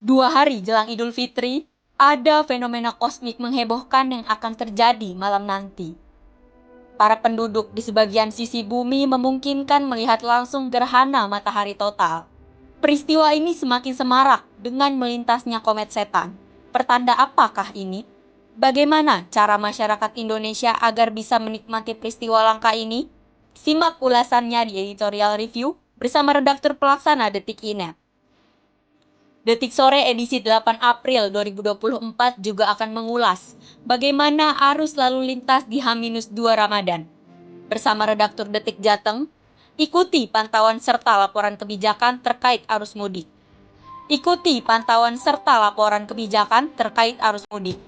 2 hari jelang Idul Fitri, ada fenomena kosmik menghebohkan yang akan terjadi malam nanti. Para penduduk di sebagian sisi bumi memungkinkan melihat langsung gerhana matahari total. Peristiwa ini semakin semarak dengan melintasnya komet setan. Pertanda apakah ini? Bagaimana cara masyarakat Indonesia agar bisa menikmati peristiwa langka ini? Simak ulasannya di editorial review bersama redaktur pelaksana Detik.net. Detik Sore edisi 8 April 2024 juga akan mengulas bagaimana arus lalu lintas di H-2 Ramadan. Bersama redaktur Detik Jateng, ikuti pantauan serta laporan kebijakan terkait arus mudik. Ikuti pantauan serta laporan kebijakan terkait arus mudik.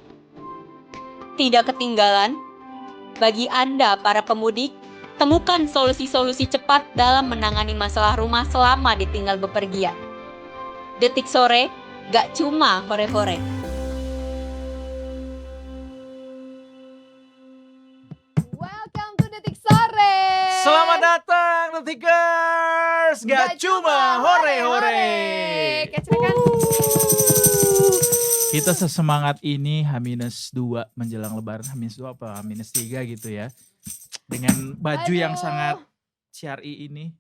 Tidak ketinggalan, bagi Anda para pemudik, temukan solusi-solusi cepat dalam menangani masalah rumah selama ditinggal bepergian. Detik Sore, gak cuma hore-hore. Welcome to Detik Sore. Selamat datang Detikers, gak cuma hore-hore. Kecekan. Kita sesemangat ini H-2 menjelang lebaran, H-2 apa H-3 gitu ya. Dengan baju yang sangat syar'i ini.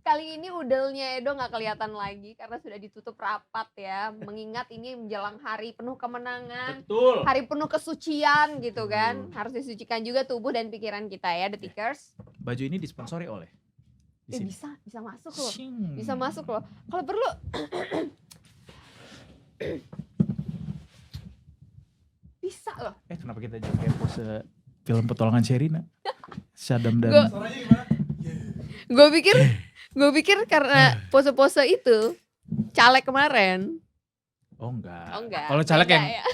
Kali ini udelnya Edo gak kelihatan lagi karena sudah ditutup rapat ya. Mengingat ini menjelang hari penuh kemenangan. Betul. Hari penuh kesucian gitu kan. Harus disucikan juga tubuh dan pikiran kita ya Detikers. Baju ini disponsori oleh di sini. Bisa masuk loh. Shing. Bisa masuk loh. Kalau perlu bisa loh. Kenapa kita jadi kayak pose film petualangan Sherina? Sadam dan Gue pikir karena pose-pose itu caleg kemarin. Oh enggak. Kalau caleg yang ya.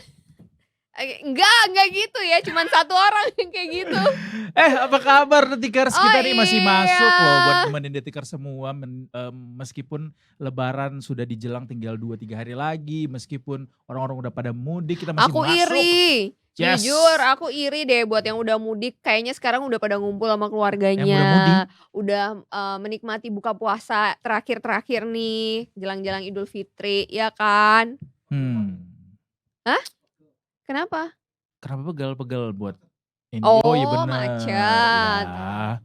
Enggak gitu ya, cuman satu orang yang kayak gitu. Apa kabar Detikers? Kita nih masih iya. masuk loh buat nemenin Detikers semua. Meskipun lebaran sudah dijelang tinggal 2-3 hari lagi. Meskipun orang-orang udah pada mudik, kita masih Aku masuk. iri. Yes. Jujur aku iri deh buat yang udah mudik. Kayaknya sekarang udah pada ngumpul sama keluarganya. Yang udah mudik. Udah menikmati buka puasa terakhir-terakhir nih. Jelang-jelang Idul Fitri, ya kan? Hah? Kenapa? Kenapa pegal-pegal buat ini? Oh, iya benar. macet. Ya,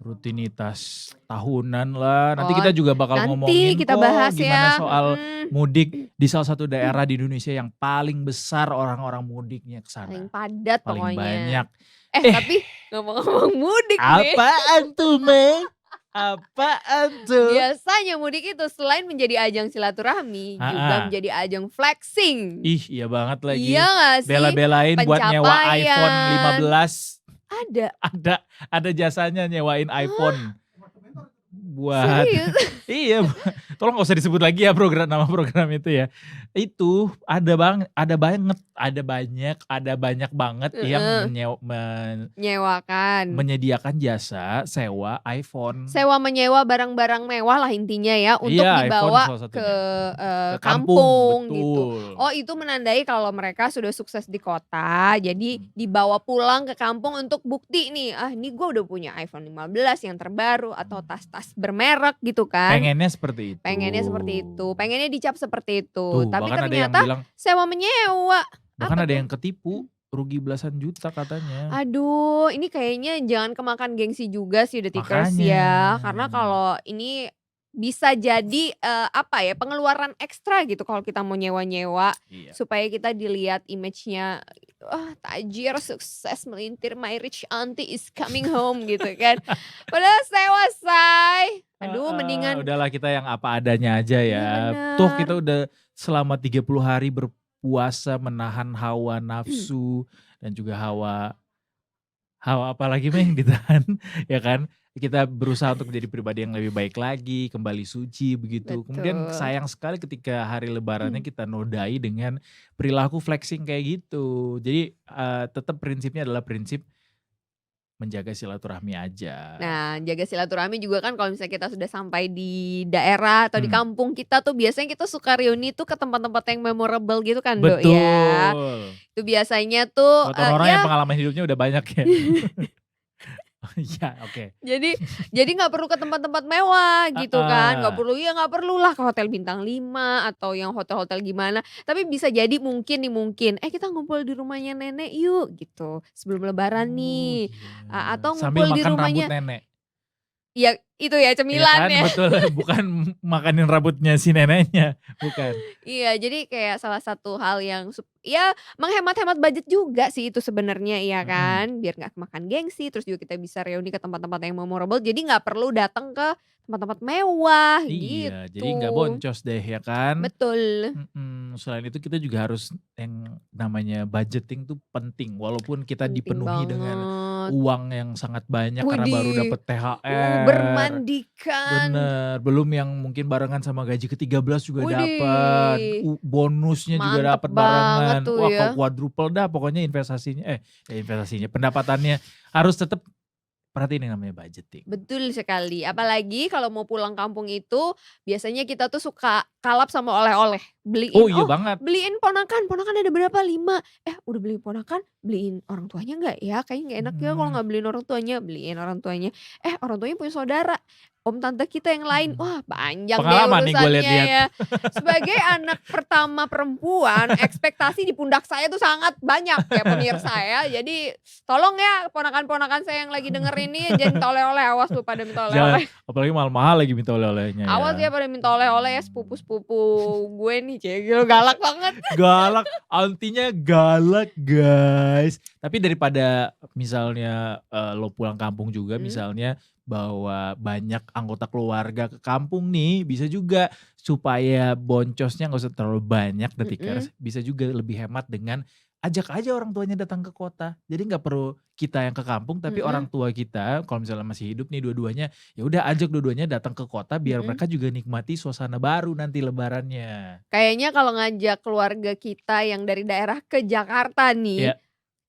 rutinitas tahunan lah. Nanti Oh, kita juga bakal ngomongin kita kok bahas gimana ya. soal mudik di salah satu daerah di Indonesia yang paling besar orang-orang mudiknya ke sana. Paling padat Paling pokoknya. banyak. Tapi ngomong-ngomong mudik nih. Apaan tuh, Meng? Apaan tuh? Biasanya mudik itu selain menjadi ajang silaturahmi, juga menjadi ajang flexing. Ih, iya banget lagi. Iya gak sih? Bela-belain buat nyewa iPhone 15. Ada jasanya nyewain iPhone. Buat Serius? Iya, tolong gak usah disebut lagi ya nama program itu ya. Itu ada banyak banget yang menyediakan jasa sewa iPhone. Sewa menyewa barang-barang mewah lah intinya ya untuk dibawa ke kampung gitu. Oh, itu menandai kalau mereka sudah sukses di kota, jadi dibawa pulang ke kampung untuk bukti nih, ini gue udah punya iPhone 15 yang terbaru atau tas-tas bermerek gitu kan. Pengennya seperti itu. Pengennya dicap seperti itu. Tuh, tapi bahkan ternyata ada yang bilang, sewa menyewa. Bahkan ada yang ketipu, rugi belasan juta katanya. Aduh, ini kayaknya jangan kemakan gengsi juga sih Detikers ya. Karena kalau ini bisa jadi pengeluaran ekstra gitu kalau kita mau nyewa-nyewa. Iya. Supaya kita dilihat image-nya, tajir, sukses, melintir, my rich auntie is coming home gitu kan. Padahal sewa say. Aduh, mendingan. Udahlah kita yang apa adanya aja ya. Bener. Tuh kita udah selama 30 hari berpuasa menahan hawa nafsu dan juga hawa apa lagi yang ditahan ya kan. Kita berusaha untuk menjadi pribadi yang lebih baik lagi, kembali suci begitu. Betul. Kemudian sayang sekali ketika hari lebarannya kita nodai dengan perilaku flexing kayak gitu. Jadi tetap prinsipnya adalah prinsip menjaga silaturahmi aja. Nah, jaga silaturahmi juga kan kalau misalnya kita sudah sampai di daerah atau di kampung kita tuh biasanya kita suka reuni tuh ke tempat-tempat yang memorable gitu kan, Dok Betul. ya. Itu biasanya tuh buat orang-orang yang pengalaman hidupnya udah banyak ya. Iya, oke. Jadi nggak perlu ke tempat-tempat mewah gitu kan, nggak perlu lah ke hotel bintang 5 atau yang hotel-hotel gimana. Tapi bisa jadi mungkin, kita ngumpul di rumahnya nenek yuk gitu sebelum lebaran Oh nih. iya, Atau sambil ngumpul di makan rambut rumahnya, nenek. ya itu ya Iya cemilan kan, ya. betul. Bukan makanin rambutnya si neneknya, bukan. Iya, jadi kayak salah satu hal yang ya menghemat-hemat budget juga sih itu sebenarnya ya kan, biar nggak makan gengsi, terus juga kita bisa reuni ke tempat-tempat yang memorable, jadi nggak perlu datang ke tempat-tempat mewah Iya, jadi gitu. nggak boncos deh ya kan. Betul. Selain itu kita juga harus yang namanya budgeting tuh penting, walaupun kita Penting dipenuhi dengan banget. uang yang sangat banyak karena baru Widih, dapet THR. bermandikan. Bener, belum yang mungkin barengan sama gaji ke-13 juga dapat, Widih, bonusnya juga mantep dapat banget barengan. tuh Wah, ya. quadruple dah pokoknya investasinya, pendapatannya harus tetap perhatiin yang namanya budgeting. Betul sekali, apalagi kalau mau pulang kampung itu biasanya kita tuh suka kalap sama oleh-oleh. Oh iya banget. Beliin ponakan ada berapa? 5. Udah beli ponakan, beliin orang tuanya nggak ya? Kayaknya nggak enak ya kalau nggak beliin orang tuanya. Orang tuanya punya saudara, om tante kita yang lain. Wah panjang deh Pengalaman nih gue urusannya lihat-lihat. ya. Sebagai anak pertama perempuan, ekspektasi di pundak saya tuh sangat banyak ya pemirsa ya. Jadi tolong ya ponakan-ponakan saya yang lagi dengerin ini jangan minta oleh-oleh, awas tuh pada minta oleh-oleh. Apalagi mahal-mahal lagi minta oleh-olehnya Awas ya pada minta oleh-oleh ya sepupu-sepupu gue nih, cegil galak banget. Galak, antinya galak guys. Tapi daripada misalnya lo pulang kampung juga misalnya bawa banyak anggota keluarga ke kampung nih, bisa juga supaya boncosnya gak usah terlalu banyak detikers, bisa juga lebih hemat dengan ajak aja orang tuanya datang ke kota. Jadi nggak perlu kita yang ke kampung, tapi orang tua kita kalau misalnya masih hidup nih dua-duanya, ya udah ajak dua-duanya datang ke kota biar mereka juga nikmati suasana baru nanti lebarannya. Kayaknya kalau ngajak keluarga kita yang dari daerah ke Jakarta nih,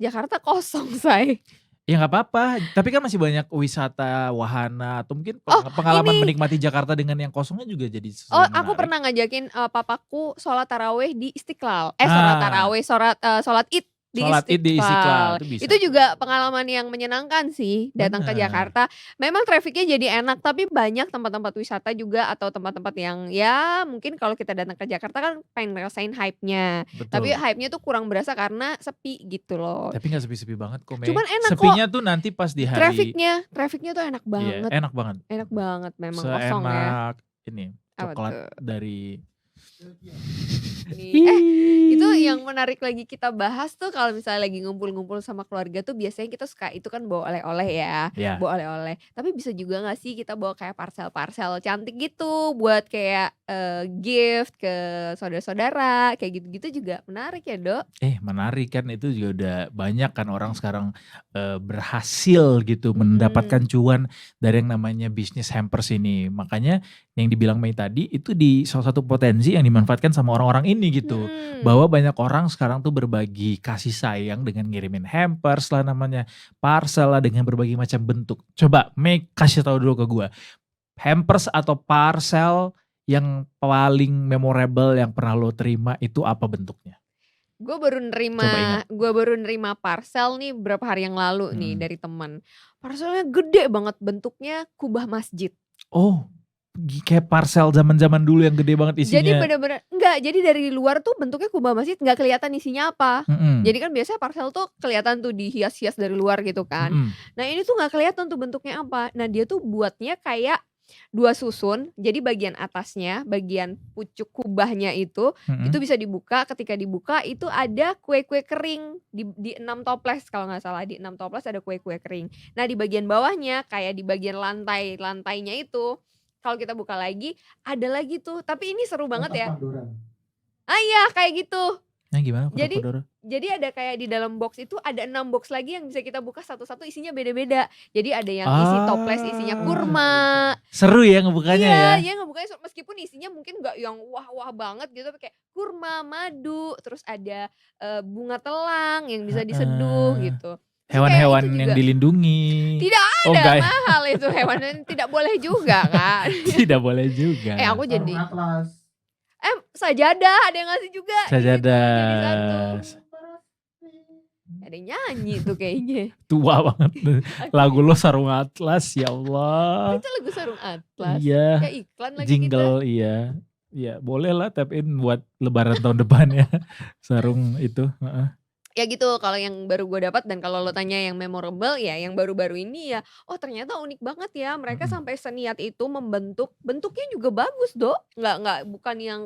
Jakarta kosong say. Ya nggak apa-apa, tapi kan masih banyak wisata wahana atau mungkin pengalaman menikmati Jakarta dengan yang kosongnya juga jadi sesuatu yang menarik. Aku pernah ngajakin papaku sholat taraweh di Istiqlal. Sholat Id di Istiqlal. Itu juga pengalaman yang menyenangkan sih datang ke Jakarta. Memang trafiknya jadi enak, tapi banyak tempat-tempat wisata juga atau tempat-tempat yang ya mungkin kalau kita datang ke Jakarta kan pengen ngerasain hype-nya. Tapi hype-nya tuh kurang berasa karena sepi gitu loh. Tapi gak sepi-sepi banget kok. Cuman enak Sepinya kok. tuh nanti pas di hari. Trafficnya tuh enak banget. Iya, enak banget. Enak banget memang kosong ya. Seenak ini coklat dari itu yang menarik lagi kita bahas tuh kalau misalnya lagi ngumpul-ngumpul sama keluarga tuh biasanya kita suka itu kan bawa oleh-oleh ya, bawa oleh-oleh. Tapi bisa juga gak sih kita bawa kayak parsel-parsel cantik gitu buat kayak gift ke saudara-saudara, kayak gitu-gitu juga menarik ya Dok? Menarik kan, itu juga udah banyak kan orang sekarang berhasil gitu mendapatkan cuan dari yang namanya bisnis hampers ini. Makanya yang dibilang Mei tadi itu di salah satu potensi yang dimanfaatkan sama orang-orang ini gitu. Bahwa banyak orang sekarang tuh berbagi kasih sayang dengan ngirimin hampers lah namanya, parcel lah dengan berbagai macam bentuk. Coba Mei kasih tahu dulu ke gue, hampers atau parcel yang paling memorable yang pernah lo terima itu apa bentuknya? Gue baru nerima parcel nih beberapa hari yang lalu nih dari teman. Parcelnya gede banget, bentuknya kubah masjid. Oh, kayak parcel zaman-zaman dulu yang gede banget isinya. Jadi bener-bener enggak, jadi dari luar tuh bentuknya kubah masjid nggak kelihatan isinya apa. Jadi kan biasanya parcel tuh kelihatan tuh dihias-hias dari luar gitu kan. Nah ini tuh nggak kelihatan tuh bentuknya apa. Nah dia tuh buatnya kayak 2 susun, jadi bagian atasnya, bagian pucuk kubahnya itu bisa dibuka. Ketika dibuka itu ada kue-kue kering di 6 toples kalau nggak salah, di 6 toples ada kue-kue kering. Nah di bagian bawahnya kayak di bagian lantainya itu kalau kita buka lagi ada lagi tuh, tapi ini seru banget ya. Iya kayak gitu. Nah gimana? Jadi ada kayak di dalam box itu ada 6 box lagi yang bisa kita buka satu-satu, isinya beda-beda. Jadi ada yang isi toples isinya kurma. Seru ya ngebukanya ya? Iya ngebukanya meskipun isinya mungkin gak yang wah-wah banget gitu, tapi kayak kurma, madu, terus ada bunga telang yang bisa diseduh gitu. Hewan-hewan yang dilindungi. Tidak ada, mahal itu hewan, tidak boleh juga kan. Tidak boleh juga. Aku jadi sajadah ada yang ngasih juga. Sajadah. Ada yang nyanyi tuh kayaknya. Tua banget. Lagu lo Sarung Atlas, ya Allah. Itu lagu Sarung Atlas. Iya. Kayak iklan lagi Jingle, kita. iya. Iya, boleh lah tap in buat lebaran tahun depan ya. Sarung itu. Ya gitu, kalau yang baru gue dapat dan kalau lo tanya yang memorable ya yang baru-baru ini ya, oh ternyata unik banget ya mereka sampai seniat itu membentuk, bentuknya juga bagus Dok, nggak bukan yang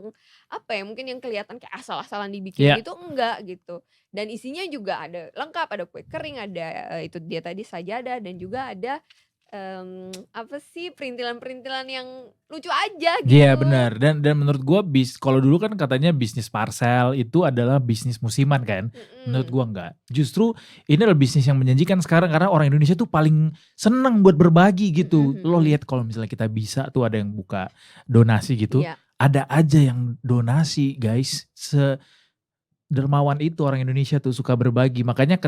apa ya mungkin yang kelihatan kayak asal-asalan dibikin gitu enggak gitu. Dan isinya juga ada lengkap, ada kue kering, ada itu dia tadi sajadah dan juga ada apa sih perintilan-perintilan yang lucu aja gitu. Iya benar dan menurut gua kalau dulu kan katanya bisnis parcel itu adalah bisnis musiman kan. Menurut gua enggak. Justru ini adalah bisnis yang menjanjikan sekarang karena orang Indonesia tuh paling seneng buat berbagi gitu. Lo lihat kalau misalnya kita bisa tuh ada yang buka donasi gitu. Iya. Ada aja yang donasi guys. Dermawan itu orang Indonesia tuh suka berbagi. Makanya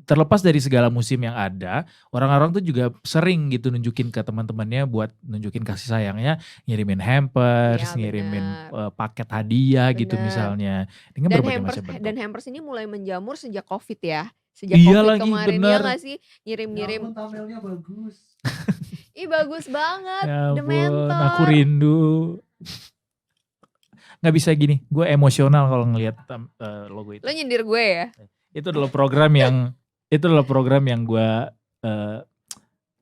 terlepas dari segala musim yang ada, orang-orang tuh juga sering gitu nunjukin ke teman-temannya buat nunjukin kasih sayangnya, ngirimin hampers, ngirimin paket hadiah gitu misalnya. Dengan berbagai macam bentuk. Dan hampers ini mulai menjamur sejak Covid ya. Sejak Iya Covid lagi, kemarin bener. ya gak sih ngirim-ngirim. Ya thumbnailnya bagus. Ih bagus banget, Ya The ampun, Mentor. aku rindu. Nggak bisa gini, gue emosional kalau ngelihat logo itu. Lo nyindir gue ya? Itu adalah program yang gue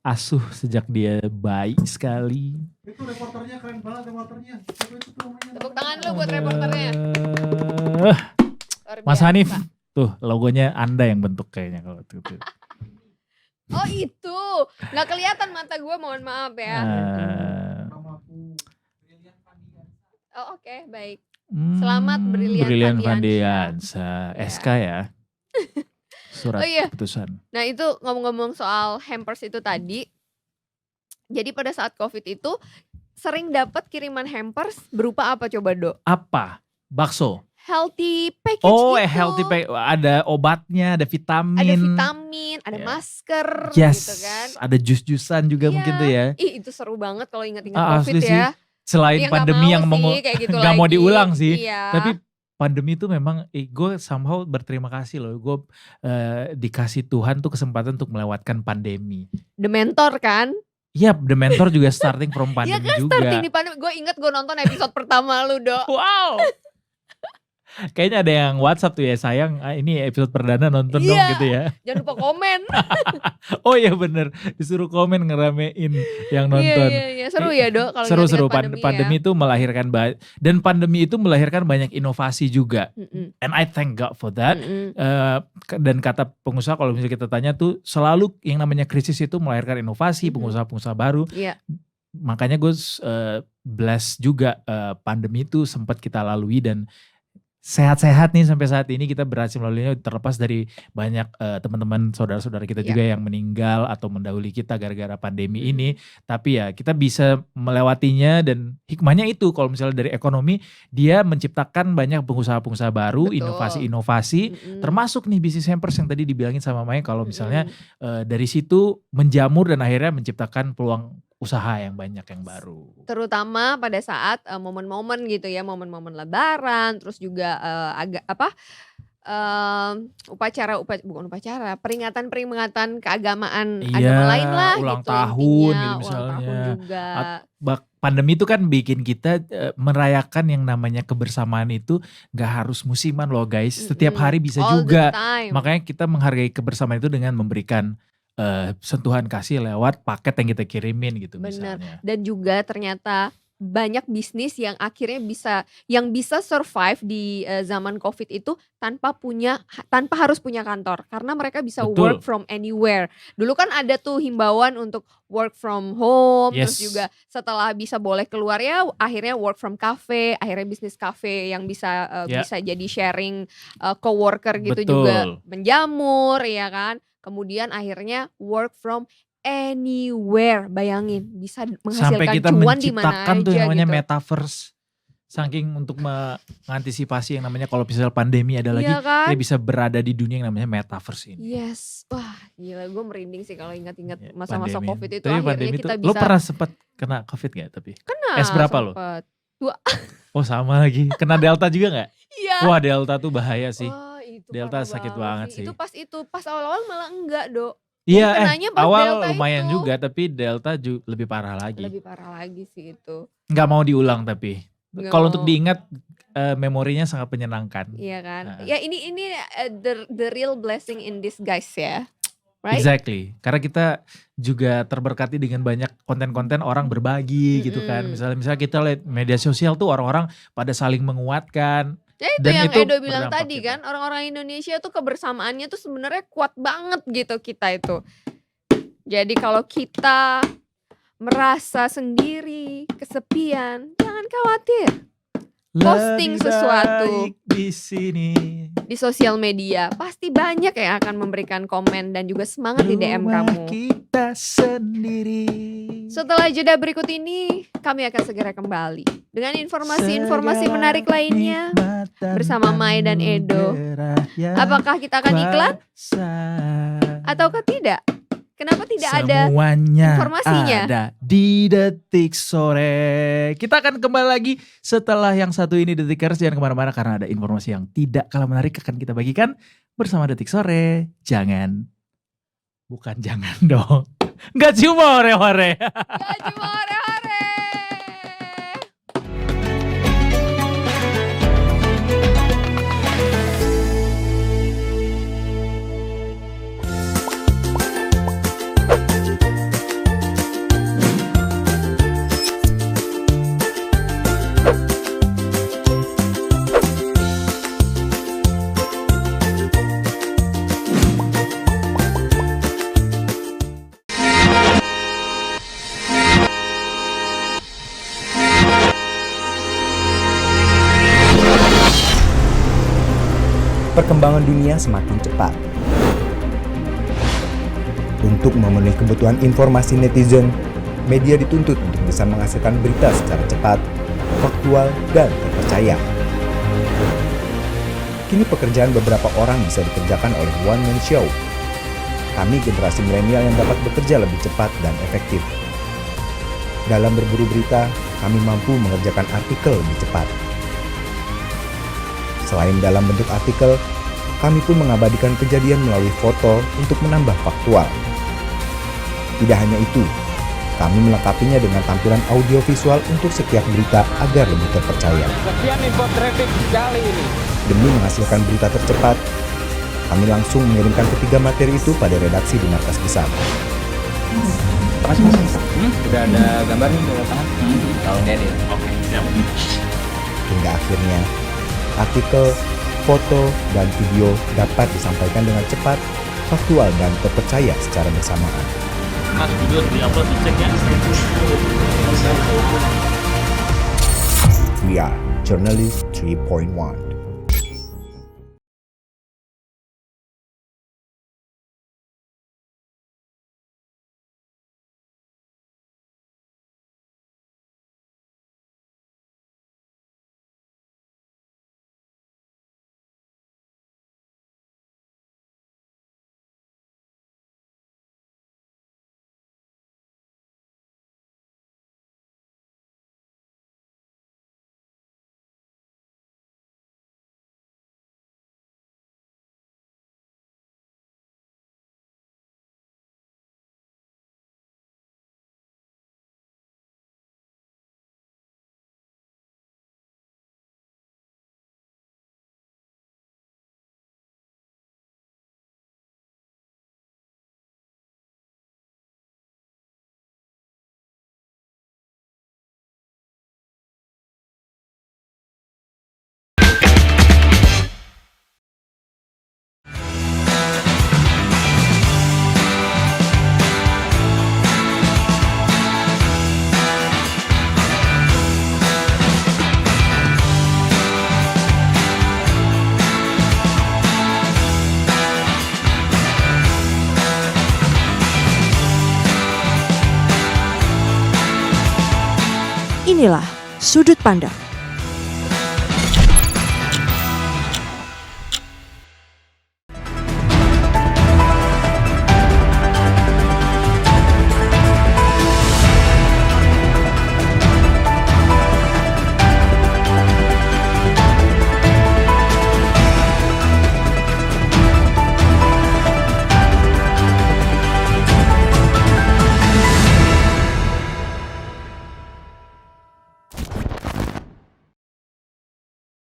asuh sejak dia bayi sekali. Itu reporternya keren banget reporternya. Tepuk tangan lu buat reporternya. Mas Hanif, tuh logonya Anda yang bentuk kayaknya kalau itu. Oh itu, nggak kelihatan mata gue, mohon maaf ya. Oh oke, baik. Selamat Brilian Fandiansa. SK ya. Surat keputusan. Nah itu ngomong-ngomong soal hampers itu tadi. Jadi pada saat Covid itu sering dapat kiriman hampers berupa apa coba Dok? Apa? Bakso. Healthy package gitu. healthy package. Ada obatnya, ada vitamin. Ada masker yes. gitu kan. Ada jus-jusan juga mungkin tuh ya. Ih itu seru banget kalau ingat-ingat Covid ya. Selain pandemi yang gak mau diulang sih. Iya. Tapi pandemi itu memang gue somehow berterima kasih loh. Gue dikasih Tuhan tuh kesempatan untuk melewatkan pandemi. The Mentor kan? Iya, The Mentor juga starting from pandemi juga. Iya kan starting di pandemi. Gue inget gue nonton episode pertama lu Dok. Wow. Kayaknya ada yang WhatsApp tuh ya, sayang ini episode perdana nonton dong gitu ya. Jangan lupa komen. Oh iya bener, disuruh komen ngeramein yang nonton. Iya, seru ya Dok. Seru-seru, pandemi itu melahirkan dan pandemi itu melahirkan banyak inovasi juga. And I thank God for that. Dan kata pengusaha kalau misalnya kita tanya tuh selalu yang namanya krisis itu melahirkan inovasi, pengusaha-pengusaha baru. Makanya gue bless juga pandemi itu sempat kita lalui dan sehat-sehat nih sampai saat ini kita berhasil melaluinya, terlepas dari banyak teman-teman saudara-saudara kita juga yang meninggal atau mendahului kita gara-gara pandemi ini. Tapi ya kita bisa melewatinya dan hikmahnya itu kalau misalnya dari ekonomi dia menciptakan banyak pengusaha-pengusaha baru, inovasi-inovasi, termasuk nih bisnis hampers yang tadi dibilangin sama Maya kalau misalnya dari situ menjamur dan akhirnya menciptakan peluang usaha yang banyak yang baru. Terutama pada saat momen-momen gitu ya, momen-momen lebaran, terus juga peringatan-peringatan keagamaan agama lain lah ulang gitu. tahun gitu misalnya. Ulang tahun juga. Pandemi itu kan bikin kita merayakan yang namanya kebersamaan itu gak harus musiman loh guys. Setiap hari bisa all juga. the time. Makanya kita menghargai kebersamaan itu dengan memberikan sentuhan kasih lewat paket yang kita kirimin gitu. Bener. Misalnya. Dan juga ternyata banyak bisnis yang akhirnya bisa survive di zaman Covid itu tanpa harus punya kantor karena mereka bisa work from anywhere. Dulu kan ada tuh himbauan untuk work from home, terus juga setelah bisa boleh keluar ya akhirnya work from cafe, akhirnya bisnis cafe yang bisa jadi sharing coworker gitu juga menjamur ya kan. Kemudian akhirnya work from anywhere, bayangin bisa menghasilkan sampai kita cuan di mana menciptakan aja tuh yang namanya gitu. Metaverse. Saking untuk mengantisipasi yang namanya kalau misalnya pandemi ada lagi, kan? dia bisa berada di dunia yang namanya Metaverse ini. Yes, wah gila gue merinding sih kalau ingat-ingat masa-masa Covid itu. Tapi akhirnya kita bisa. Lo pernah sempat kena Covid gak tapi? Kena. Berapa lo? 2. Oh sama lagi, kena Delta juga gak? Iya. Wah Delta tuh bahaya sih. Wah Itu Delta parah sakit banget banget sih. sih. Itu pas awal-awal malah enggak, Dok. Iya, Kenanya pas awal Delta lumayan itu. juga, tapi Delta lebih parah lagi. Lebih parah lagi sih itu. Nggak mau diulang tapi. Nggak Kalau mau. untuk diingat, memorinya sangat menyenangkan. Iya kan. Ya ini the real blessing in disguise ya. Right? Exactly. Karena kita juga terberkati dengan banyak konten-konten orang berbagi gitu kan. Misalnya kita lihat media sosial tuh orang-orang pada saling menguatkan. Ya itu Dan yang itu Edo bilang berdampak tadi gitu. kan, orang-orang Indonesia tuh kebersamaannya tuh sebenarnya kuat banget gitu kita itu. Jadi kalau kita merasa sendiri, kesepian, jangan khawatir. Posting Lebih sesuatu baik di sini. di sosial media, pasti banyak yang akan memberikan komen dan juga semangat di DM Rumah kamu. kita sendiri. Setelah jeda berikut ini, kami akan segera kembali dengan informasi-informasi menarik lainnya bersama Mai dan Edo. Apakah kita akan iklan ataukah tidak? Kenapa tidak ada semuanya informasinya? ada di Detik Sore. Kita akan kembali lagi setelah yang satu ini, Detikers. Jangan kemana-mana karena ada informasi yang tidak kalah menarik akan kita bagikan bersama Detik Sore. Bukan jangan dong. Nggak cuma hore-hore. Gak cuma hore-hore. Perkembangan dunia semakin cepat. Untuk memenuhi kebutuhan informasi netizen, media dituntut untuk bisa menghasilkan berita secara cepat, faktual, dan terpercaya. Kini pekerjaan beberapa orang bisa dikerjakan oleh one man show. Kami generasi milenial yang dapat bekerja lebih cepat dan efektif. Dalam berburu berita, kami mampu mengerjakan artikel lebih cepat. Selain dalam bentuk artikel, kami pun mengabadikan kejadian melalui foto untuk menambah faktual. Tidak hanya itu, kami melengkapinya dengan tampilan audiovisual untuk setiap berita agar lebih terpercaya. Sekian info traffic kali ini. Demi menghasilkan berita tercepat, kami langsung mengirimkan ketiga materi itu pada redaksi di markas besar. Mas. Udah ada gambar nih di lapangan? Tolong diedit. Oke, siap. Hingga akhirnya, artikel, foto, dan video dapat disampaikan dengan cepat, faktual, dan terpercaya secara bersamaan. Mas, video di-upload dicek ya. We are Journalist 3.1. Inilah Sudut Pandang.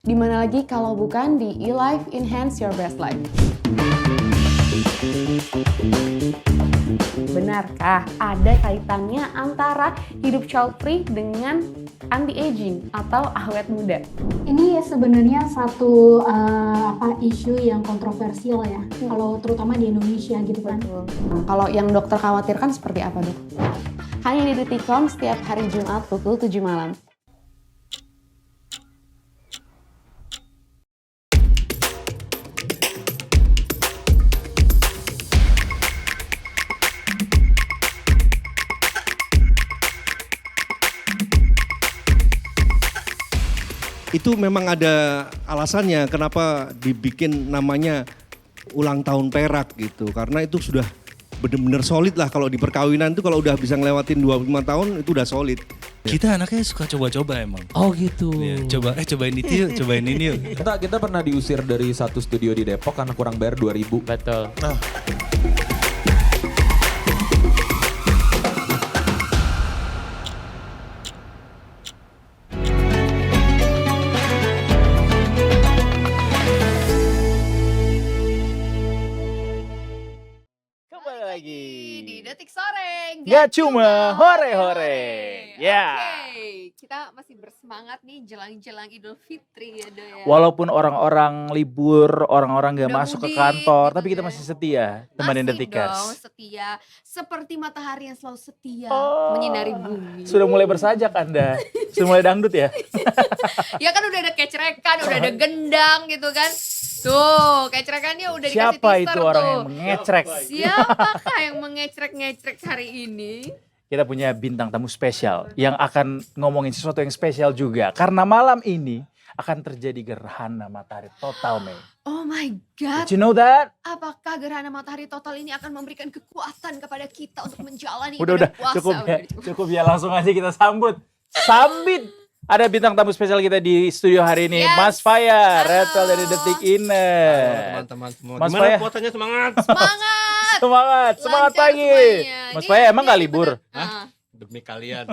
Di mana lagi kalau bukan di eLife Enhance Your Best Life. Benarkah ada kaitannya antara hidup child free dengan anti-aging atau awet muda? Ini sebenarnya satu isu yang kontroversial ya, kalau terutama di Indonesia gitu kan. Kalau yang dokter khawatirkan seperti apa, Dok? Hanya di Detikcom setiap hari Jumat pukul 7 malam. Itu memang ada alasannya kenapa dibikin namanya ulang tahun perak gitu. Karena itu sudah benar-benar solid lah kalau di perkawinan itu kalau udah bisa ngelewatin 25 tahun itu udah solid. Kita anaknya suka coba-coba emang. Oh gitu. Ya, cobain itu yuk, cobain ini yuk. Kita pernah diusir dari satu studio di Depok karena kurang bayar 2.000. Betul. Nah. Di Detik Sore. Gak cuma hore-hore. Ya. Oke, kita masih bersemangat nih jelang-jelang Idul Fitri ya, Do ya. Walaupun orang-orang libur, orang-orang gak Udah masuk ke mudik, kantor, gitu tapi kita ya. masih setia temenin Masih Detikers. dong setia, seperti matahari yang selalu setia Oh, menyinari bumi. Sudah mulai bersajak Anda. Sudah mulai dangdut ya. Ya kan udah ada kecrekan, udah ada gendang gitu kan. Tuh, kecrekannya udah dikasih Siapa teaser itu tuh. orang yang mengecrek? Siapakah yang mengecrek-ngecrek hari ini? Kita punya bintang tamu spesial yang akan ngomongin sesuatu yang spesial juga. Karena malam ini akan terjadi gerhana matahari total, Mei. Oh my God. Did you know that? Apakah gerhana matahari total ini akan memberikan kekuatan kepada kita untuk menjalani Udah, ibadah puasa? cukup ya. Langsung aja kita Sambit. Ada bintang tamu spesial kita di studio hari ini, Yes. Mas Faya, Halo. Retel dari Detik Ine. Halo teman-teman semua. Mas Gimana Faya? puasanya semangat? Semangat. Semangat Lancar pagi. semuanya. Mas Ini- Faya emang ini gak libur? bener- Demi kalian.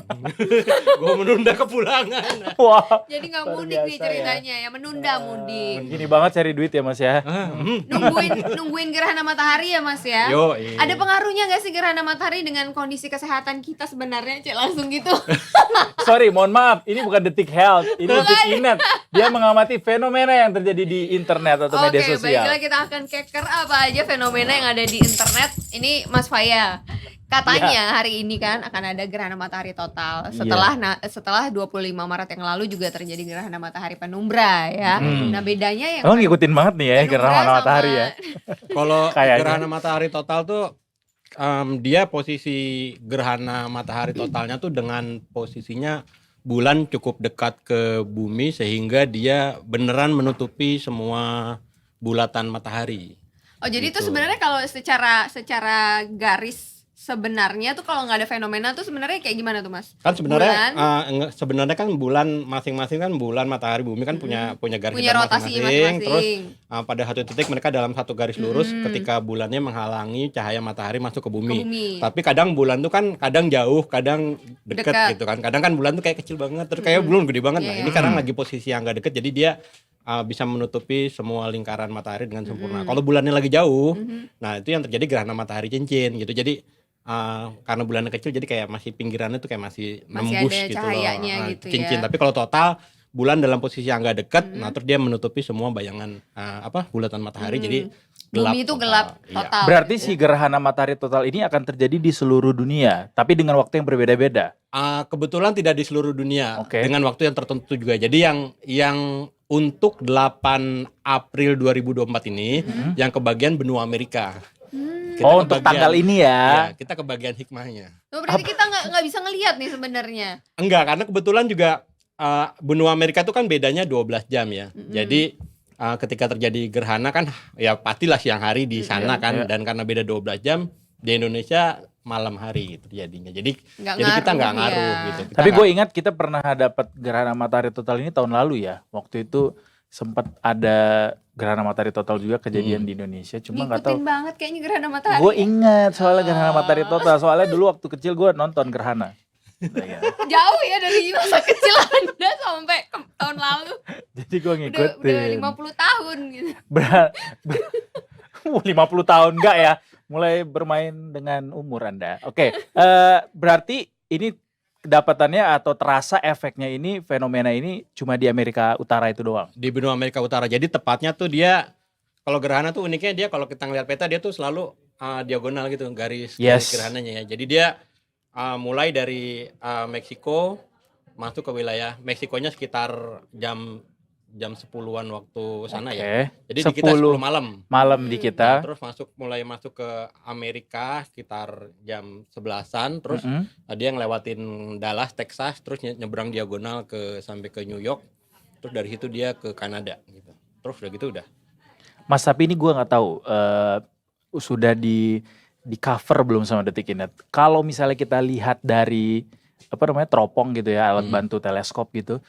Gue menunda kepulangan. Wah, Jadi nggak luar mudik nih biasa ceritanya ya, menunda mudik. gini banget cari duit ya Mas ya. Nungguin gerhana matahari ya Mas ya. Yo, Ada pengaruhnya nggak sih gerhana matahari dengan kondisi kesehatan kita sebenarnya? Cek langsung gitu. Sorry, mohon maaf, ini bukan Detik Health, ini Detik Inet. Dia mengamati fenomena yang terjadi di internet atau media Oke, sosial. baiklah kita akan keker apa aja fenomena yang ada di internet. Ini Mas Faya. Katanya hari ini kan akan ada gerhana matahari total. Setelah 25 Maret yang lalu juga terjadi gerhana matahari penumbra ya. Nah, bedanya yang Emang ngikutin banget nih ya gerhana penumbra matahari sama- ya. Kalau Kayaknya. gerhana matahari total tuh dia posisi gerhana matahari totalnya tuh dengan posisinya bulan cukup dekat ke bumi sehingga dia beneran menutupi semua bulatan matahari. Oh, jadi itu Gitu. sebenarnya kalau secara garis sebenarnya tuh kalau nggak ada fenomena tuh sebenarnya kayak gimana tuh Mas? Kan sebenarnya Bulan. sebenarnya kan bulan masing-masing kan bulan matahari bumi kan punya garis Punya hitam rotasi masing-masing. Terus masing-masing. pada satu titik mereka dalam satu garis lurus ketika bulannya menghalangi cahaya matahari masuk ke bumi. Ke bumi. Tapi kadang bulan tuh kan kadang jauh, kadang deket Dekat. gitu kan. Kadang kan bulan tuh kayak kecil banget, terus kayak bulan gede banget. Nah, Iya, ini iya. kadang lagi posisi yang gak deket jadi dia bisa menutupi semua lingkaran matahari dengan sempurna. Kalau bulannya lagi jauh, nah itu yang terjadi gerhana matahari cincin gitu. Jadi karena bulannya kecil jadi kayak masih pinggirannya tuh kayak masih nembus ada gitu cahayanya loh. gitu Cincin. ya. Tapi kalau total bulan dalam posisi yang agak dekat, nah terus dia menutupi semua bayangan bulatan matahari jadi gelap. Bumi itu total. gelap Iya. total. Berarti gitu si ya. gerhana matahari total ini akan terjadi di seluruh dunia, tapi dengan waktu yang berbeda-beda. Kebetulan tidak di seluruh dunia Oke. dengan waktu yang tertentu juga. Jadi yang untuk 8 April 2024 ini yang kebagian benua Amerika. Kita Oh, untuk kebagian- tanggal ini ya. Iya, kita kebagian hikmahnya. Oh, berarti kita nggak bisa ngelihat nih sebenarnya. Enggak, karena kebetulan juga benua Amerika itu kan bedanya 12 jam ya. Jadi ketika terjadi gerhana kan ya pastilah siang hari di sana kan, dan karena beda 12 jam di Indonesia malam hari terjadinya. Jadi kita nggak ngaruh ya. gitu. Kita Tapi gue nggak- ingat kita pernah dapat gerhana matahari total ini tahun lalu ya. Waktu itu sempat ada gerhana matahari total juga kejadian di Indonesia. Cuma nggak tahu. Ngikutin banget kayaknya gerhana matahari. Gue ingat soalnya gerhana matahari total. Soalnya dulu waktu kecil gue nonton gerhana. Jauh ya dari masa kecil Anda sampai ke tahun lalu. Jadi gue ngikutin. Udah 50 tahun gitu. 50 tahun enggak ya? Mulai bermain dengan umur Anda. Oke, berarti ini kedapatannya atau terasa efeknya ini, fenomena ini cuma di Amerika Utara itu doang? Di benua Amerika Utara. Jadi tepatnya tuh dia, kalau gerhana tuh uniknya dia kalau kita ngeliat peta dia tuh selalu diagonal gitu, garis gerhananya ya. Jadi dia mulai dari Meksiko masuk ke wilayah Meksikonya sekitar jam 10-an waktu sana ya. Jadi di kita 10 malam di kita. Nah, terus mulai masuk ke Amerika sekitar jam 11-an, terus dia ngelewatin Dallas, Texas, terus nyebrang diagonal sampai ke New York. Terus dari situ dia ke Kanada gitu. Terus udah gitu udah. Mas, tapi ini gue nggak tahu sudah di cover belum sama Detik.net. Kalau misalnya kita lihat dari teropong gitu ya, alat bantu teleskop gitu,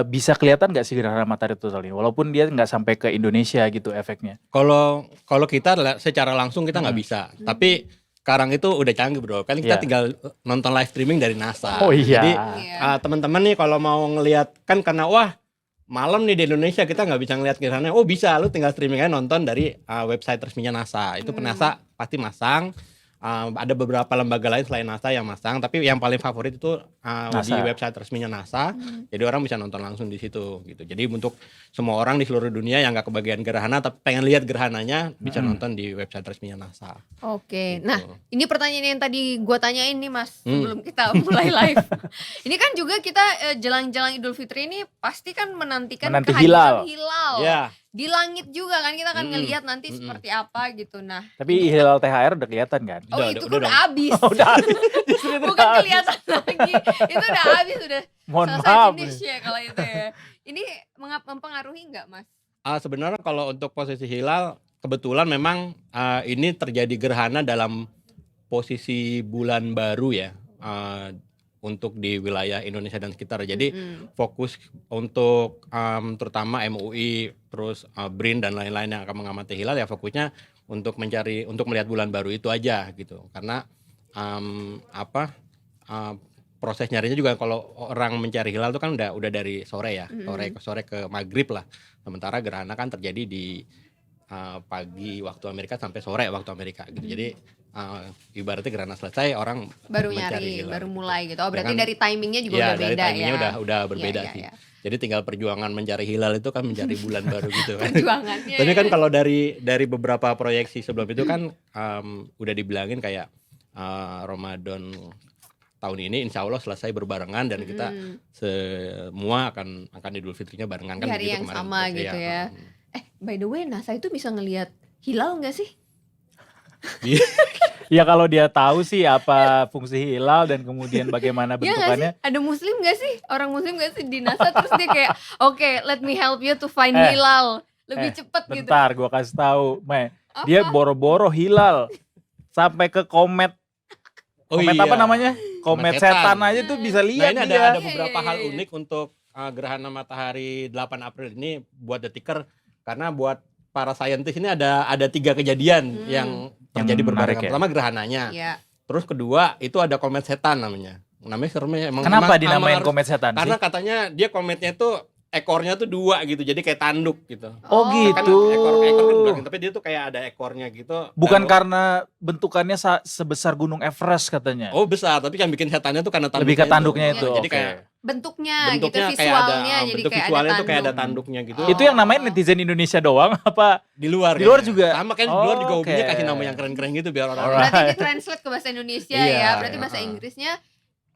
bisa kelihatan nggak sih gerhana matahari total ini? Walaupun dia nggak sampai ke Indonesia gitu efeknya. Kalau kita secara langsung kita nggak bisa. Tapi sekarang itu udah canggih bro. Kan kita tinggal nonton live streaming dari NASA. Oh iya. Jadi teman-teman nih kalau mau ngelihat, kan karena malam nih di Indonesia kita nggak bisa ngelihat gerhana. Oh bisa, lu tinggal streaming aja nonton dari website resminya NASA. Itu NASA pasti masang. Ada beberapa lembaga lain selain NASA yang masang, tapi yang paling favorit itu di website resminya NASA. Jadi orang bisa nonton langsung di situ gitu. Jadi untuk semua orang di seluruh dunia yang nggak kebagian gerhana tapi pengen lihat gerhananya bisa nonton di website resminya NASA. Oke, gitu. Nah ini pertanyaan yang tadi gue tanyain nih Mas sebelum kita mulai live. Ini kan juga kita jelang-jelang Idul Fitri ini pasti kan menanti kehadiran hilal. Yeah. Di langit juga kan kita akan ngelihat nanti seperti apa gitu. Nah, tapi hilal THR udah kelihatan kan? Itu udah habis. Udah habis. Bukan kelihatan lagi. Itu udah habis, udah selesai finish ya kalau itu ya. Ini mempengaruhi nggak Mas? Sebenarnya kalau untuk posisi hilal kebetulan memang ini terjadi gerhana dalam posisi bulan baru ya. Untuk di wilayah Indonesia dan sekitar. Jadi fokus untuk terutama MUI, terus BRIN dan lain-lain yang akan mengamati hilal ya fokusnya untuk melihat bulan baru itu aja gitu. Karena proses nyarinya juga kalau orang mencari hilal itu kan udah dari sore ya, sore ke maghrib lah. Sementara gerhana kan terjadi di pagi waktu Amerika sampai sore waktu Amerika gitu. Jadi ibaratnya gerhana selesai orang baru nyari, baru mulai gitu. Oh berarti dari timingnya juga udah beda ya. Udah berbeda sih. Jadi tinggal perjuangan mencari hilal itu kan mencari bulan baru gitu kan. Perjuangannya. Tapi kan kalau dari beberapa proyeksi sebelum itu kan udah dibilangin kayak Ramadan tahun ini insya Allah selesai berbarengan dan kita semua akan Idul Fitrinya barengan kan. Di hari yang sama gitu ya. By the way NASA itu bisa ngelihat hilal nggak sih? Ya kalau dia tahu sih apa fungsi hilal dan kemudian bagaimana bentukannya. Ada muslim gak sih? Orang muslim gak sih di NASA terus dia kayak oke, let me help you to find hilal. Lebih cepet gitu. Bentar gue kasih tahu, dia boro-boro hilal sampai ke komet. Apa namanya? Komet setan aja tuh bisa lihat. Nah ini ada beberapa hal unik untuk gerhana matahari 8 April ini buat Detiker. Karena buat para saintis ini ada 3 kejadian yang terjadi berbarengan. Pertama gerhananya. Terus kedua itu ada komet setan namanya. Namanya seremnya emang. Kenapa dinamain komet setan karena sih? katanya dia kometnya tuh ekornya tuh 2 gitu. Jadi kayak tanduk gitu. Oh gitu. Kan ekor kan belakang, tapi dia tuh kayak ada ekornya gitu. Bukan karena bentukannya sebesar gunung Everest katanya. Oh besar, tapi yang bikin setannya tuh karena tanduknya. Lebih ke tanduknya itu. Jadi kayak bentuknya gitu visualnya jadi kayak visualnya ada tuh kayak ada tanduknya gitu. Itu yang namanya netizen Indonesia doang apa di luar? Di luar juga. Sama kan di luar juga hobinya kasih nama yang keren-keren gitu biar orang. Berarti di translate ke bahasa Indonesia ya. Berarti bahasa Inggrisnya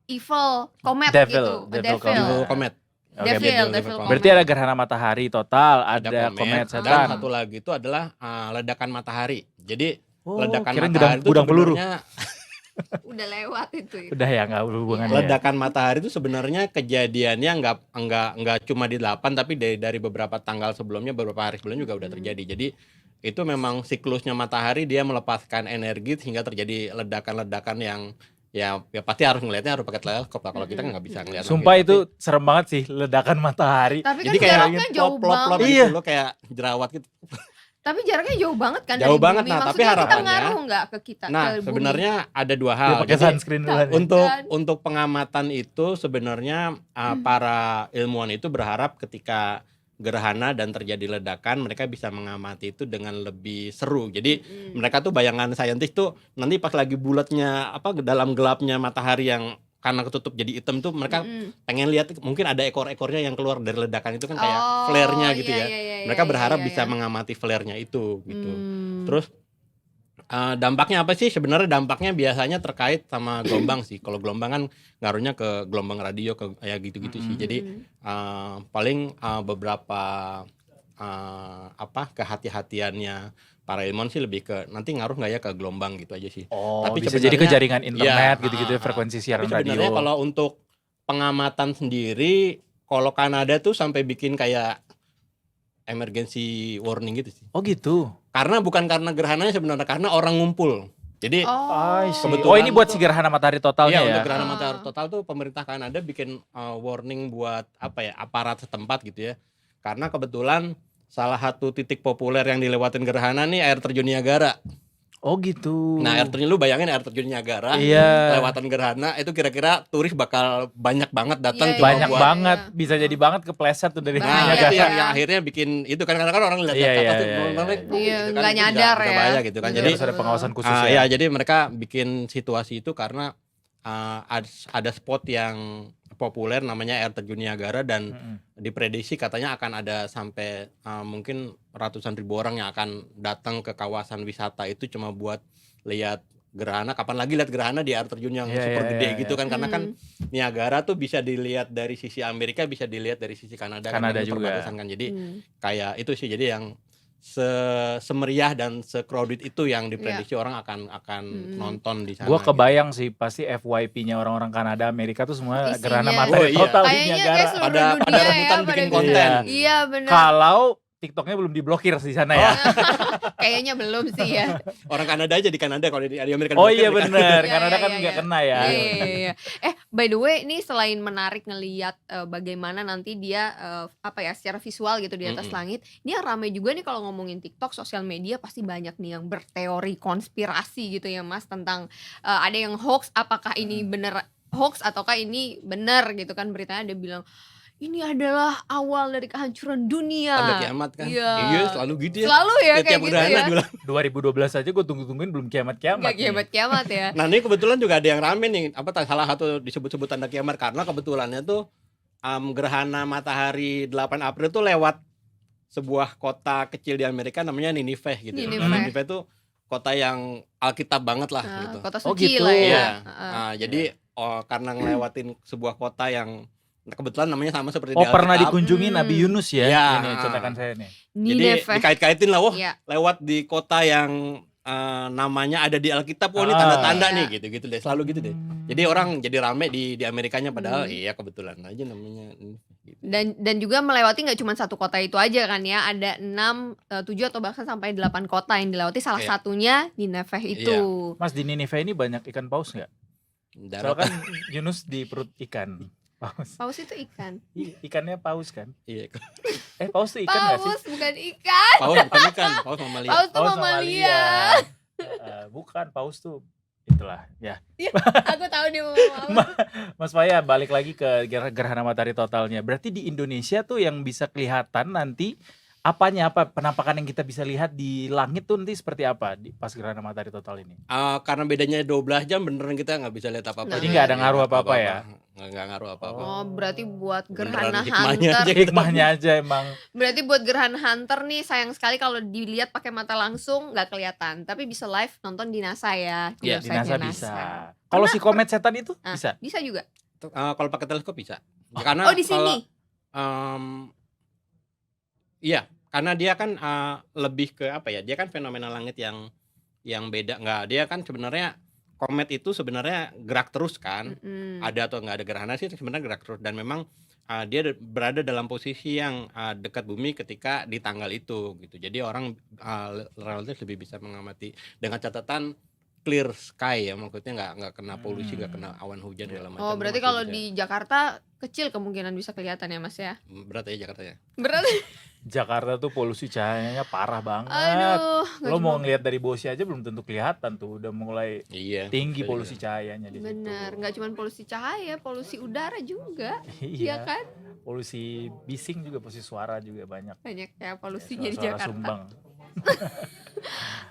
evil comet gitu. Devil comet. Devil berarti ada gerhana matahari total, ada komet setan. Dan satu lagi itu adalah ledakan matahari. Jadi ledakan matahari itu gudang peluru. Udah lewat itu. Udah ya nggak hubungannya. Ledakan matahari itu sebenarnya kejadiannya nggak cuma di 8 tapi dari beberapa tanggal sebelumnya, beberapa hari sebelumnya juga udah terjadi. Jadi itu memang siklusnya matahari dia melepaskan energi sehingga terjadi ledakan-ledakan yang ya pasti harus ngelihatnya harus pakai teleskop lah. Kalau kita nggak bisa ngelihat. Sumpah itu serem banget sih ledakan matahari. Tapi kan jadi kayak jaraknya jauh banget. Iya. Kayak jerawat gitu. Tapi jaraknya jauh banget kan jauh dari banget, bumi. Nah, maksudnya tapi harapannya, kita ngaruh nggak ke kita? Nah, ke sebenarnya ada 2 hal. Dia pakai sunscreen duluan. Untuk pengamatan itu sebenarnya para ilmuwan itu berharap ketika gerhana dan terjadi ledakan, mereka bisa mengamati itu dengan lebih seru. Jadi mereka tuh bayangan saintis tuh nanti pas lagi bulatnya dalam gelapnya matahari yang karena ketutup jadi hitam tuh mereka pengen lihat mungkin ada ekor-ekornya yang keluar dari ledakan itu kan kayak flare-nya gitu ya. Mereka berharap bisa mengamati flare-nya itu gitu. Terus dampaknya apa sih? Sebenarnya dampaknya biasanya terkait sama gelombang sih. Kalau gelombang kan ngaruhnya ke gelombang radio kayak gitu-gitu sih. Jadi paling beberapa kehati-hatiannya para ilmuwan sih lebih ke nanti ngaruh nggak ya ke gelombang gitu aja sih. Tapi bisa jadi ke jaringan internet gitu-gitu frekuensi siaran tapi sebenarnya radio. kalau untuk pengamatan sendiri, kalau Kanada tuh sampai bikin kayak emergency warning gitu sih. Oh gitu. Bukan karena gerhananya sebenarnya, karena orang ngumpul. Jadi kebetulan ini buat si gerhana matahari totalnya ya. Untuk gerhana matahari total tuh pemerintah Kanada bikin warning buat aparat setempat gitu ya. Karena kebetulan salah satu titik populer yang dilewatin gerhana nih air terjun Niagara. Oh gitu. Nah, air terjun, lu bayangin air terjun Niagara, lewatan gerhana, itu kira-kira turis bakal banyak banget datang. Banyak banget, bisa jadi banget kepleset tuh dari Niagara. Itu yang akhirnya bikin itu kan, karena kan orang lihat ke atas tuh, nggak nyadar ya. Bahaya gitu kan. Jadi harus ada pengawasan khusus jadi mereka bikin situasi itu karena ada spot yang populer namanya air terjun Niagara dan diprediksi katanya akan ada sampai mungkin ratusan ribu orang yang akan datang ke kawasan wisata itu cuma buat lihat gerhana. Kapan lagi lihat gerhana di air terjun yang super gede gitu kan, karena kan Niagara tuh bisa dilihat dari sisi Amerika, bisa dilihat dari sisi Kanada juga kan. Jadi kayak itu sih, jadi yang semeriah dan se-crowded itu yang diprediksi orang akan nonton di sana. Gua kebayang sih pasti FYP-nya orang-orang Kanada, Amerika tuh semua gerhana matahari total di Niagara. Pada rebutan bikin konten. Iya benar. Kalau TikToknya belum diblokir di sana ya. Kayaknya belum sih ya. Orang Kanada aja di Kanada, kalau di Amerika. Oh iya benar, Kanada kan nggak kena ya. Iya. By the way, ini selain menarik ngelihat bagaimana nanti dia secara visual gitu di atas langit. Ini yang ramai juga nih kalau ngomongin TikTok, sosial media pasti banyak nih yang berteori konspirasi gitu ya Mas, tentang ada yang hoax, apakah ini bener hoax ataukah ini benar gitu kan, beritanya ada bilang ini adalah awal dari kehancuran dunia. Tanda kiamat kan. Iya, selalu gitu ya. Selalu ya kayak gitu ya. 2012 aja gue tungguin belum kiamat-kiamat. Gak kiamat-kiamat ya. Nah ini kebetulan juga ada yang rame nih, salah satu disebut-sebut tanda kiamat, karena kebetulannya tuh gerhana matahari 8 April tuh lewat sebuah kota kecil di Amerika namanya Nineveh gitu. Nineveh tuh kota yang Alkitab banget lah gitu. Kota suci lah ya. Jadi karena ngelewatin sebuah kota yang kebetulan namanya sama seperti di Alkitab. Pernah dikunjungi Nabi Yunus ya. Ini cetakan saya nih. Jadi dikait-kaitin lah, lewat di kota yang namanya ada di Alkitab, ini tanda-tanda nih gitu deh, selalu gitu deh. Jadi orang jadi rame di Amerikanya, padahal kebetulan aja namanya. Gitu. Dan juga melewati nggak cuma satu kota itu aja kan ya, ada 6, 7 atau bahkan sampai 8 kota yang dilewati, salah satunya Nineveh itu. Mas, di Nineveh ini banyak ikan paus nggak? Soalnya kan Yunus di perut ikan. Paus itu ikan. Ikannya paus kan? Iya. Paus itu ikan nggak sih? Paus bukan ikan. Paus bukan ikan, paus mamalia. Paus tuh mamalia. Bukan, paus tuh itulah ya. Aku tahu dia mau apa. Mas Faya, balik lagi ke gerhana matahari totalnya. Berarti di Indonesia tuh yang bisa kelihatan nanti apa penampakan yang kita bisa lihat di langit tuh nanti seperti apa pas gerhana matahari total ini? Karena bedanya 12 jam beneran kita nggak bisa lihat apa-apa. Jadi nggak ada ngaruh apa-apa ya? Nggak ngaruh apa-apa. Oh, berarti buat gerhana hunter. Hikmahnya aja emang. Berarti buat gerhana hunter nih sayang sekali kalau dilihat pakai mata langsung nggak kelihatan. Tapi bisa live nonton di NASA ya. Iya, di NASA bisa. Kalau si komet setan itu bisa? Bisa juga. Kalau pakai teleskop bisa. Karena di sini? Iya, karena dia kan lebih ke dia kan fenomena langit yang beda. Dia kan sebenarnya komet itu sebenarnya gerak terus kan. Ada atau nggak ada gerhana sih sebenarnya gerak terus, dan memang dia berada dalam posisi yang dekat bumi ketika di tanggal itu gitu. Jadi orang relatif lebih bisa mengamati, dengan catatan clear sky ya, maksudnya nggak kena polusi, nggak kena awan hujan segala macam. Oh, berarti masih kalau bisa. di Jakarta kecil kemungkinan bisa kelihatan ya, Mas ya? Berat ya Jakarta ya. Berat. Jakarta tuh polusi cahayanya parah banget. Aduh, nggak Lo mau cuma ngelihat dari Bosi aja belum tentu kelihatan tuh, udah mulai Iya. tinggi bisa polusi juga. cahayanya di situ. bener, nggak cuma polusi cahaya, polusi udara juga, Iya, iya kan? polusi bising juga, polusi suara juga banyak. Banyak ya polusinya di Suara-suara Jakarta. sumbang.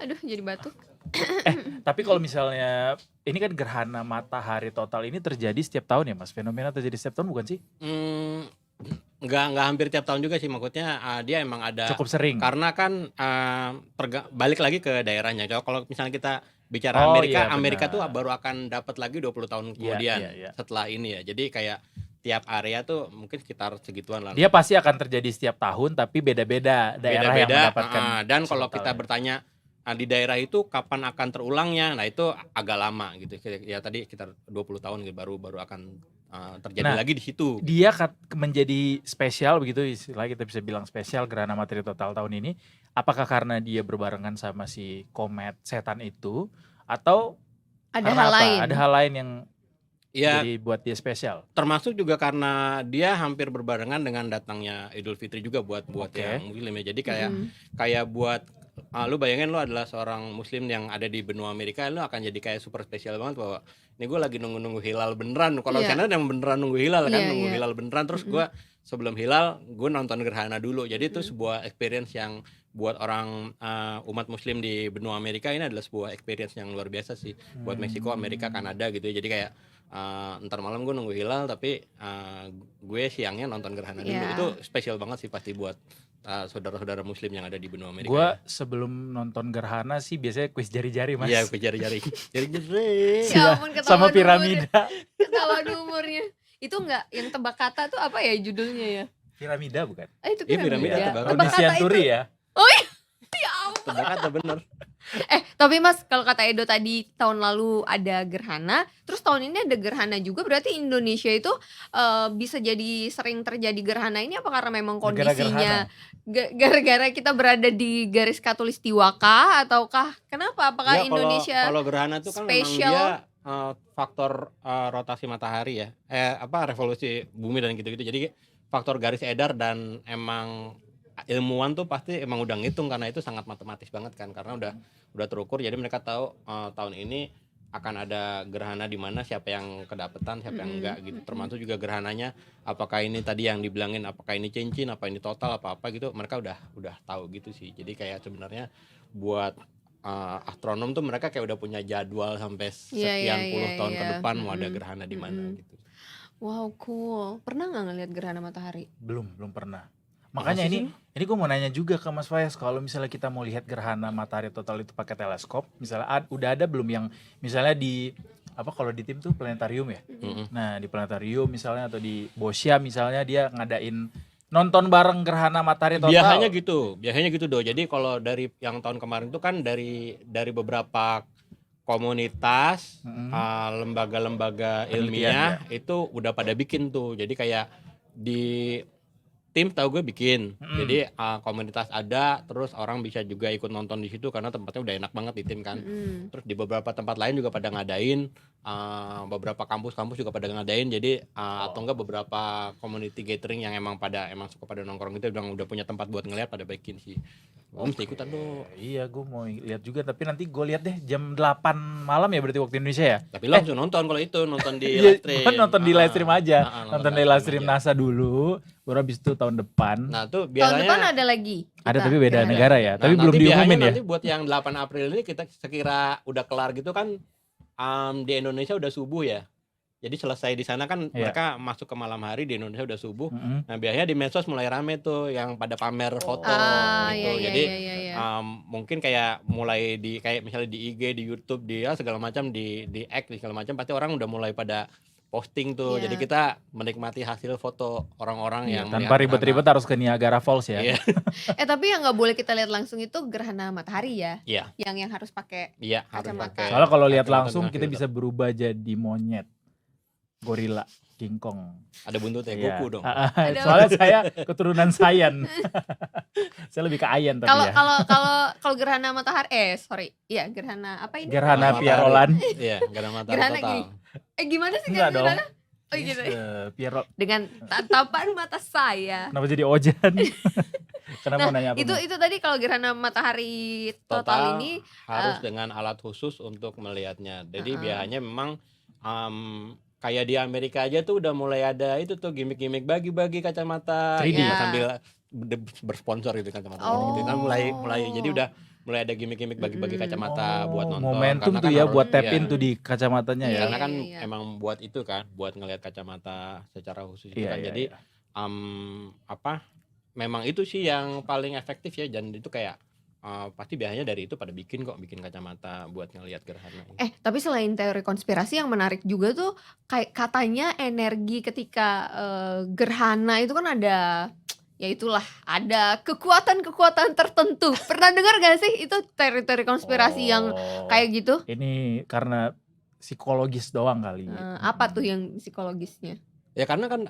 Aduh, jadi batuk. Tapi kalau misalnya ini kan gerhana matahari total ini terjadi setiap tahun ya Mas? Fenomena terjadi setiap tahun bukan sih? Nggak hampir tiap tahun juga sih, maksudnya dia emang ada. Cukup sering. Karena kan balik lagi ke daerahnya. Kalau misalnya kita bicara Oh Amerika, iya Amerika tuh benar. baru akan dapat lagi 20 tahun Iya, kemudian iya. setelah ini ya. Jadi kayak tiap area tuh mungkin sekitar segituan lah. Dia pasti akan terjadi setiap tahun tapi beda-beda daerah yang mendapatkan. Dan kalau kita totalnya. bertanya di daerah itu kapan akan terulangnya, nah itu agak lama gitu. Ya tadi sekitar 20 tahun gitu, baru akan terjadi lagi di situ. Dia menjadi spesial begitu, istilahnya kita bisa bilang spesial gerhana matahari total tahun ini. Apakah karena dia berbarengan sama si komet setan itu, atau Ada karena hal apa? lain. Ada hal lain yang Ya, jadi buat dia spesial. termasuk juga karena dia hampir berbarengan dengan datangnya Idul Fitri juga buat Oke. yang muslim ya. Jadi kayak Mm. kayak buat lu bayangin lu adalah seorang muslim yang ada di benua Amerika, lu akan jadi kayak super spesial banget bahwa ini gue lagi nunggu hilal beneran. Kalau Iya. sana yang beneran nunggu hilal kan, Iya, nunggu iya. hilal beneran, terus gue sebelum hilal gue nonton gerhana dulu. Jadi itu sebuah experience yang buat orang umat muslim di benua Amerika ini adalah sebuah experience yang luar biasa sih. Buat Meksiko, Amerika, Kanada gitu ya. Jadi kayak ntar malam gue nunggu hilal tapi gue siangnya nonton gerhana dulu. Iya. Itu spesial banget sih pasti buat saudara-saudara muslim yang ada di benua Amerika. Gue sebelum nonton gerhana sih biasanya kuis jari-jari Mas. Iya, gue jari-jari. Jari-jari. Ya ampun, ketahuan Sama umurnya. piramida. Ketahuan umurnya. Itu enggak yang tebak kata tuh apa ya judulnya ya? Piramida bukan? Itu Iya, piramida, piramida. tebak kata. Tebak Audisian kata itu. Turi ya. Oh iya. Ya ampun. Tebak kata bener. Tapi Mas, kalau kata Edo tadi tahun lalu ada gerhana, terus tahun ini ada gerhana juga, berarti Indonesia itu bisa jadi sering terjadi gerhana ini apa karena memang Negara kondisinya gara-gara kita berada di garis khatulistiwa kah ataukah kenapa? Apakah Ya, Indonesia kalau gerhana itu kan memang spesial? dia faktor rotasi matahari ya. Revolusi bumi dan gitu-gitu. Jadi faktor garis edar dan emang ilmuwan tuh pasti emang udah ngitung karena itu sangat matematis banget kan, karena udah terukur. Jadi mereka tahu tahun ini akan ada gerhana di mana, siapa yang kedapetan, siapa yang enggak gitu. Termasuk juga gerhananya apakah ini tadi yang dibilangin apakah ini cincin, apa ini total, apa gitu. Mereka udah tahu gitu sih. Jadi kayak sebenarnya buat astronom tuh mereka kayak udah punya jadwal sampai sekian puluh tahun ke depan mau ada gerhana di mana gitu. Wow, cool. Pernah nggak ngelihat gerhana matahari? Belum pernah. Makanya ini gue mau nanya juga ke Mas Fayaz, kalau misalnya kita mau lihat gerhana matahari total itu pakai teleskop, misalnya udah ada belum yang misalnya di kalau di tim tuh planetarium ya. Nah, di planetarium misalnya atau di Bosya misalnya dia ngadain nonton bareng gerhana matahari total. Biasanya gitu Do. Jadi kalau dari yang tahun kemarin itu kan dari beberapa komunitas, lembaga-lembaga ilmiah itu udah pada bikin tuh. Jadi kayak di tim tahu gue bikin. Jadi komunitas ada, terus orang bisa juga ikut nonton di situ karena tempatnya udah enak banget di tim kan. Terus di beberapa tempat lain juga pada ngadain, beberapa kampus-kampus juga pada ngadain. Jadi atau enggak beberapa community gathering yang emang suka pada nongkrong itu udah punya tempat buat ngeliat pada bikin sih. Gue mesti ikutan dong. Iya, gue mau lihat juga, tapi nanti gue lihat deh jam 8 malam ya berarti waktu Indonesia ya. Tapi lo langsung nonton kalau itu, nonton di Iya, live stream. gua nonton di live stream aja. Nonton di live stream aja. NASA dulu, baru habis itu tahun depan. Nah, tuh Tahun biasanya depan ada lagi. Ada kita tapi beda gerhana. negara ya, tapi belum nanti diumumin biasanya ya. Nanti buat yang 8 April ini kita sekira udah kelar gitu kan, di Indonesia udah subuh ya. Jadi selesai di sana kan mereka masuk ke malam hari, di Indonesia udah subuh. Nah, biasanya di medsos mulai rame tuh yang pada pamer foto gitu. Iya, Jadi iya. mungkin kayak mulai kayak misalnya di IG, di YouTube, di segala macam, di X, di segala macam pasti orang udah mulai pada posting tuh. Iya. Jadi kita menikmati hasil foto orang-orang yang Tanpa melihat ribet-ribet harus ke Niagara Falls ya. Iya. Tapi yang nggak boleh kita lihat langsung itu gerhana matahari ya. Iya. Yang harus pakai Iya, harus kacamata. pakai. Soalnya kalau lihat kacamata langsung dengan kita filter. bisa berubah jadi monyet. gorila, King Kong. Ada buntutnya Iya. Goku dong. Soalnya saya keturunan Saiyan. Saya lebih ke Ayan tapi Kalau ya. kalau gerhana matahari gerhana apa ini? Gerhana Matahari. Pierolan. Iya, gerhana matahari Gerhana total. gini. Gimana sih Enggak dong. gerhana? Oh gitu. Piero. Dengan tatapan mata saya. Kenapa jadi Ojan? Kenapa Nah, mau nanya apa? itu tadi kalau gerhana matahari total ini harus dengan alat khusus untuk melihatnya. Jadi biasanya memang kayak di Amerika aja tuh udah mulai ada itu tuh gimmick-gimmick bagi-bagi kacamata 3D. ya, sambil bersponsor gitu kacamata gitu kan mulai jadi udah mulai ada gimmick-gimmick bagi-bagi kacamata buat nonton. Momentum Karena tuh kan ya harus- buat tap iya. in tuh di kacamatanya ya. Karena kan Iya. emang buat itu kan, buat ngelihat kacamata secara khusus itu Iya, kan. iya, Jadi iya. memang itu sih yang paling efektif ya, dan itu kayak pasti biasanya dari itu pada bikin kacamata buat ngelihat gerhana. tapi selain teori konspirasi yang menarik juga tuh kayak katanya energi ketika gerhana itu kan ada ya itulah ada kekuatan-kekuatan tertentu. Pernah dengar gak sih itu teori-teori konspirasi yang kayak gitu? Ini karena psikologis doang kali. Apa tuh yang psikologisnya? Ya karena kan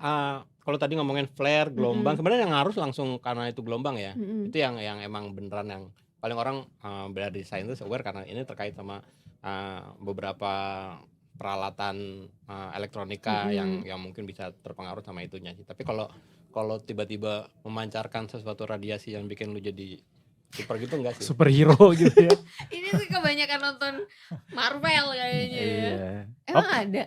kalau tadi ngomongin flare, gelombang, sebenarnya yang harus langsung karena itu gelombang ya. Mm-mm. Itu yang emang beneran yang paling orang dari saintis aware karena ini terkait sama beberapa peralatan elektronika yang mungkin bisa terpengaruh sama itunya sih. Tapi kalau tiba-tiba memancarkan sesuatu radiasi yang bikin lu jadi super gitu enggak sih? Superhero gitu ya. Ini sih kebanyakan nonton Marvel kayaknya. Iya. Emang ada?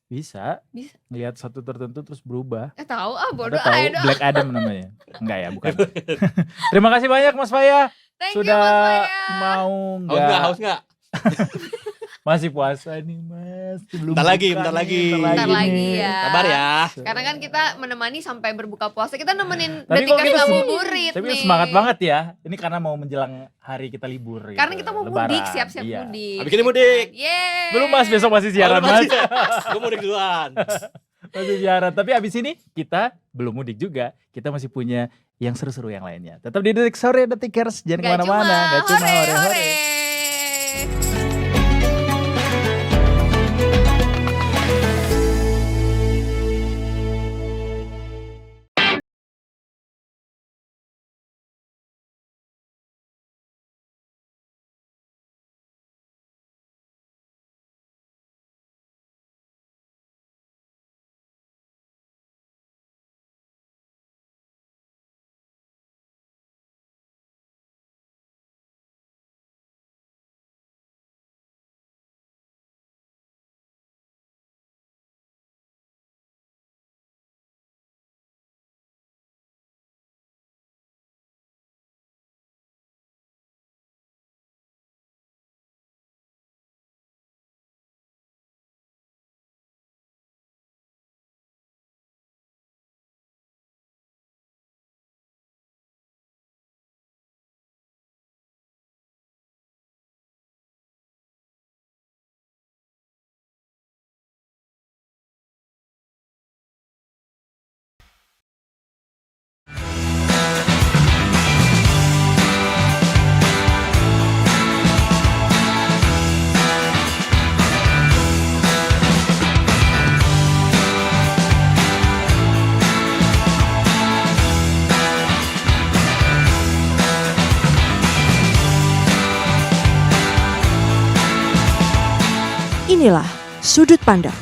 Bisa. Bisa. Lihat satu tertentu terus berubah. Tahu bodoh Ada tahu aja. Black Adam namanya. Enggak ya, bukan. Terima kasih banyak Mas Faya. Thank you, Sudah Mas Faya. mau Haus nggak? Masih puasa nih Mas. Belum Bentar lagi, buka bentar nih, lagi. Bentar lagi nih. ya. Sabar ya. Karena kan kita menemani sampai berbuka puasa. Kita nemenin Tapi Detika kok kita ngabuburit Tapi nih. semangat banget ya. Ini karena mau menjelang hari kita libur. Karena gitu. kita mau Lebaran. mudik, siap-siap Iya. mudik. Abis ini mudik. Yeay. Belum Mas, besok masih siaran Mas. Gue mudik duluan. Masih siaran. Tapi abis ini kita belum mudik juga. Kita masih punya yang seru-seru yang lainnya. Tetap di Detik Sore, Detikers. Jangan Gak kemana-mana. Gak cuma hore-hore. Inilah Sudut Pandang.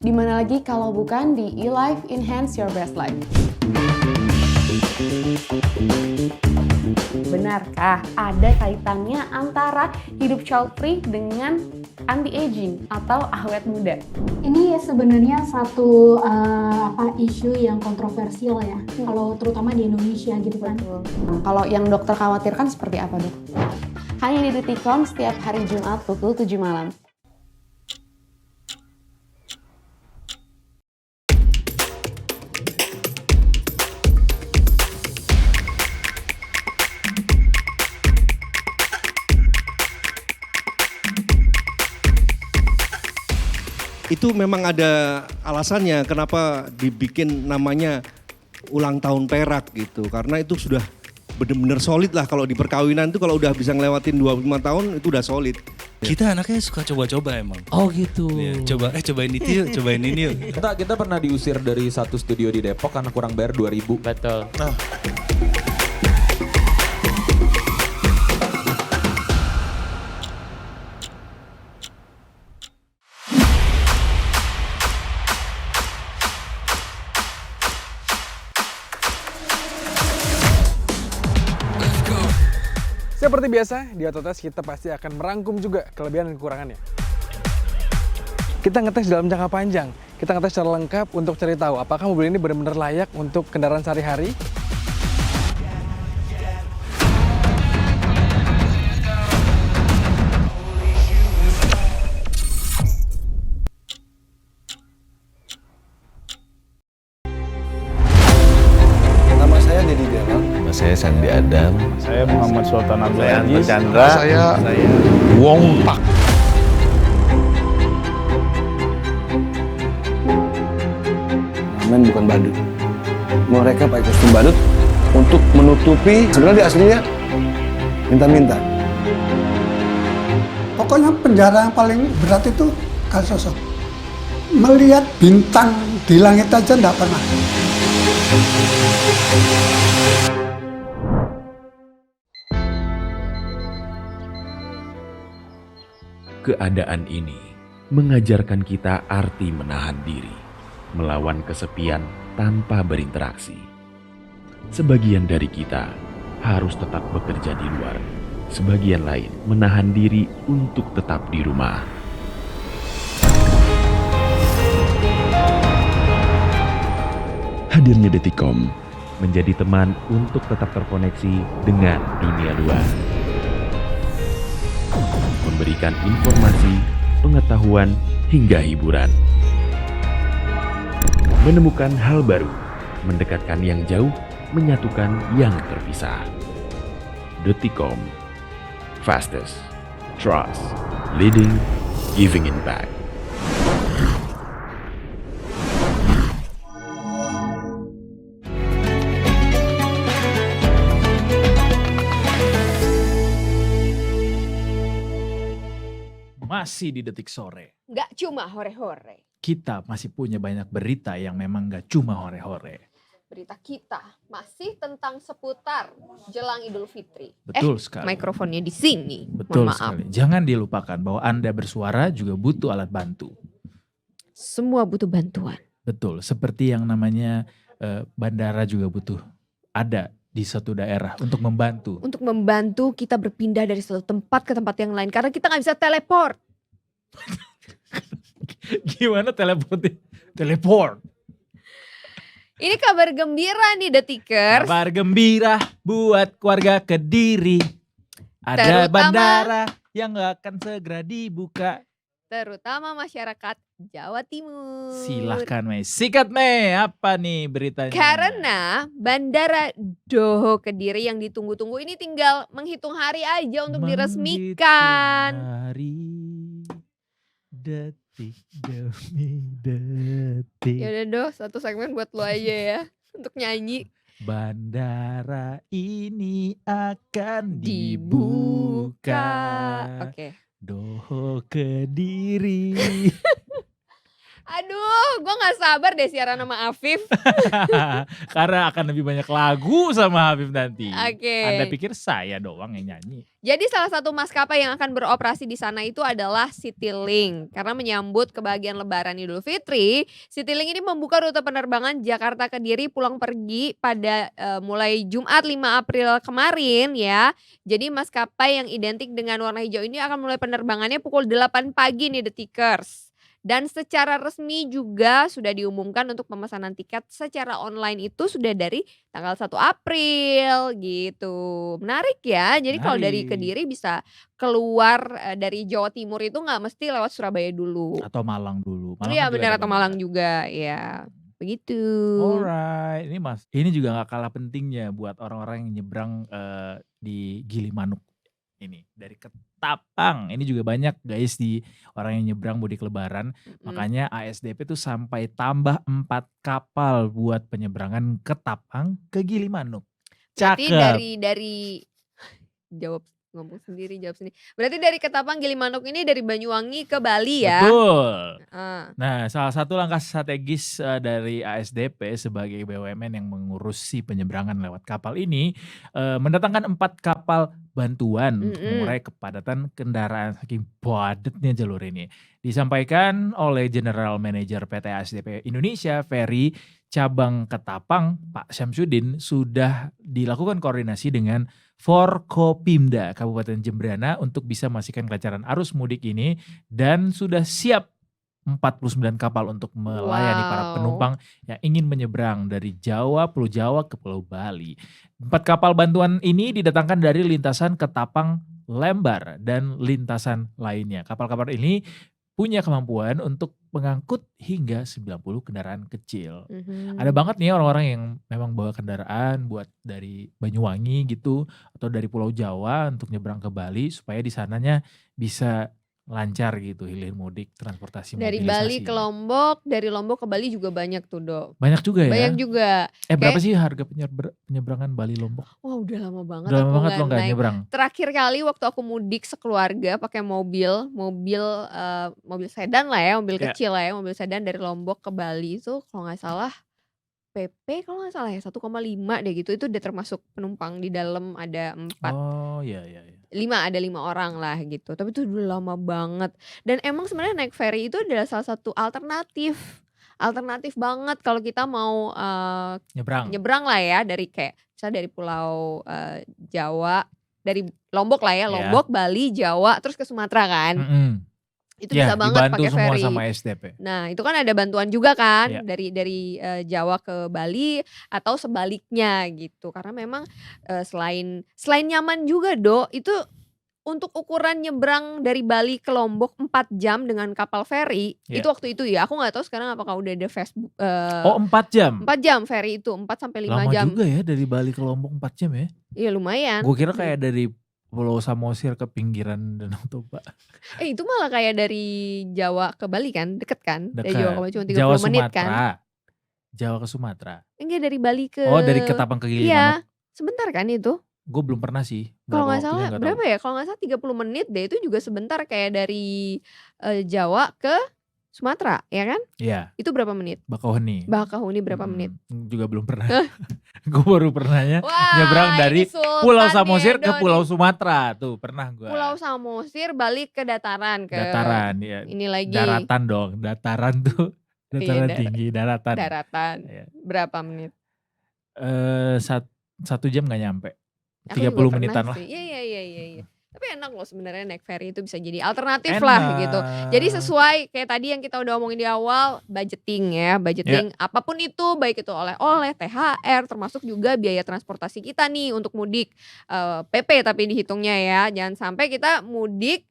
Di mana lagi kalau bukan di eLife Enhance Your Best Life. Benarkah ada kaitannya antara hidup child free dengan anti-aging atau awet muda? Ini sebenarnya satu isu yang kontroversial ya, kalau terutama di Indonesia gitu kan. Kalau yang dokter khawatirkan seperti apa, Dok? Hanya di Detikon setiap hari Jumat pukul 7 malam. Itu memang ada alasannya kenapa dibikin namanya ulang tahun perak gitu. Karena itu sudah benar-benar solid lah kalau di perkawinan itu kalau udah bisa ngelewatin 25 tahun itu udah solid. Kita anaknya suka coba-coba emang. Oh gitu. Ya, cobain itu yuk, cobain ini yuk. Kita pernah diusir dari satu studio di Depok karena kurang bayar 2.000. Betul. Nah, Seperti biasa, di Autotest kita pasti akan merangkum juga kelebihan dan kekurangannya. Kita ngetes dalam jangka panjang, kita ngetes secara lengkap untuk cari tahu apakah mobil ini benar-benar layak untuk kendaraan sehari-hari. Nama saya Dedi Delal. Nama saya Sandi Adam. Saya Muhammad Sultan Abdul Saya Aziz. Chandra. Saya Wong Pak. Men bukan badut. Mereka pakai kostum badut untuk menutupi sebenarnya di aslinya minta-minta. Pokoknya penjara yang paling berat itu Kalisosok. Melihat bintang di langit aja enggak pernah. Keadaan ini mengajarkan kita arti menahan diri, melawan kesepian tanpa berinteraksi. Sebagian dari kita harus tetap bekerja di luar, sebagian lain menahan diri untuk tetap di rumah. Hadirnya Detikom menjadi teman untuk tetap terkoneksi dengan dunia luar. Memberikan informasi, pengetahuan, hingga hiburan. Menemukan hal baru, mendekatkan yang jauh, menyatukan yang terpisah. Detikom, fastest, trust, leading, giving it back. Masih di Detik Sore. Nggak cuma hore-hore. Kita masih punya banyak berita yang memang gak cuma hore-hore. Berita kita masih tentang seputar jelang Idul Fitri. Betul sekali. Mikrofonnya di sini. Betul Mohon maaf. sekali. Jangan dilupakan bahwa Anda bersuara juga butuh alat bantu. Semua butuh bantuan. Betul. Seperti yang namanya bandara juga butuh ada di satu daerah untuk membantu. Untuk membantu kita berpindah dari satu tempat ke tempat yang lain. Karena kita nggak bisa teleport. Gimana teleport? Ini kabar gembira nih Detikers. Kabar gembira buat keluarga Kediri. Ada Terutama- bandara yang gak akan segera dibuka. Terutama masyarakat Jawa Timur. Silahkan Mei. Sikat Mei, apa nih beritanya? Karena Bandara Doho Kediri yang ditunggu-tunggu ini tinggal menghitung hari aja untuk diresmikan. Hari detik demi detik. Ya udah Doh, satu segmen buat lo aja ya untuk nyanyi. Bandara ini akan dibuka. Oke. Doho Kediri. Aduh, gue gak sabar deh siaran sama Afif. Karena akan lebih banyak lagu sama Habib nanti. Oke. Anda pikir saya doang yang nyanyi? Jadi salah satu maskapai yang akan beroperasi di sana itu adalah Citylink. Karena menyambut kebahagiaan Lebaran Idul Fitri, Citylink ini membuka rute penerbangan Jakarta Kediri pulang pergi pada mulai Jumat 5 April kemarin ya. Jadi maskapai yang identik dengan warna hijau ini akan mulai penerbangannya pukul 8 pagi nih Detikers. Dan secara resmi juga sudah diumumkan untuk pemesanan tiket secara online itu sudah dari tanggal 1 April gitu. Menarik ya. Jadi kalau dari Menarik. Kediri bisa keluar dari Jawa Timur itu nggak mesti lewat Surabaya dulu. Atau Malang dulu. Malang Iya kan juga benar ada atau Malang juga ya. Begitu. Alright, ini juga gak kalah pentingnya buat orang-orang yang nyebrang di Gilimanuk. Ini dari Ketapang. Ini juga banyak guys di orang yang nyebrang mudik lebaran. Makanya ASDP tuh sampai tambah 4 kapal buat penyeberangan Ketapang ke Gilimanuk. Berarti Cakep. dari jawab Berarti dari Ketapang Gilimanuk ini dari Banyuwangi ke Bali ya? Betul. Ah. Nah, salah satu langkah strategis dari ASDP sebagai BUMN yang mengurusi penyeberangan lewat kapal ini mendatangkan 4 kapal bantuan untuk mengurai kepadatan kendaraan saking padatnya jalur ini. Disampaikan oleh General Manager PT ASDP Indonesia Ferry Cabang Ketapang, Pak Syamsuddin, sudah dilakukan koordinasi dengan Forkopimda Kabupaten Jembrana untuk bisa memastikan kelancaran arus mudik ini dan sudah siap 49 kapal untuk melayani para penumpang yang ingin menyeberang dari Pulau Jawa ke Pulau Bali. 4 kapal bantuan ini didatangkan dari lintasan Ketapang Lembar dan lintasan lainnya. Kapal-kapal ini punya kemampuan untuk mengangkut hingga 90 kendaraan kecil. Ada banget nih orang-orang yang memang bawa kendaraan buat dari Banyuwangi gitu atau dari Pulau Jawa untuk nyebrang ke Bali supaya di sananya bisa lancar gitu hilir mudik, transportasi, Dari mobilisasi. Bali ke Lombok, dari Lombok ke Bali juga banyak tuh Dok. Banyak juga ya? Banyak juga. Berapa sih harga penyeberangan Bali Lombok? Wah udah lama banget Udah lama aku banget nggak lo nggak naik. nyebrang? Terakhir kali waktu aku mudik sekeluarga pakai mobil sedan lah ya, mobil Ya. kecil lah ya, mobil sedan dari Lombok ke Bali itu kalau nggak salah PP kalau nggak salah ya 1,5 deh gitu. Itu udah termasuk penumpang, di dalam ada 4. Oh iya. 5 orang lah gitu. Tapi itu udah lama banget. Dan emang sebenarnya naik ferry itu adalah salah satu alternatif banget kalau kita mau nyebrang lah ya dari kayak misalnya dari Pulau Jawa, dari Lombok lah ya, Lombok, Bali, Jawa, terus ke Sumatera kan. Itu bisa banget pakai semua ferry. sama SDP. Nah, itu kan ada bantuan juga kan Iya. dari Jawa ke Bali atau sebaliknya gitu. Karena memang selain nyaman juga Dok, itu untuk ukuran nyebrang dari Bali ke Lombok 4 jam dengan kapal ferry, Iya. itu waktu itu ya. Aku nggak tahu sekarang apakah udah ada Facebook. Oh 4 jam? 4 jam ferry itu, 4 sampai 5 Lama jam. juga ya dari Bali ke Lombok 4 jam ya? Iya lumayan. Gue kira kayak dari Pulau Samosir ke pinggiran Danau Toba. Itu malah kayak dari Jawa ke Bali kan, deket kan? Dari Jawa ke Bali cuma 30 Jawa menit Sumatera. kan? Jawa ke Sumatera. Enggak, dari Bali ke. Oh dari Ketapang ke Gilimanuk. Iya, sebentar kan itu. Gue belum pernah sih. Kalau nggak Berapa waktunya salah nggak tahu. berapa ya? Kalau nggak salah 30 menit deh, itu juga sebentar kayak dari Jawa ke Sumatera, ya kan? Iya. Itu berapa menit? Bakauheni. Bakauheni berapa menit? Juga belum pernah. Gue baru pernahnya Wah, nyebrang dari ini Sultan Pulau nih, Samosir ke Edo Pulau nih. Sumatera. Tuh pernah gue. Pulau Samosir balik ke dataran ke Dataran ya. ini lagi. Daratan dong. Dataran tuh. Dataran Iya, tinggi. Daratan. Daratan. Iya. Berapa menit? 1 jam gak nyampe. Aku 30 juga menitan pernah lah. sih. Iya. Tapi enak loh sebenarnya naik ferry itu bisa jadi alternatif lah gitu. Jadi sesuai kayak tadi yang kita udah omongin di awal, budgeting ya, budgeting apapun itu, baik itu oleh-oleh, THR, termasuk juga biaya transportasi kita nih untuk mudik. PP tapi dihitungnya ya, jangan sampai kita mudik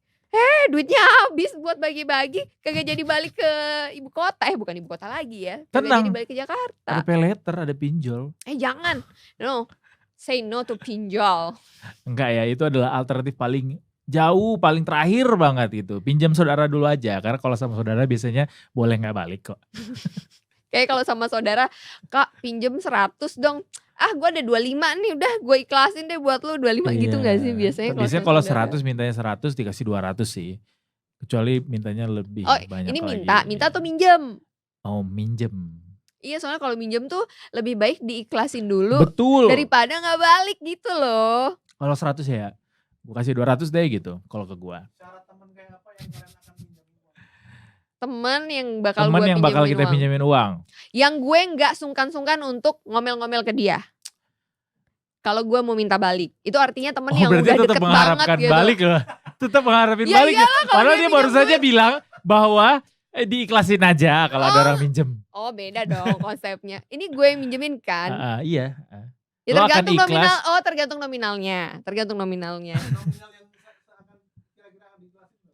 duitnya habis buat bagi-bagi, kagak jadi balik ke ibu kota. Bukan ibu kota lagi ya, kagak Tenang. jadi balik ke Jakarta. Ada peleter, ada pinjol. Jangan, no, say no to pinjol. Enggak ya, itu adalah alternatif paling jauh, paling terakhir banget itu. Pinjam saudara dulu aja, karena kalau sama saudara biasanya boleh gak balik kok. Kayak kalau sama saudara, Kak pinjem 100 dong. Gue ada 25 nih, udah gue ikhlasin deh buat lu 25 gitu gak sih biasanya? Biasanya kalau 100 mintanya 100 dikasih 200 sih. Kecuali mintanya lebih banyak ini lagi. minta atau minjem? Oh minjem. Iya soalnya kalau minjem tuh lebih baik diikhlasin dulu. Betul. Daripada gak balik gitu loh. Kalau 100 ya, gue kasih 200 deh gitu kalau ke gue. Temen yang bakal Temen gue yang bakal kita uang. pinjemin uang. Yang gue gak sungkan-sungkan untuk ngomel-ngomel ke dia. Kalau gue mau minta balik. Itu artinya temen yang udah deket banget gitu. Balik loh. Tetap mengharapin Ya balik. iyalah, kalau Padahal dia dia baru pinjam saja bilang bahwa diikhlasin aja kalau ada orang minjem. Oh beda dong konsepnya. Ini gue yang minjemin kan. Iya. Ya Lo akan tergantung ikhlas. nominal. Oh tergantung nominalnya. Tergantung nominalnya.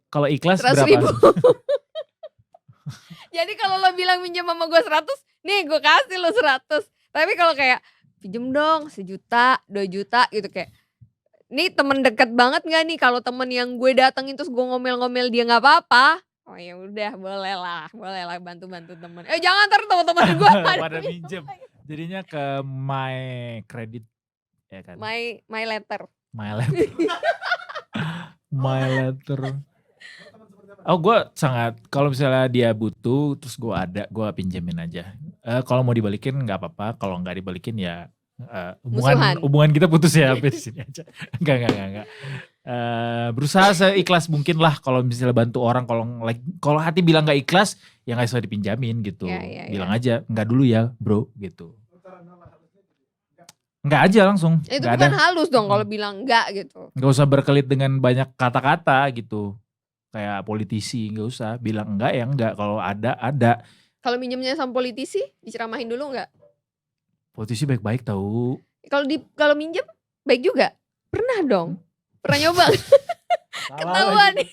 Kalau ikhlas 100.000. berapa? Jadi kalau lo bilang minjem sama gue 100, nih gue kasih lo 100. Tapi kalau kayak pinjem dong 1 juta, 2 juta gitu kayak Nih temen deket banget gak nih? Kalau temen yang gue datengin terus gue ngomel-ngomel dia gak apa-apa. Oh ya udah boleh lah bantu-bantu temen. Jangan ntar temen-temen gue pada minjem. Jadinya ke my credit ya kan. My letter. My letter. Oh gue sangat, kalau misalnya dia butuh terus gue pinjemin aja. Kalau mau dibalikin nggak apa-apa, kalau nggak dibalikin ya hubungan kita putus ya sampai di sini aja. Enggak. Berusaha seikhlas mungkin lah kalau misalnya bantu orang, kalau hati bilang nggak ikhlas ya nggak usah dipinjamin gitu. Bilang aja nggak dulu ya bro gitu. Nggak aja langsung. Itu bukan halus dong kalau bilang enggak gitu. Nggak usah berkelit dengan banyak kata-kata gitu. Kayak politisi nggak usah bilang enggak ya enggak, kalau ada. Kalau minjemnya sama politisi diceramahin dulu enggak? Politisi baik-baik tahu. Kalau minjem baik juga. Pernah dong. Pernah nyoba. Ketahuan nih.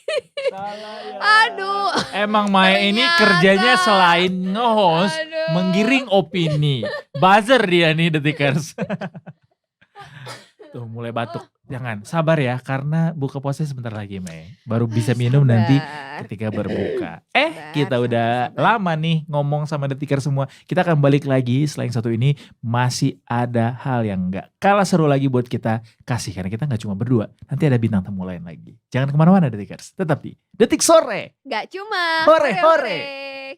Aduh. Emang Maya ini kerjanya selain nge-host, menggiring opini. Buzzer dia nih Detikers. Tuh mulai batuk. Jangan, sabar ya karena buka puasa sebentar lagi Mei. Baru bisa minum nanti ketika berbuka. Kita udah lama nih ngomong sama Detikers semua. Kita akan balik lagi selain satu ini. Masih ada hal yang gak kalah seru lagi buat kita kasih. Karena kita gak cuma berdua. Nanti ada bintang tamu lain lagi. Jangan kemana-mana Detikers. Tetap di Detik Sore. Gak cuma hore.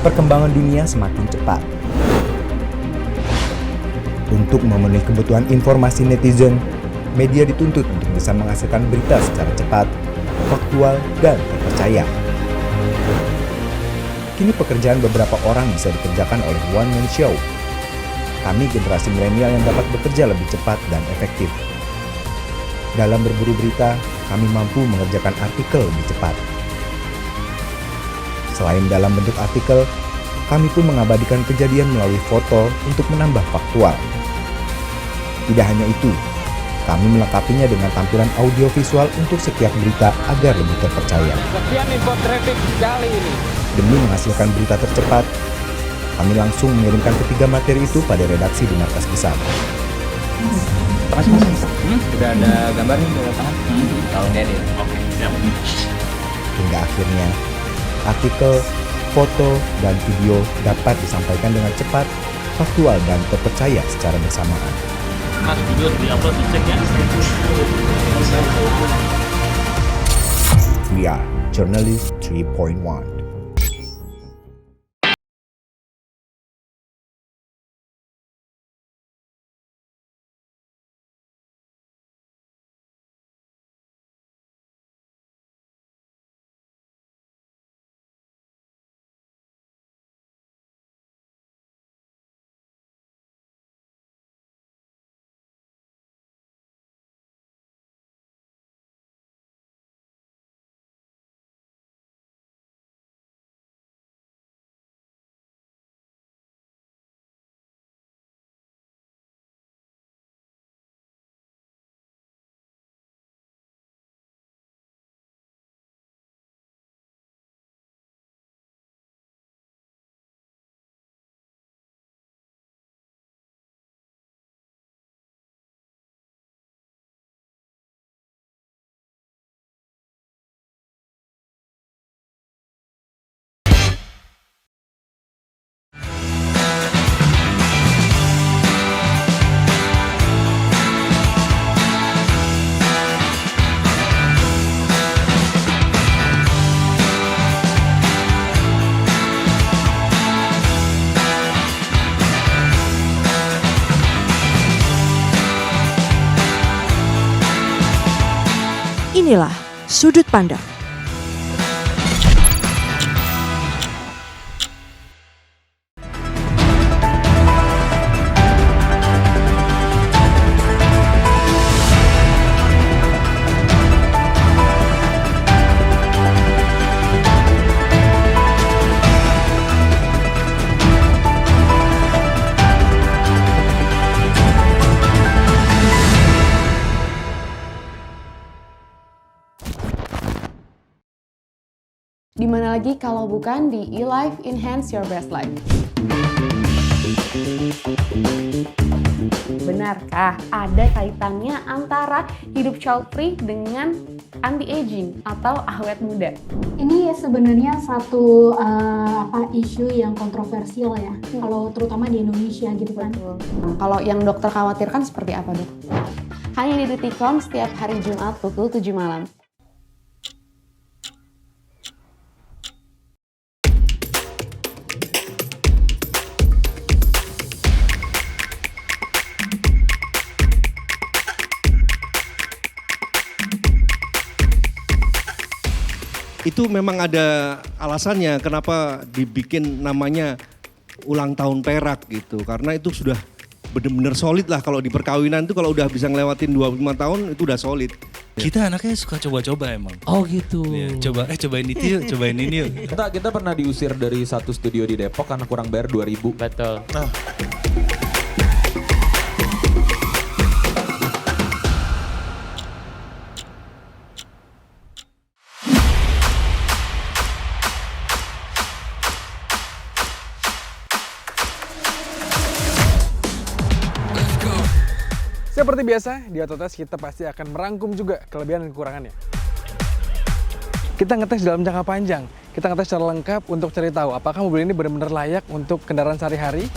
Perkembangan dunia semakin cepat. Untuk memenuhi kebutuhan informasi netizen, media dituntut untuk bisa menghasilkan berita secara cepat, faktual, dan terpercaya. Kini pekerjaan beberapa orang bisa dikerjakan oleh one man show. Kami generasi milenial yang dapat bekerja lebih cepat dan efektif. Dalam berburu berita, kami mampu mengerjakan artikel lebih cepat. Selain dalam bentuk artikel, kami pun mengabadikan kejadian melalui foto untuk menambah faktual. Tidak hanya itu, kami melengkapinya dengan tampilan audio visual untuk setiap berita agar lebih terpercaya. Sekian info traffic kali ini. Demi menghasilkan berita tercepat, kami langsung mengirimkan ketiga materi itu pada redaksi di markas besar. Mas. Udah ada gambarnya di tangan? Tolong diedit. Oke, siap. Hingga akhirnya, artikel, foto, dan video dapat disampaikan dengan cepat, faktual, dan terpercaya secara bersamaan. Mas, video di-upload dicek ya. We are Journalist 3.1. Inilah Sudut Pandang. Di mana lagi kalau bukan di eLife Enhance Your Best Life. Benarkah ada kaitannya antara hidup child free dengan anti-aging atau awet muda? Ini sebenarnya satu isu yang kontroversial ya, kalau terutama di Indonesia gitu kan. Kalau yang dokter khawatirkan seperti apa, Dok? Hanya di Detikcom setiap hari Jumat pukul 7 malam. Itu memang ada alasannya kenapa dibikin namanya ulang tahun perak gitu. Karena itu sudah benar-benar solid lah kalau di perkawinan itu kalau udah bisa ngelewatin 25 tahun itu udah solid. Kita anaknya suka coba-coba emang. Oh gitu. Ya, cobain itu yuk, cobain ini yuk. Kita pernah diusir dari satu studio di Depok karena kurang bayar 2.000. Betul. Seperti biasa, di Autotest kita pasti akan merangkum juga kelebihan dan kekurangannya. Kita ngetes dalam jangka panjang. Kita ngetes secara lengkap untuk cari tahu apakah mobil ini benar-benar layak untuk kendaraan sehari-hari.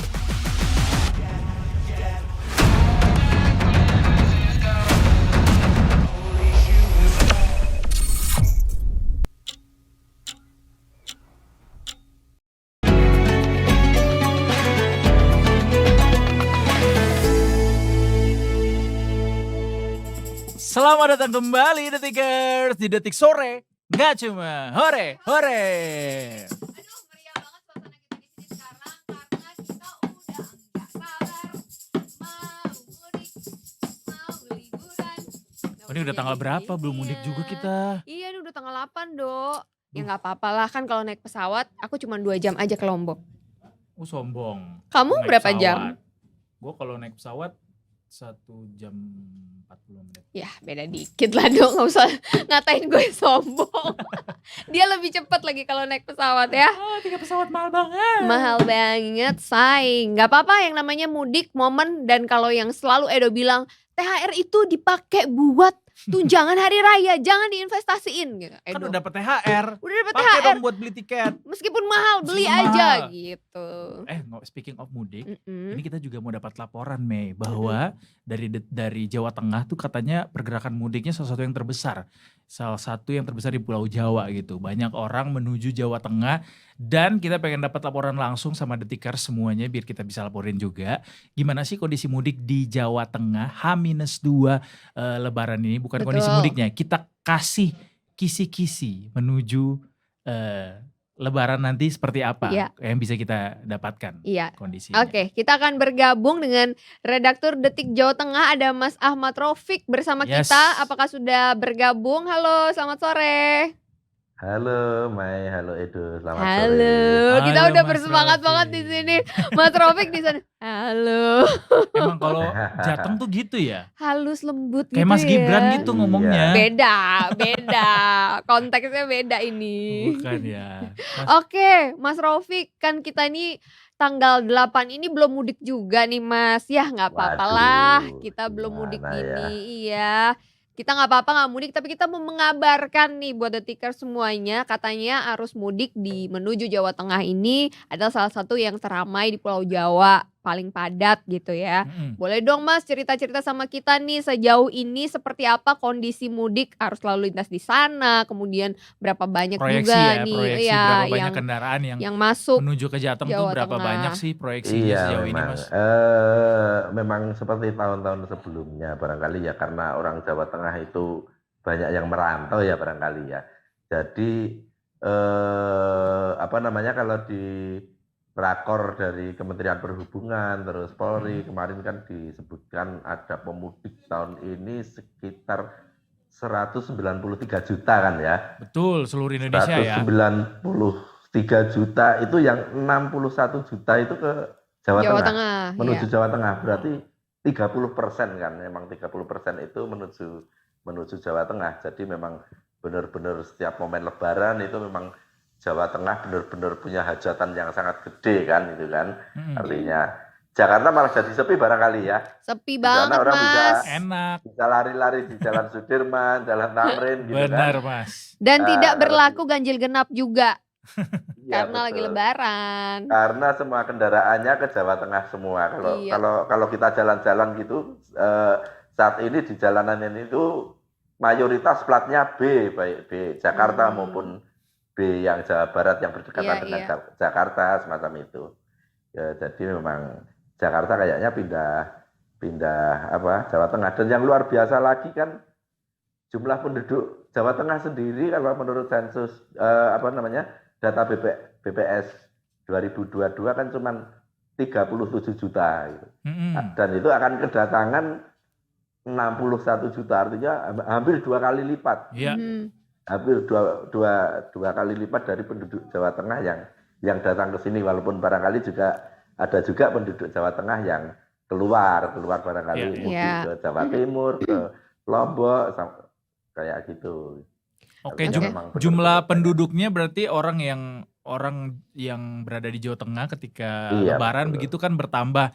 Selamat datang kembali Detikers di Detik Sore. Nggak cuma hore. Ini udah tanggal berapa? Belum mudik juga kita. Iya, ini udah tanggal 8, Dok. Ya nggak apa-apa lah, kan kalau naik pesawat aku cuma 2 jam aja ke Lombok. Sombong. Kamu Naik berapa pesawat. jam? Gue kalau naik pesawat 1 jam 40 menit. Ya beda dikit lah, Dok, nggak usah ngatain gue sombong. Dia lebih cepat lagi kalau naik pesawat ya. Tiga pesawat mahal banget. Mahal banget, say. Nggak apa-apa yang namanya mudik, momen, dan kalau yang selalu Edo bilang THR itu dipakai buat tunjangan hari raya, jangan diinvestasiin gitu. Kan udah dapet THR. Udah dapet Pakai THR. dong buat beli tiket. Meskipun mahal, beli Meskipun aja mahal. gitu. Speaking of mudik, ini kita juga mau dapat laporan, Mei, bahwa dari Jawa Tengah tuh katanya pergerakan mudiknya salah satu yang terbesar. Salah satu yang terbesar di Pulau Jawa gitu. Banyak orang menuju Jawa Tengah dan kita pengen dapat laporan langsung sama Detikers semuanya biar kita bisa laporin juga. Gimana sih kondisi mudik di Jawa Tengah H-2 Lebaran ini, bukan Betul. kondisi mudiknya. Kita kasih kisi-kisi menuju Lebaran nanti seperti apa Iya. yang bisa kita dapatkan Iya. kondisinya. Oke, kita akan bergabung dengan redaktur Detik Jawa Tengah, ada Mas Ahmad Raufik bersama Yes. kita. Apakah sudah bergabung? Halo, selamat sore. Halo Mai, halo Edo, selamat Halo, sore. kita Halo, udah Mas bersemangat banget di sini. Mas Raufik di sana. Halo. Emang kalau Jateng tuh gitu ya? Halus lembut gitu Kayak Mas ya. Gibran gitu ngomongnya. Beda. Konteksnya beda ini. Bukan ya. Oke, Mas Raufik, kan kita ini tanggal 8 ini belum mudik juga nih, Mas. Ya nggak apa-apa lah, kita belum mudik gimana ya? gini. Iya. Kita nggak apa-apa nggak mudik, tapi kita mau mengabarkan nih buat Detikers semuanya, katanya arus mudik di menuju Jawa Tengah ini adalah salah satu yang teramai di Pulau Jawa, paling padat gitu ya. Boleh dong Mas cerita-cerita sama kita nih sejauh ini seperti apa kondisi mudik, arus lalu lintas di sana, kemudian berapa banyak Proyeksi juga ya, nih proyeksi ya, berapa banyak kendaraan yang masuk menuju ke Jateng tuh Jawa berapa Tengah. banyak sih proyeksinya Iya sejauh ini, memang, Mas? memang seperti tahun-tahun sebelumnya barangkali ya karena orang Jawa Tengah itu banyak yang merantau ya barangkali ya. Jadi kalau di rakor dari Kementerian Perhubungan terus Polri kemarin kan disebutkan ada pemudik tahun ini sekitar 193 juta kan ya. Betul, seluruh Indonesia ya. 193 juta itu yang 61 juta itu ke Jawa Tengah. Menuju iya. Jawa Tengah berarti 30% kan. Memang 30% itu menuju Jawa Tengah. Jadi memang benar-benar setiap momen Lebaran itu memang Jawa Tengah benar-benar punya hajatan yang sangat gede kan itu kan. Artinya Jakarta malah jadi sepi barangkali ya. Sepi Di sana banget orang Mas. bisa lari-lari di Jalan Sudirman, Jalan Tamrin gitu Benar kan. Mas. Dan tidak kalau berlaku ganjil genap juga. Iya, Karena lagi betul. lebaran. Karena semua kendaraannya ke Jawa Tengah semua. Iya. Kalau kita jalan-jalan gitu saat ini di jalanan ini itu mayoritas platnya B, baik B Jakarta maupun B yang Jawa Barat yang berdekatan dengan Jakarta semacam itu. Ya, jadi memang Jakarta kayaknya pindah Jawa Tengah. Dan yang luar biasa lagi kan jumlah penduduk Jawa Tengah sendiri kalau menurut sensus data BPS 2022 kan cuma 37 juta gitu. Dan itu akan kedatangan 61 juta, artinya hampir 2 kali lipat. Hampir dua kali lipat dari penduduk Jawa Tengah yang datang ke sini, walaupun barangkali ada juga penduduk Jawa Tengah yang keluar barangkali mudik ke Jawa Timur, ke Lombok, kayak gitu. Oke, jumlah penduduknya berarti orang yang berada di Jawa Tengah ketika Lebaran begitu kan bertambah,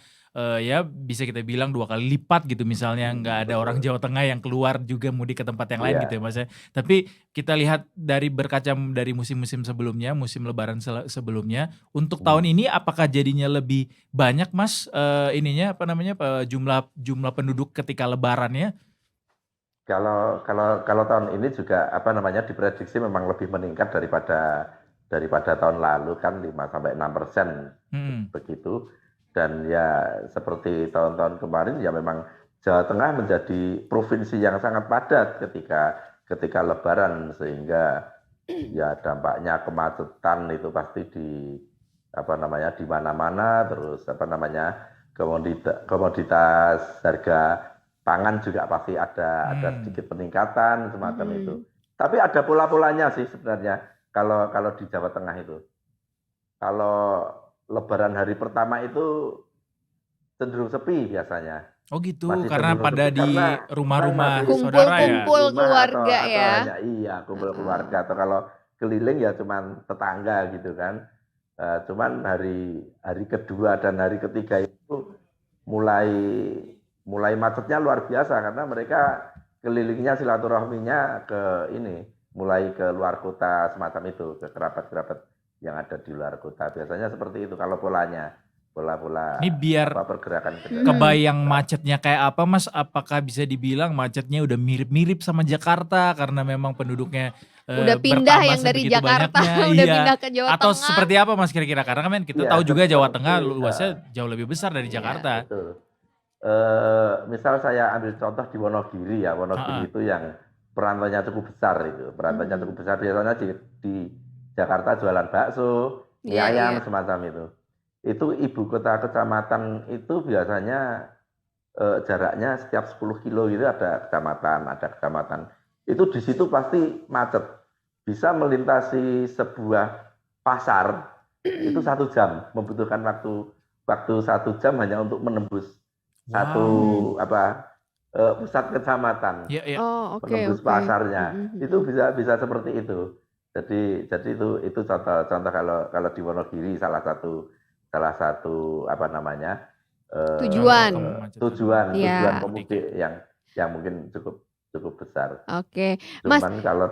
ya bisa kita bilang 2 kali lipat gitu misalnya, nggak ada orang Jawa Tengah yang keluar juga mudik ke tempat yang lain gitu ya Mas ya. Tapi kita lihat berkaca dari musim-musim sebelumnya, musim Lebaran sebelumnya, untuk tahun ini apakah jadinya lebih banyak Mas jumlah penduduk ketika Lebarannya? Kalau tahun ini juga diprediksi memang lebih meningkat daripada tahun lalu kan 5-6% begitu. Dan ya seperti tahun-tahun kemarin ya memang Jawa Tengah menjadi provinsi yang sangat padat ketika Lebaran, sehingga ya dampaknya kemacetan itu pasti di mana-mana, terus komoditas harga pangan juga pasti ada sedikit peningkatan semacam itu. Tapi ada pola-polanya sih sebenarnya kalau di Jawa Tengah itu. Kalau Lebaran hari pertama itu cenderung sepi biasanya. Oh gitu, Masih karena cenderung pada sepi di karena rumah-rumah Kumpul saudara ya. rumah keluarga atau ya. hanya kumpul keluarga, atau kalau keliling ya cuman tetangga gitu kan. Cuman hari kedua dan hari ketiga itu mulai macetnya luar biasa karena mereka kelilingnya silaturahminya mulai ke luar kota semacam itu, ke kerabat-kerabat yang ada di luar kota. Biasanya seperti itu kalau pola Ini biar pergerakan kebayang macetnya kayak apa Mas, apakah bisa dibilang macetnya udah mirip-mirip sama Jakarta karena memang penduduknya Udah pindah bertambah yang dari sebegitu Jakarta banyaknya? udah Iya. pindah ke Jawa Atau Tengah. seperti apa Mas kira-kira? Karena kan kita tahu juga Jawa Tengah luasnya jauh lebih besar dari Jakarta. Betul. Misal saya ambil contoh di Wonogiri ya, Wonogiri itu yang perantauannya cukup besar itu. Perantauannya cukup besar, biasanya di Jakarta jualan bakso, mie ayam semacam itu. Itu ibu kota kecamatan itu biasanya jaraknya setiap 10 kilo itu ada kecamatan. Itu di situ pasti macet. Bisa melintasi sebuah pasar itu 1 jam, membutuhkan waktu 1 jam hanya untuk menembus pusat kecamatan, menembus pasarnya. Itu bisa seperti itu. Jadi itu contoh kalau di Wonogiri salah satu tujuan pemudik yang mungkin cukup besar. Oke, Cuman Mas. kalau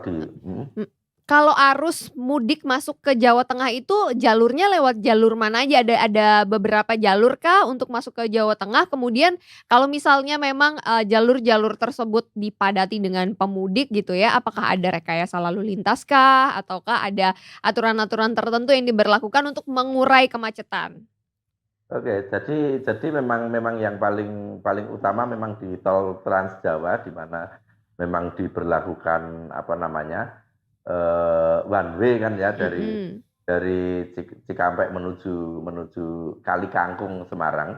Kalau arus mudik masuk ke Jawa Tengah itu jalurnya lewat jalur mana aja? Ada beberapa jalur kah untuk masuk ke Jawa Tengah? Kemudian kalau misalnya memang jalur-jalur tersebut dipadati dengan pemudik gitu ya, apakah ada rekayasa lalu lintas kah? Ataukah ada aturan-aturan tertentu yang diberlakukan untuk mengurai kemacetan? Oke, jadi memang yang paling utama memang di tol Trans Jawa, di mana memang diberlakukan one way kan ya, dari Cikampek menuju Kali Kangkung Semarang.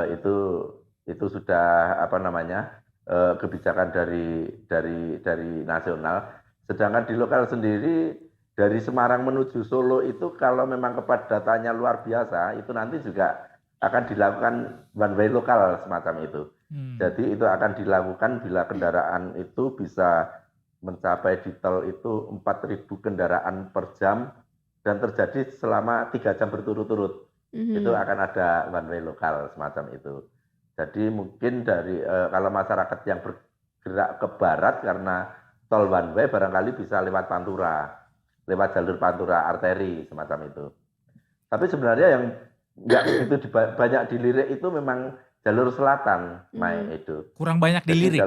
Itu sudah kebijakan dari nasional. Sedangkan di lokal sendiri dari Semarang menuju Solo itu kalau memang kepadatannya luar biasa, itu nanti juga akan dilakukan one way lokal semacam itu. Jadi itu akan dilakukan bila kendaraan itu bisa mencapai di tol itu 4.000 kendaraan per jam dan terjadi selama 3 jam berturut-turut. Itu akan ada one way lokal semacam itu. Jadi mungkin dari kalau masyarakat yang bergerak ke barat karena tol one way barangkali bisa lewat Pantura, lewat jalur Pantura arteri semacam itu. Tapi sebenarnya yang nggak begitu banyak dilirik itu memang jalur selatan, itu. Kurang banyak dilirik.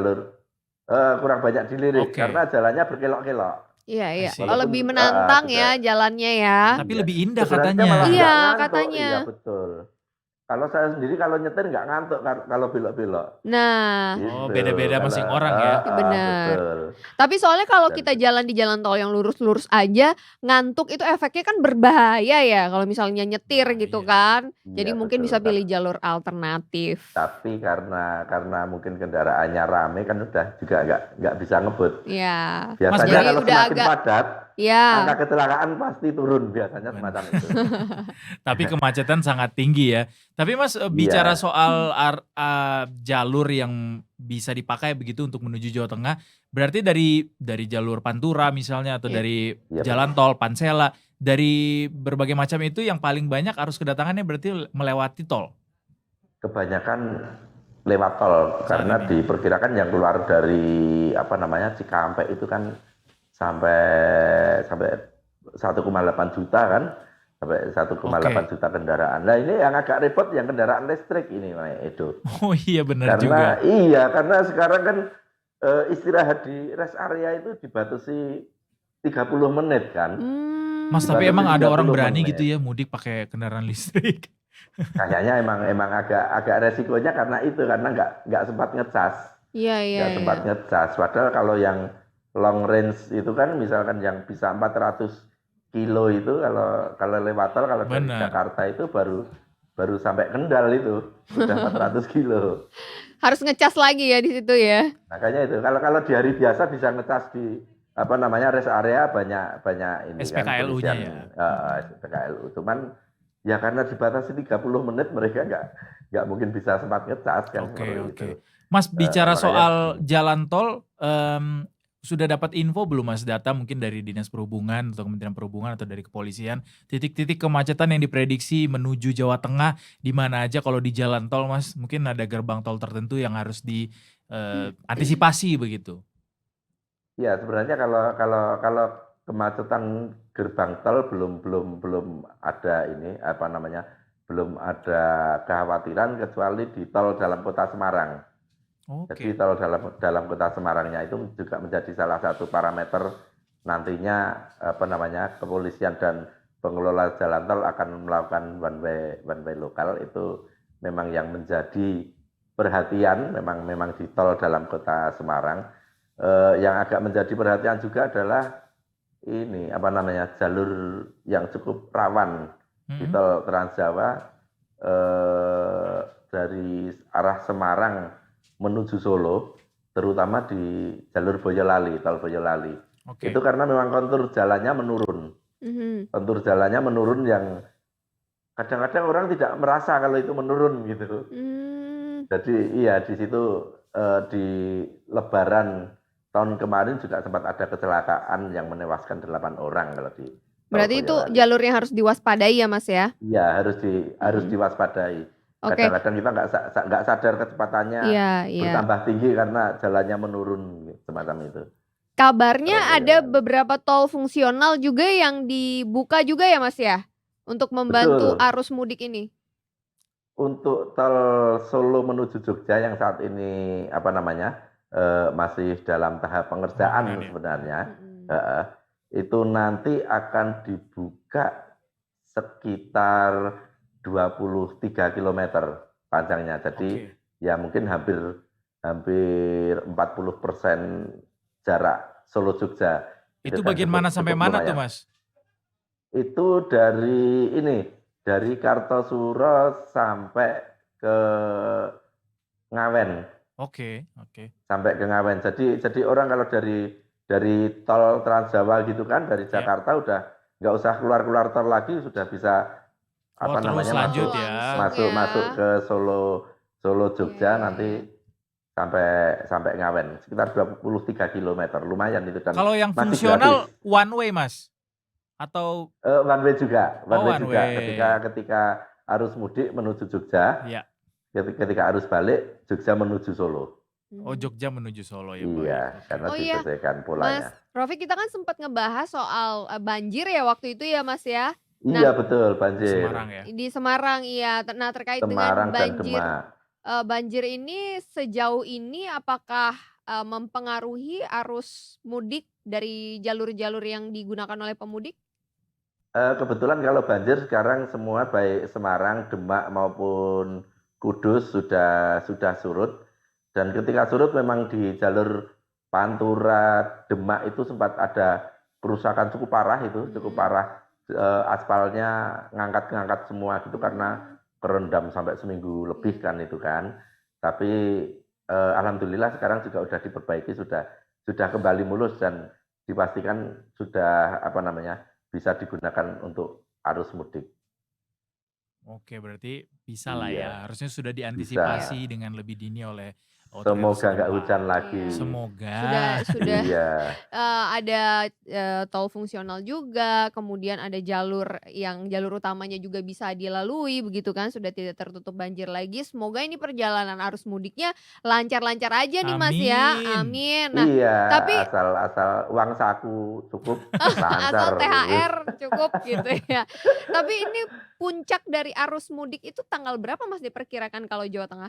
Kurang banyak dilirik karena jalannya berkelok-kelok. Iya. Lebih menantang ya jalannya ya. Tapi lebih indah Sebenarnya katanya. malah Iya, nggak ngantuk. katanya. Iya betul. Kalau saya sendiri kalau nyetir nggak ngantuk kalau belok-belok. Nah, Oh, beda-beda masing orang ya. benar. Betul. Tapi soalnya kalau kita jalan di jalan tol yang lurus-lurus aja, ngantuk itu efeknya kan berbahaya ya kalau misalnya nyetir gitu kan. Jadi Iya, mungkin betul. bisa pilih jalur alternatif. Tapi karena mungkin kendaraannya rame kan udah juga nggak bisa ngebut. Iya. Biasanya Jadi kalau udah semakin agak padat, ya. angka kecelakaan pasti turun biasanya semacam itu. Tapi kemacetan sangat tinggi ya. Tapi Mas bicara soal jalur yang bisa dipakai begitu untuk menuju Jawa Tengah, berarti dari jalur Pantura misalnya atau dari jalan tol Pansela, dari berbagai macam itu yang paling banyak arus kedatangannya berarti melewati tol. Kebanyakan lewat tol karena diperkirakan yang keluar dari Cikampek itu kan sampai 1,8 juta kan. Sampai 1,8 juta kendaraan. Nah ini yang agak repot yang kendaraan listrik ini Edo. Oh iya benar juga. Karena sekarang kan istirahat di rest area itu dibatasi 30 menit kan. Mas tapi emang ada orang berani gitu ya mudik pakai kendaraan listrik? Kayaknya emang agak resikonya karena nggak sempat ngecas. Iya. Nggak sempat ngecas. Padahal kalau yang long range itu kan misalkan yang bisa 400 kilo itu kalau lewat tol kalau dari Jakarta itu baru sampai Kendal itu sudah 400 kilo. Harus ngecas lagi ya di situ ya. Makanya itu kalau di hari biasa bisa ngecas di rest area banyak ini SPKLU-nya kan, SPKLU. Cuman ya karena dibatasi 30 menit mereka nggak mungkin bisa sempat ngecas kan. Oke. Mas bicara soal jalan tol, sudah dapat info belum Mas data mungkin dari Dinas Perhubungan atau Kementerian Perhubungan atau dari kepolisian titik-titik kemacetan yang diprediksi menuju Jawa Tengah di mana aja kalau di jalan tol Mas? Mungkin ada gerbang tol tertentu yang harus diantisipasi begitu. Ya sebenarnya kalau kemacetan gerbang tol belum ada belum ada kekhawatiran kecuali di tol dalam kota Semarang. Jadi tol dalam kota Semarangnya itu juga menjadi salah satu parameter nantinya kepolisian dan pengelola jalan tol akan melakukan one way lokal itu memang yang menjadi perhatian memang di tol dalam kota Semarang. Yang agak menjadi perhatian juga adalah ini jalur yang cukup rawan di tol Trans Jawa dari arah Semarang menuju Solo, terutama di jalur Boyolali, tol Boyolali. Itu karena memang kontur jalannya menurun. Kontur jalannya menurun yang kadang-kadang orang tidak merasa kalau itu menurun gitu. Jadi iya di situ di Lebaran tahun kemarin juga sempat ada kecelakaan yang menewaskan 8 orang kalau di. Berarti itu jalur yang harus diwaspadai ya Mas ya? Iya harus diwaspadai. Kadang-kadang kita nggak sadar kecepatannya bertambah tinggi karena jalannya menurun semacam itu. Kabarnya ada beberapa tol fungsional juga yang dibuka juga ya Mas ya? Untuk membantu arus mudik ini. Untuk tol Solo menuju Jogja yang saat ini masih dalam tahap pengerjaan sebenarnya. Itu nanti akan dibuka sekitar 23 km panjangnya. Jadi ya mungkin hampir 40% jarak Solo Jogja. Itu bagian mana sampai mana tuh Mas? Itu dari Kartosuro sampai ke Ngawen. Oke. Sampai ke Ngawen. Jadi orang kalau dari tol Trans Jawa gitu kan dari Jakarta udah nggak usah keluar tol lagi sudah bisa masuk ke Solo Jogja nanti sampai Ngawen sekitar 23 km, lumayan itu. Dan Kalau yang masih fungsional gratis. one way Mas? Atau One way juga, one juga. way. Ketika arus mudik menuju Jogja, Iya. ketika arus balik Jogja menuju Solo. Oh, Jogja menuju Solo ya, Pak. Iya, karena Oh iya, disesuaikan Mas polanya. Rofi, kita kan sempat ngebahas soal banjir ya waktu itu ya Mas ya. Iya Nah, betul, banjir. Semarang ya. di Semarang iya. Nah, terkait Semarang dengan dan Demak. banjir ini sejauh ini apakah mempengaruhi arus mudik dari jalur-jalur yang digunakan oleh pemudik? Kebetulan kalau banjir sekarang semua baik Semarang, Demak maupun Kudus sudah surut. Dan ketika surut memang di jalur Pantura, Demak itu sempat ada kerusakan cukup parah itu, cukup parah. Aspalnya ngangkat semua gitu karena kerendam sampai seminggu lebih kan itu kan. Tapi alhamdulillah sekarang juga sudah diperbaiki, sudah kembali mulus dan dipastikan sudah bisa digunakan untuk arus mudik. Oke, berarti bisa lah Iya, ya. Harusnya sudah bisa. diantisipasi dengan lebih dini oleh otoritas Semoga nggak setempat. hujan lagi. Semoga. Sudah Iya. ada tol fungsional juga, kemudian ada jalur utamanya juga bisa dilalui begitu kan, sudah tidak tertutup banjir lagi. Semoga ini perjalanan arus mudiknya lancar-lancar aja nih Mas ya. Amin. Amin. Nah, Iya, tapi asal uang saku cukup asal lancar. THR cukup gitu ya. Tapi ini puncak dari arus mudik itu tanggal berapa Mas diperkirakan kalau Jawa Tengah?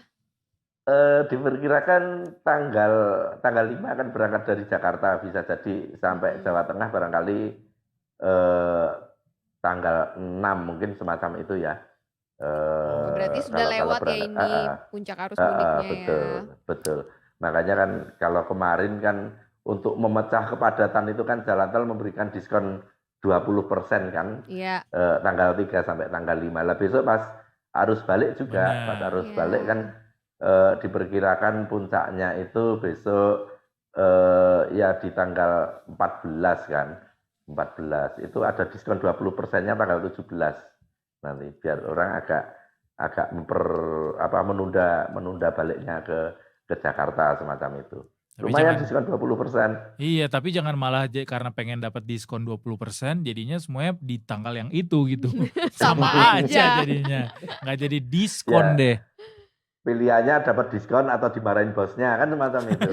Diperkirakan tanggal 5 akan berangkat dari Jakarta, bisa jadi sampai Jawa Tengah barangkali tanggal 6 mungkin semacam itu ya. Berarti sudah lewat ya ini puncak arus mudiknya betul, ya. betul. Makanya kan kalau kemarin kan untuk memecah kepadatan itu kan Jalan Tol memberikan diskon 20% kan. Iya. Tanggal 3 sampai tanggal 5. Lah besok pas arus balik juga, pas arus balik kan diperkirakan puncaknya itu besok ya di tanggal 14 kan. 14 itu ada diskon 20%-nya tanggal 17 nanti biar orang agak menunda baliknya ke Jakarta semacam itu. Tapi Lumayan jangan- diskon 20%. Iya, tapi jangan malah karena pengen dapat diskon 20%, jadinya semuanya di tanggal yang itu gitu. Sama aja jadinya. Nggak jadi diskon Ya. deh. Pilihannya dapat diskon atau dimarahin bosnya kan semacam itu.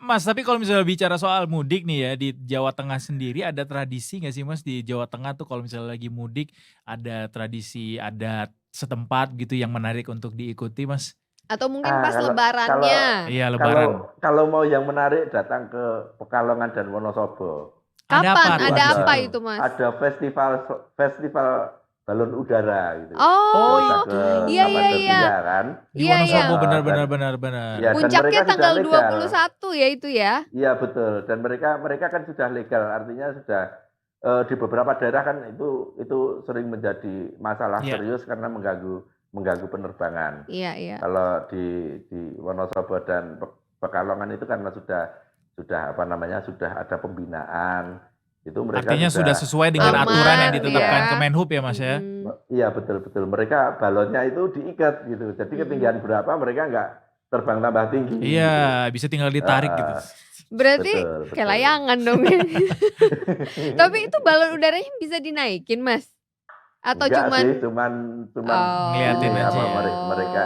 Mas, tapi kalau misalnya bicara soal mudik nih ya, di Jawa Tengah sendiri ada tradisi nggak sih Mas di Jawa Tengah tuh kalau misalnya lagi mudik ada tradisi adat setempat gitu yang menarik untuk diikuti Mas? Atau mungkin pas Kalau- lebarannya. Iya, lebaran. Kalau mau yang menarik datang ke Pekalongan dan Wonosobo. Kapan? tuh Ada di apa situ? itu Mas? Ada festival balon udara gitu. Oh, Bisa ke iya, Kapan iya, iya. Dia kan. Di Iya, iya. Wonosobo Dan- benar. Ya, dan Puncaknya mereka sudah tanggal legal. 21 ya itu ya. Iya betul. Dan mereka kan sudah legal. Artinya sudah di beberapa daerah kan itu sering menjadi masalah Iya. serius karena mengganggu penerbangan. Iya. Kalau di Wonosobo dan Pekalongan itu karena sudah ada pembinaan. Itu mereka Artinya sudah sesuai dengan Aman, aturan yang ditetapkan ya. Kemenhub ya Mas ya? Iya betul. Mereka balonnya itu diikat gitu. Jadi ketinggian berapa mereka nggak terbang tambah tinggi. Iya, bisa tinggal ditarik gitu. Berarti Betul. kayak layangan dong. Tapi itu balon udaranya bisa dinaikin Mas? Atau Enggak cuman sih, cuman Oh. Ngeliatin ini, aja. mereka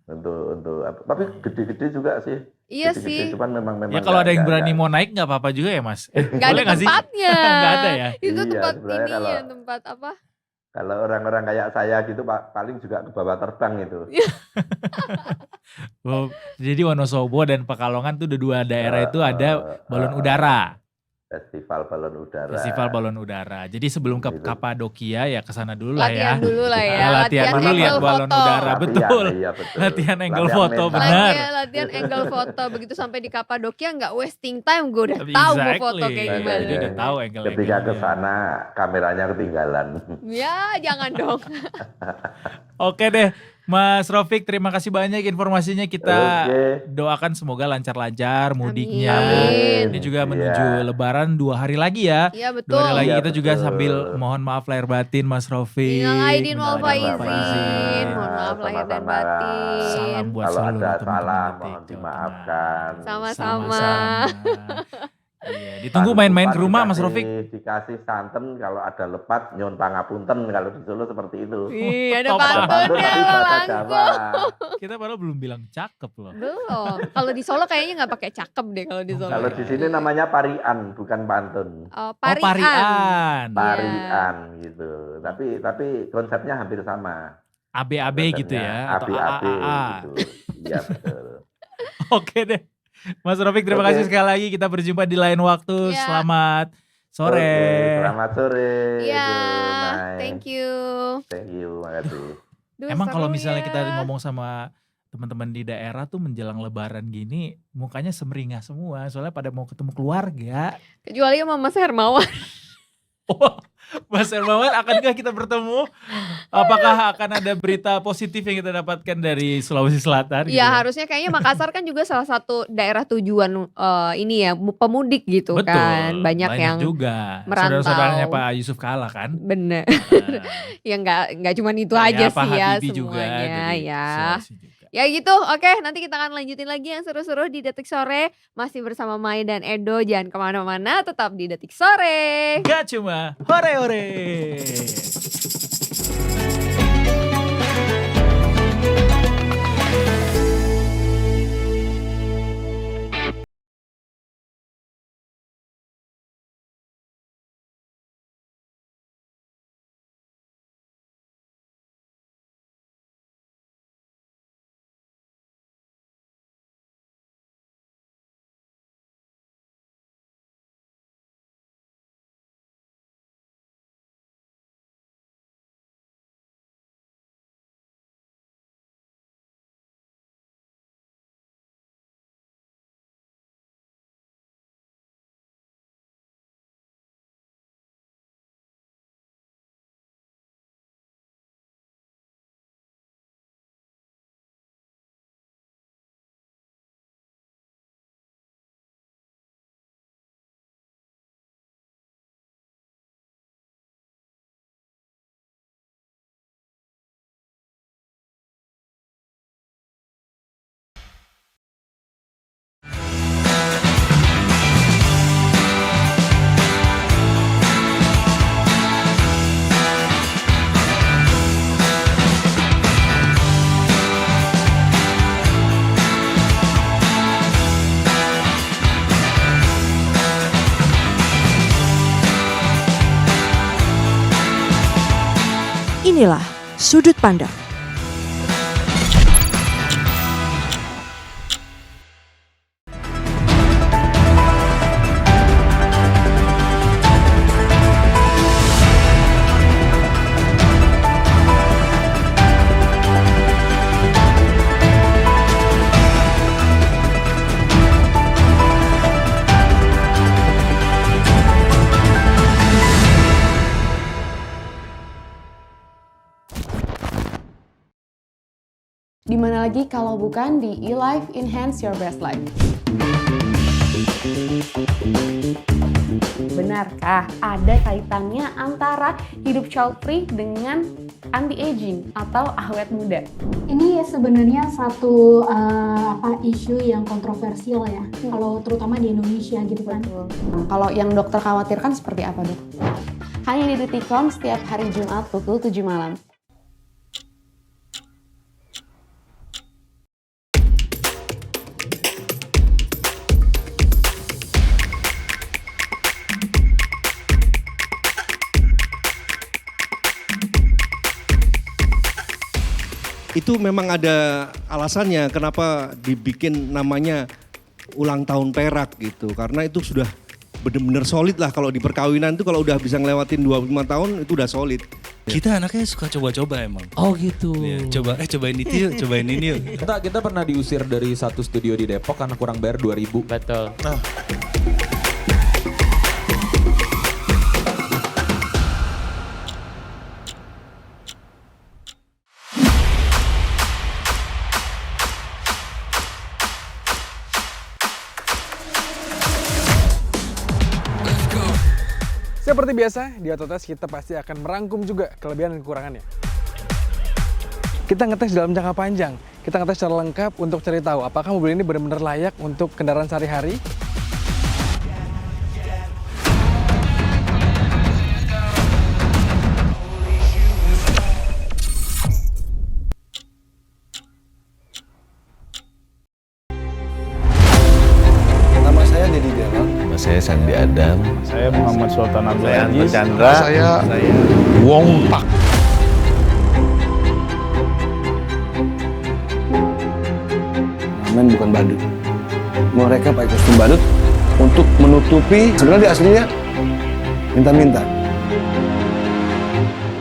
untuk tapi gede-gede juga sih. Iya Gede-gede, sih. Cuman memang Ya kalau ada yang nggak- berani mau naik nggak apa-apa juga ya Mas? Nggak ada Boleh nggak sih? tempatnya. Nggak ada ya? Itu Iya, tempat sebenarnya ininya, tempat apa? Kalau orang-orang kayak saya gitu paling juga ke bawah terbang itu. Oh, jadi Wonosobo dan Pekalongan tuh dua daerah itu ada balon udara. Festival balon udara. Festival balon udara. Jadi sebelum ke Kapadokia ya ke sana dulu lah ya. Latihan dulu lah ya. Latihan Latihan dulu lihat angle balon foto. udara, betul. Iya, betul. Latihan angle Latihan foto, mental. benar. Latihan angle foto. Begitu sampai di Kapadokia nggak wasting time, gue udah tahu mau foto kayak Exactly. gimana. Jadi udah tahu angle-angle-nya. Ketika ke sana kameranya ketinggalan. Ya jangan dong. Oke deh, Mas Rofik, terima kasih banyak informasinya. Kita doakan semoga lancar-lancar mudiknya. Amin. Ini juga menuju Lebaran 2 hari lagi ya. Iya betul. 2 hari lagi Iya, kita juga betul. sambil mohon maaf lahir batin Mas Rofik. Minal aidin wal Minal faizin. Mohon maaf lahir dan batin. Salam buat Kalau seluruh ada teman-teman salah di mohon Jawa dimaafkan. Sama-sama. Iya, ditunggu main-main ke rumah Mas Rofik. Dikasih santen, kalau ada lepat nyon pangapunten, kalau di Solo seperti itu. Iya, ada Top pantunnya Tapi bahasa langsung. Jawa. Kita padahal belum bilang cakep loh. Belum. Kalau di Solo kayaknya nggak pakai cakep deh kalau di Solo. Kalau di sini namanya parian, bukan pantun. Oh, Parian. parian. Parian gitu. Tapi konsepnya hampir sama. AB-AB gitu ya atau AB-AB AAA. gitu. Iya betul. Oke deh. Mas Rofik, terima kasih sekali lagi. Kita berjumpa di lain waktu. Iya. Selamat sore. Oke, selamat sore. Iya, Bye. thank you. Thank you, makasih. Duh, Emang kalau seru misalnya ya. kita ngomong sama teman-teman di daerah tuh menjelang Lebaran gini, mukanya semeringah semua. Soalnya pada mau ketemu keluarga. Kecuali sama Mas Hermawan. Mas Hermawan, akankah kita bertemu? Apakah akan ada berita positif yang kita dapatkan dari Sulawesi Selatan? Iya, harusnya kayaknya Makassar kan juga salah satu daerah tujuan ini ya pemudik gitu Betul, kan. Banyak yang juga. merantau. Saudara-saudaranya Pak Yusuf Kala kan. Bener. Ya nggak cuma itu Ya, aja Pak sih ya Habibie juga semuanya dari ya. Sulawesi juga. Ya gitu, oke nanti kita akan lanjutin lagi yang seru-seru di Detik Sore. Masih bersama Mai dan Edo, jangan kemana-mana, tetap di Detik Sore. Gak cuma hore-hore. Inilah Sudut Pandang. Di mana lagi kalau bukan di eLife Enhance Your Best Life. Benarkah ada kaitannya antara hidup child free dengan anti-aging atau awet muda? Ini sebenarnya satu isu yang kontroversial ya, kalau terutama di Indonesia gitu kan. Kalau yang dokter khawatirkan seperti apa, Dok? Hanya di Detikcom setiap hari Jumat pukul 7 malam. Itu memang ada alasannya kenapa dibikin namanya ulang tahun perak gitu. Karena itu sudah benar-benar solid lah kalau di perkawinan itu, kalau udah bisa ngelewatin 25 tahun itu udah solid. Kita anaknya suka coba-coba emang. Oh gitu. Ya, cobain itu yuk, cobain ini yuk. Kita pernah diusir dari satu studio di Depok karena kurang bayar 2.000. Betul. Seperti biasa, di Autotest kita pasti akan merangkum juga kelebihan dan kekurangannya. Kita ngetes dalam jangka panjang. Kita ngetes secara lengkap untuk cari tahu apakah mobil ini benar-benar layak untuk kendaraan sehari-hari. Nama saya Dedi Delon. Nama saya Sandi Adam. Saya Muhammad Sultan Abdul Saya Anto Aziz. Chandra. Saya Wong Pak. Men bukan badut. Mereka pakai kostum badut untuk menutupi sebenarnya di aslinya minta-minta.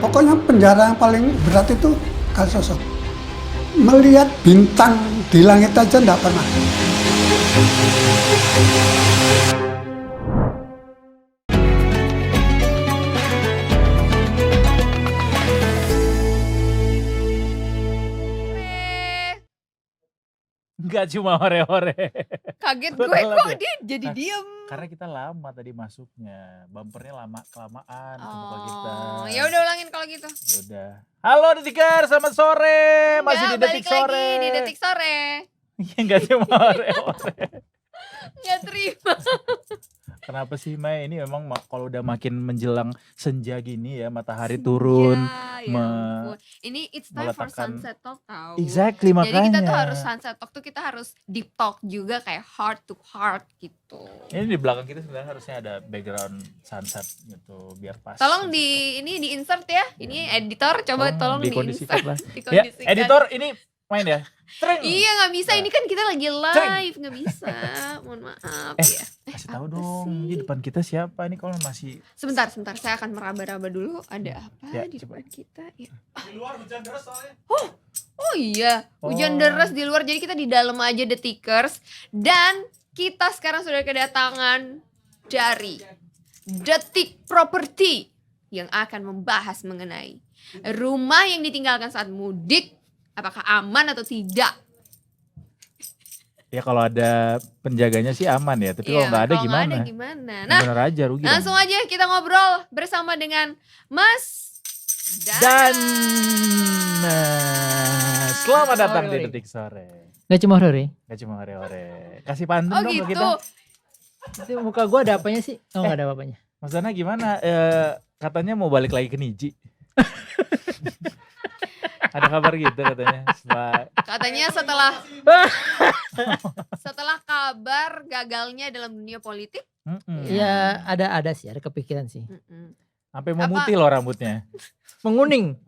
Pokoknya penjara yang paling berat itu Kalisosok. Melihat bintang di langit aja enggak pernah. Enggak cuma hore-hore. Kaget Gua gue telat kok ya. dia jadi diem. Karena kita lama tadi masuknya. Bumpernya kelamaan ke muka kita. Oh, ya udah ulangin kalau gitu. Udah. Halo Detikers, selamat sore. Masih di Enggak, Detik balik Sore. lagi di Detik Sore. Iya, enggak cuma hore-hore. Nggak terima. Kenapa sih Mai? Ini memang kalau udah makin menjelang senja gini ya, matahari turun. Ya ampun. Ini it's time for meletakkan- sunset talk tau. Exactly, Jadi kita tuh makanya. harus sunset talk tuh kita harus deep talk juga kayak heart to heart gitu. Ini di belakang kita sebenarnya harusnya ada background sunset gitu biar pas. Tolong di insert ya. Ini editor coba tolong di dikondisikan insert. lah. Ya, Dikondisikan. editor ini main ya. Treng. Iya nggak bisa, ini kan kita lagi live, nggak bisa. Mohon maaf ya. Kasih tahu dong, di depan kita siapa nih kalau masih Sebentar, saya akan meraba-raba dulu. Ada apa Ya, di coba. depan kita? Ya. Di luar hujan deras soalnya. Oh iya, hujan deras di luar. Jadi kita di dalam aja Detikers. Dan kita sekarang sudah kedatangan dari Detik Property yang akan membahas mengenai rumah yang ditinggalkan saat mudik. Apakah aman atau tidak? ya kalau ada penjaganya sih aman ya, tapi kalau Iya, nggak ada kalau gimana? nggak ada gimana? Nah, Bener aja rugi. langsung aja kita ngobrol bersama dengan Mas Dan selamat datang di Hore. Detik Sore. Gak cuma hore. Gak cuma hore-hore. Kasih pantun Oh dong gitu. ke kita. Itu muka gue ada apanya sih? Oh gak ada apa-apanya. Mas Dana gimana? Katanya mau balik lagi ke Niji. Ada kabar gitu katanya. Katanya setelah kabar gagalnya dalam dunia politik. Ya ada sih, ada kepikiran sih. Sampai memutih loh rambutnya. Menguning.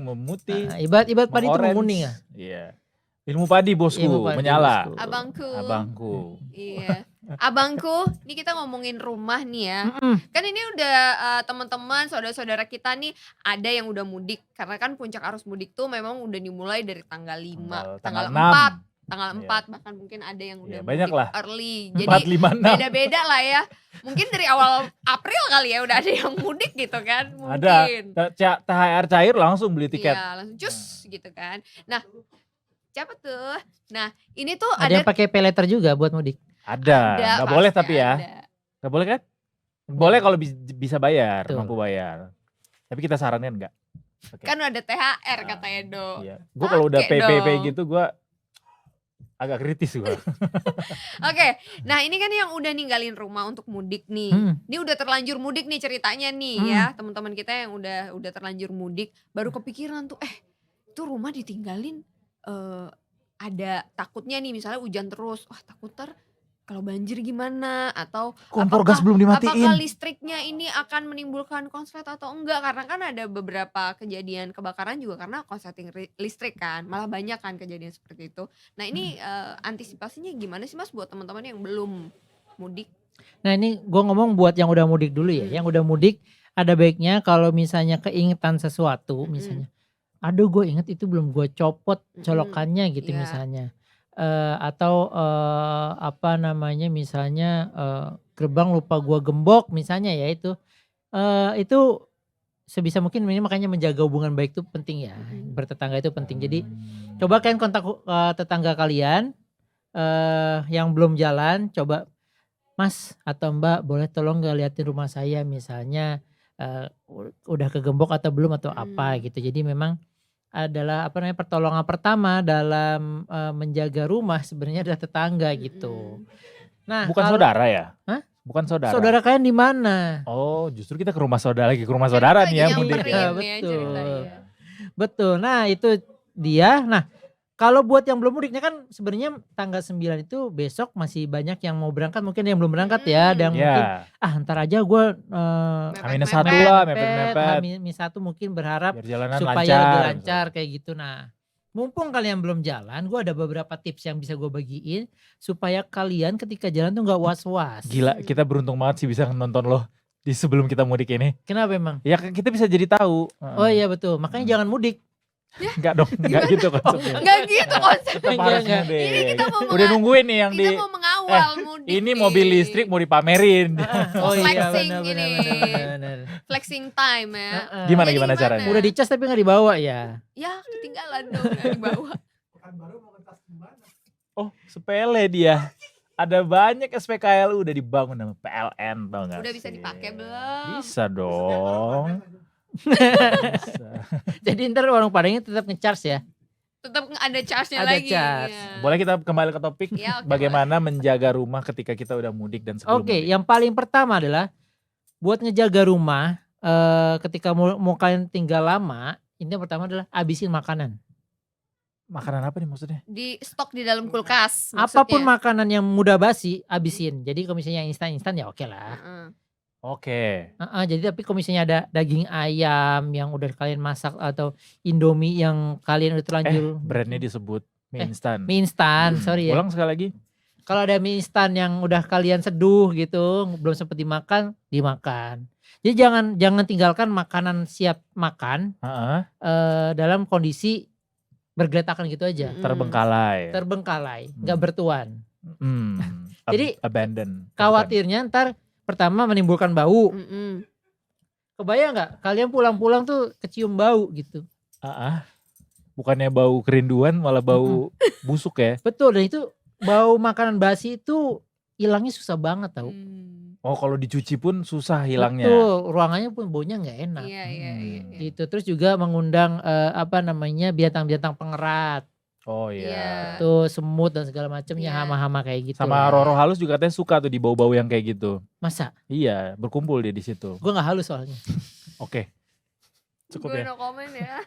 Memutih. Ibarat padi itu mengorange. menguning ya. Iya. Ilmu padi bosku, Ilmu padi, menyala. bosku. Abangku. Iya. Abangku, ini kita ngomongin rumah nih ya. Kan ini udah teman-teman, saudara-saudara kita nih ada yang udah mudik. Karena kan puncak arus mudik tuh memang udah dimulai dari tanggal 5, tanggal 4. Tanggal 4 bahkan mungkin ada yang udah banyak mudik lah. early. 4, Jadi 5, 6. beda-beda lah ya. Mungkin dari awal April kali ya udah ada yang mudik gitu kan. Mungkin. Ada THR cair langsung beli tiket. Iya, langsung cus gitu kan. Nah, siapa tuh? Nah, ini tuh Ada yang pakai pay letter juga buat mudik. Ada, nggak pasti boleh tapi ya. ada. Nggak boleh kan? Boleh kalau bisa bayar, Betul. mampu bayar. Tapi kita saranin enggak. Kan ada THR kata Edo. Iya. Gue kalau udah Pakai PPP dong. gitu gue agak kritis gue. Oke, nah ini kan yang udah ninggalin rumah untuk mudik nih. Ini udah terlanjur mudik nih ceritanya nih ya. Teman-teman kita yang udah terlanjur mudik baru kepikiran tuh itu rumah ditinggalin ada takutnya nih misalnya hujan terus. Wah, takut kalau banjir gimana atau Kompor gas belum dimatiin. apakah listriknya ini akan menimbulkan konslet atau enggak, karena kan ada beberapa kejadian kebakaran juga karena konsleting listrik kan, malah banyak kan kejadian seperti itu. Nah ini antisipasinya gimana sih Mas buat teman-teman yang belum mudik? Nah ini gue ngomong buat yang udah mudik dulu ya. Yang udah mudik ada baiknya kalau misalnya keingetan sesuatu misalnya. Aduh gue inget itu belum gue copot colokannya gitu Iya. misalnya. Atau apa namanya misalnya gerbang lupa gue gembok misalnya ya itu. Itu sebisa mungkin ini makanya menjaga hubungan baik itu penting ya. Bertetangga itu penting. Jadi coba kalian kontak tetangga kalian yang belum jalan, coba Mas atau Mbak boleh tolong nggak liatin rumah saya misalnya udah kegembok atau belum atau apa gitu. Jadi memang adalah pertolongan pertama dalam menjaga rumah sebenarnya adalah tetangga gitu. Nah, Bukan saudara ya? Hah? Bukan saudara. Saudara kalian di mana? Oh, justru kita ke rumah saudara nih ya mudik. Ya, betul. Nah, itu dia. Nah, kalau buat yang belum mudik, kan sebenarnya tanggal 9 itu besok masih banyak yang mau berangkat, mungkin yang belum berangkat ya, dan mungkin ntar aja gue H-1 lah, mepet-mepet. H-1 mungkin berharap lancar. supaya lebih lancar kayak gitu. Nah, mumpung kalian belum jalan, gue ada beberapa tips yang bisa gue bagiin supaya kalian ketika jalan tuh nggak was-was. Gila, kita beruntung banget sih bisa nonton lo di sebelum kita mudik ini. Kenapa emang? Ya kita bisa jadi tahu. Oh iya betul, makanya jangan mudik. Enggak dong, enggak gitu konsepnya. Enggak gitu konsepnya. Tetap harus mudik. Ini kita mau udah nungguin nih yang kita mau mengawal mudik. Ini mobil listrik mau dipamerin. Oh iya Flexing benar. Flexing time ya. Gimana caranya? Udah dicas tapi nggak dibawa ya? Ya ketinggalan dong, nggak dibawa. Oh sepele dia. Ada banyak SPKLU udah dibangun sama PLN, tau gak? Udah bisa dipakai belum? Bisa dong. Jadi ntar warung Padangnya tetap nge-charge ya? Tetap ada charge-nya Ada lagi. charge. Ya. Boleh kita kembali ke topik Ya, bagaimana menjaga rumah ketika kita udah mudik dan sebelum Oke, mudik. yang paling pertama adalah buat ngejaga rumah ketika mau kalian tinggal lama, ini yang pertama adalah habisin makanan. Makanan apa nih maksudnya? Di stok di dalam kulkas. Apapun makanan yang mudah basi, habisin. Jadi kalau misalnya yang instan-instan ya oke lah. Oke. Jadi tapi kalau misalnya ada daging ayam yang udah kalian masak atau Indomie yang kalian udah terlanjur. Brandnya disebut mie instan. Mie instan, sorry ya. Ulang sekali lagi. Kalau ada mie instan yang udah kalian seduh gitu, belum sempat dimakan, dimakan. Jadi jangan tinggalkan makanan siap makan dalam kondisi bergeletakan gitu aja. Terbengkalai. Nggak bertuan. Jadi abandon. Khawatirnya ntar pertama menimbulkan bau. Kebayang nggak? Kalian pulang-pulang tuh kecium bau gitu. Bukannya bau kerinduan malah bau busuk ya? Betul, dan itu bau makanan basi itu hilangnya susah banget tau. Oh kalau dicuci pun susah hilangnya. Betul, ruangannya pun baunya nggak enak. Iya. Gitu. Terus juga mengundang binatang-binatang pengerat. Oh iya. Tuh semut dan segala macamnya, hama-hama kayak gitu. Sama Roro halus juga katanya suka tuh di bau-bau yang kayak gitu. Masa? Iya, berkumpul dia di situ. Gue nggak halus soalnya. Oke. Cukup Gue ya. no comment ya.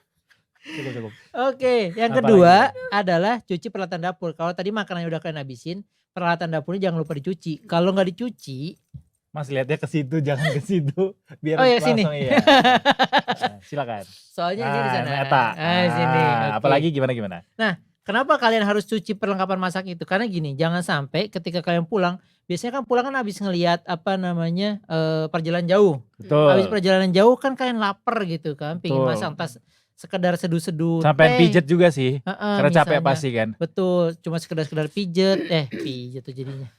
Cukup. Oke, yang kedua adalah cuci peralatan dapur. Kalau tadi makanannya udah kalian habisin, peralatan dapurnya jangan lupa dicuci. Kalau nggak dicuci, Mas lihatnya ke situ, jangan ke situ. Biar oh ya langsung sini. iya. Nah, silakan. Soalnya ini di sana. Eta. Sini. Okay. Apalagi gimana? Nah, kenapa kalian harus cuci perlengkapan masak itu? Karena gini, jangan sampai ketika kalian pulang, biasanya kan pulang kan habis ngelihat perjalanan jauh. Betul. Habis perjalanan jauh kan kalian lapar gitu kan, pengen masak entah sekedar seduh-seduh. Sampai pijet juga sih. Karena capek misalnya. pasti kan. Betul, cuma sekedar pijet. Pijet tuh jadinya.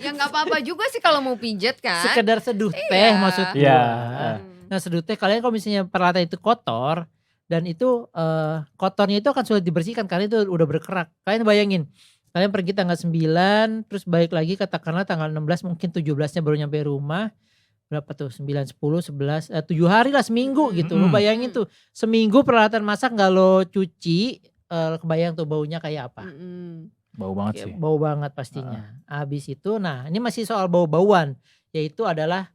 Ya nggak apa-apa juga sih kalau mau pijet kan. Sekedar seduh teh maksudnya. Iya. Nah seduh teh kalian kalau misalnya peralatan itu kotor dan itu kotornya itu akan sulit dibersihkan karena itu udah berkerak. Kalian bayangin, kalian pergi tanggal 9 terus balik lagi katakanlah tanggal 16 mungkin 17-nya baru nyampe rumah. Berapa tuh? 9, 10, 11, 7 hari lah seminggu gitu. Lu bayangin tuh seminggu peralatan masak gak lo cuci, kebayang tuh baunya kayak apa. Bau banget sih. Bau banget pastinya. Habis itu, nah ini masih soal bau-bauan, yaitu adalah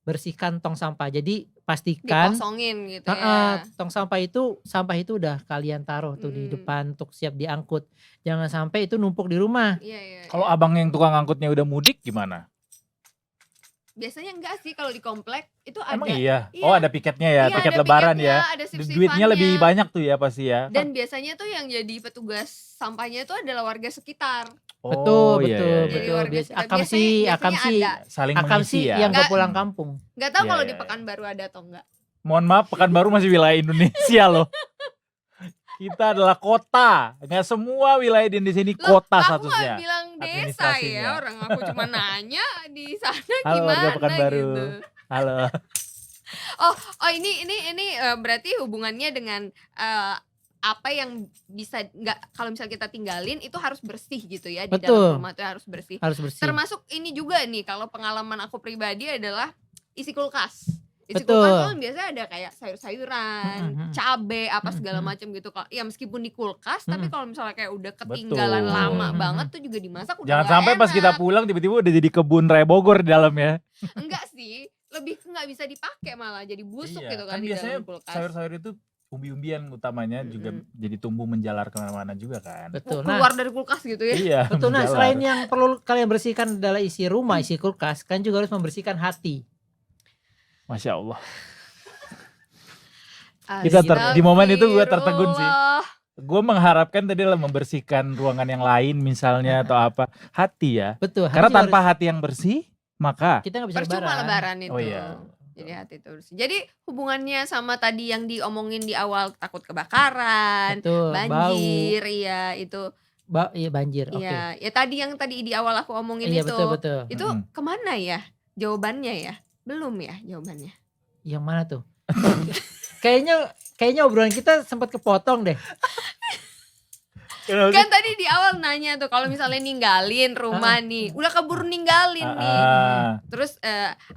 bersihkan tong sampah. Jadi pastikan dikosongin gitu ya. Tong sampah itu udah kalian taruh tuh di depan untuk siap diangkut. Jangan sampai itu numpuk di rumah. Kalau abang yang tukang angkutnya udah mudik gimana? Biasanya enggak sih kalau di komplek itu ada. Emang iya? Oh ada piketnya ya, Iya, piket ada lebaran piketnya, ya. ada Duitnya lebih banyak tuh ya pasti ya. Dan biasanya tuh yang jadi petugas sampahnya itu adalah warga sekitar. Betul. Biasanya saling mengisi ya. Yang gak pulang kampung. Gak tahu kalau di Pekanbaru ada atau enggak. Mohon maaf, Pekanbaru masih wilayah Indonesia loh. Kita adalah kota, nggak semua wilayah di Indonesia ini kota statusnya. Aku bilang desa ya, orang aku cuma nanya di sana Halo, gimana Pekanbaru. gitu. Halo. Oh ini berarti hubungannya dengan apa yang bisa kalau misalnya kita tinggalin itu harus bersih gitu ya, di Betul. dalam rumah itu harus bersih. Harus bersih. Termasuk ini juga nih, kalau pengalaman aku pribadi adalah isi kulkas. Isi Betul. kulkas kan biasanya ada kayak sayur-sayuran, cabe apa segala macam gitu. Ya meskipun di kulkas, tapi kalau misalnya kayak udah ketinggalan lama banget tuh juga dimasak udah Jangan nggak sampai pas enak. kita pulang tiba-tiba udah jadi kebun raya Bogor di dalam ya. Enggak sih, lebih ke nggak bisa dipakai malah jadi busuk Iya, gitu kan kan di biasanya dalam kulkas. sayur-sayur itu umbi-umbian utamanya juga jadi tumbuh menjalar kemana-mana juga kan. Betul. Keluar dari kulkas gitu ya. Iya. Betul. Nah, menjalar. selain yang perlu kalian bersihkan adalah isi rumah, isi kulkas, kan juga harus membersihkan hati. Masya Allah. Di momen itu gue tertegun sih. Gue mengharapkan tadi lah membersihkan ruangan yang lain misalnya atau apa. Hati ya. Betul. Karena tanpa hati yang bersih, maka kita nggak bisa percuma lebaran itu. Oh iya. Jadi hati itu bersih. Jadi hubungannya sama tadi yang diomongin di awal, takut kebakaran, Betul, banjir, iya itu. Iya banjir. Oke. Iya, ya tadi yang tadi di awal aku omongin Iya, itu. betul. Itu kemana ya jawabannya ya? Belum ya jawabannya. Yang mana tuh? Kayaknya obrolan kita sempat kepotong deh. Kan tadi di awal nanya tuh kalau misalnya ninggalin rumah nih, udah keburu ninggalin nih. Terus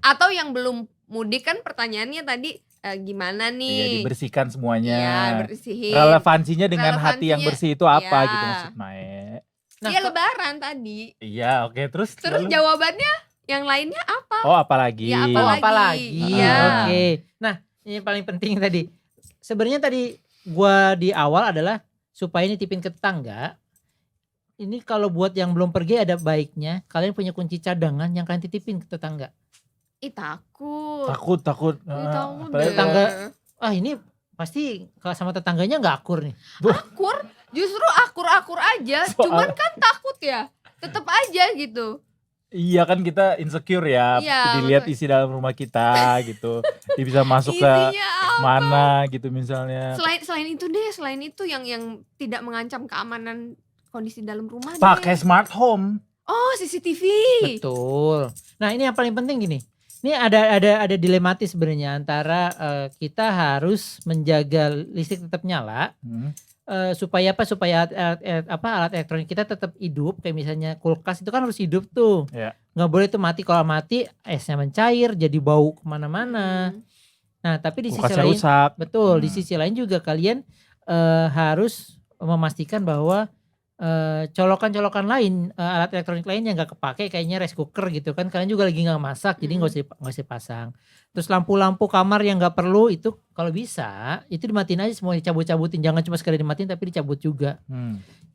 atau yang belum mudik kan pertanyaannya tadi gimana nih? Iya, dibersihkan semuanya. Iya, bersihin. Relevansinya dengan hati yang bersih itu apa iya. gitu maksud Mae. Iya lebaran tadi. Iya, oke. Terus jawabannya yang lainnya apa? Oh, apalagi? Ya, apalagi. Iya. Oke. Nah, ini paling penting tadi. Sebenarnya tadi gua di awal adalah supaya nitipin ke tetangga. Ini kalau buat yang belum pergi ada baiknya kalian punya kunci cadangan yang kalian titipin ke tetangga. Ih takut. Takut. Takut Tetangga. Ini pasti kalau sama tetangganya nggak akur nih. Akur? Justru akur-akur aja. Cuman kan takut ya. Tetap aja gitu. Iya kan kita insecure ya, Iya, dilihat isi dalam rumah kita gitu, dia bisa masuk ke mana gitu misalnya. Selain itu yang tidak mengancam keamanan kondisi dalam rumah. Pakai smart home. Oh, CCTV. Betul. Nah ini yang paling penting gini. Ini ada dilematis sebenarnya antara kita harus menjaga listrik tetap nyala. Supaya alat elektronik kita tetap hidup, kayak misalnya kulkas itu kan harus hidup tuh, nggak boleh tuh mati. Kalau mati esnya mencair jadi bau kemana-mana. Nah tapi di sisi lain rusak. Betul, di sisi lain juga kalian harus memastikan bahwa colokan-colokan lain, alat elektronik lain yang nggak kepake, kayaknya rice cooker gitu kan, kalian juga lagi nggak masak, jadi nggak usah pasang. Terus lampu-lampu kamar yang nggak perlu itu kalau bisa itu dimatiin aja semua, dicabut-cabutin, jangan cuma sekadar dimatiin tapi dicabut juga.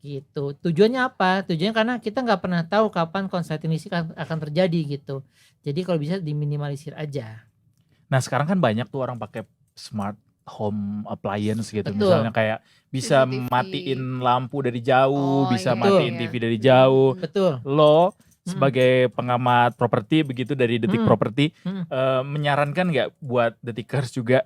Gitu. Tujuannya apa? Tujuannya karena kita nggak pernah tahu kapan konsleting listrik akan terjadi gitu. Jadi kalau bisa diminimalisir aja. Nah sekarang kan banyak tuh orang pakai smart home appliance gitu. Betul. Misalnya kayak bisa CCTV. matiin lampu dari jauh, bisa iya, matiin iya. TV dari jauh. Betul. Lo sebagai pengamat properti begitu dari Detik Properti, Hmm. menyarankan nggak buat Detikers juga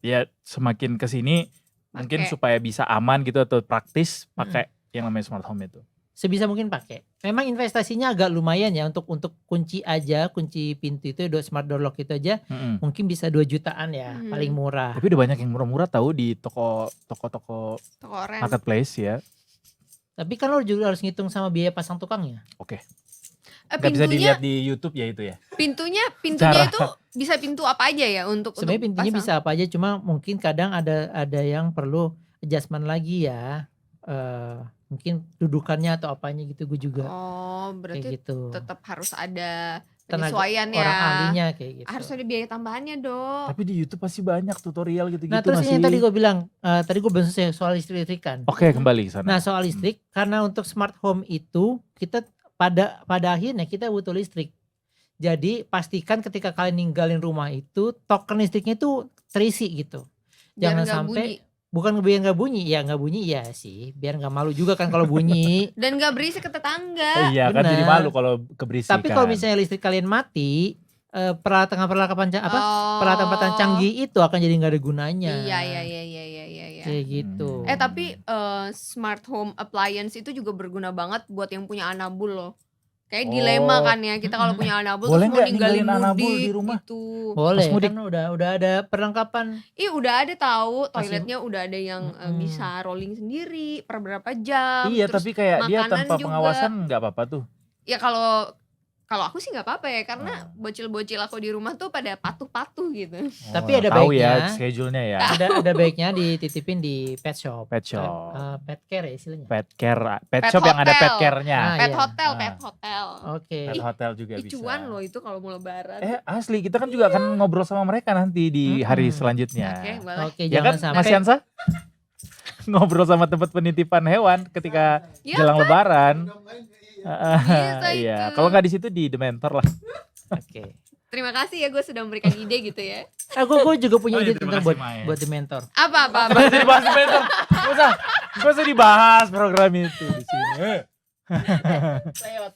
ya semakin kesini mungkin supaya bisa aman gitu atau praktis pakai yang namanya smart home itu? Sebisa mungkin pakai. Memang investasinya agak lumayan ya untuk kunci aja, kunci pintu itu smart door lock itu aja mungkin bisa 2 jutaan ya, paling murah. Tapi udah banyak yang murah-murah tahu di toko Oren. marketplace ya. Tapi kan lo juga harus ngitung sama biaya pasang tukangnya. Oke. Gak bisa dilihat di YouTube ya itu ya. Pintunya Cara- itu bisa pintu apa aja ya untuk Sebenarnya pintunya pasang? bisa apa aja, cuma mungkin kadang ada yang perlu adjustment lagi ya. Mungkin dudukannya atau apanya gitu gue juga. Oh, berarti kayak gitu. tetap harus ada Tenaga penyesuaian ya. orang ahlinya kayak gitu. Harus ada biaya tambahannya dong. Tapi di YouTube pasti banyak tutorial gitu-gitu. Nah terus masih. ini yang tadi gue bilang, tadi gue belum selesai soal listrik-listrikan. Oke, kembali ke sana. Nah soal listrik, karena untuk smart home itu kita pada akhirnya kita butuh listrik. Jadi pastikan ketika kalian ninggalin rumah itu token listriknya itu terisi gitu. Biar Jangan nggak sampai bunyi. bukan biar nggak bunyi, ya nggak bunyi ya sih, biar nggak malu juga kan kalau bunyi. Dan gak berisik ke tetangga. Iya kan Benar. jadi malu kalau keberisikan. Tapi kalau misalnya listrik kalian mati, peralatan canggih itu akan jadi nggak ada gunanya. Iya. Kayak gitu. Tapi smart home appliance itu juga berguna banget buat yang punya anabul loh. Kayak dilema kan ya, kita kalau punya anabul Boleh terus mau nggak ninggalin ninggalin anabul mudik di rumah? gitu. Boleh, Pas mudik. kan udah ada perlengkapan. Udah ada tahu, Masih- toiletnya udah ada yang bisa rolling sendiri per berapa jam. Iya, terus tapi kayak dia makanan tanpa juga. pengawasan nggak apa-apa tuh. Ya kalau aku sih nggak apa-apa ya, karena bocil-bocil aku di rumah tuh pada patuh-patuh gitu. Tapi ada tahu ya baiknya. schedule-nya ya. Ada baiknya dititipin di pet shop. Pet shop. Pet care ya istilahnya. Pet care, pet Pet shop yang ada pet hotel. care-nya. Pet iya. hotel, Ah. pet hotel. Oke. Pet hotel juga bisa. Cuan loh itu kalau mau lebaran. Asli, kita kan juga akan ngobrol sama mereka nanti di hari selanjutnya. Oke, boleh. Oke, Ya jangan kan, sampai. Mas Yansa? Ngobrol sama tempat penitipan hewan ketika Ya jelang kan? lebaran. Bisa Iya, itu. kalau nggak di situ di Dementor lah. Oke. Terima kasih ya, gue sudah memberikan ide gitu ya. Gue juga punya Oh iya, ide terima tentang kasih, buat Maya. buat Dementor. Apa? Gak usah dibahas Dementor. Gak usah dibahas program itu di sini. Lewat.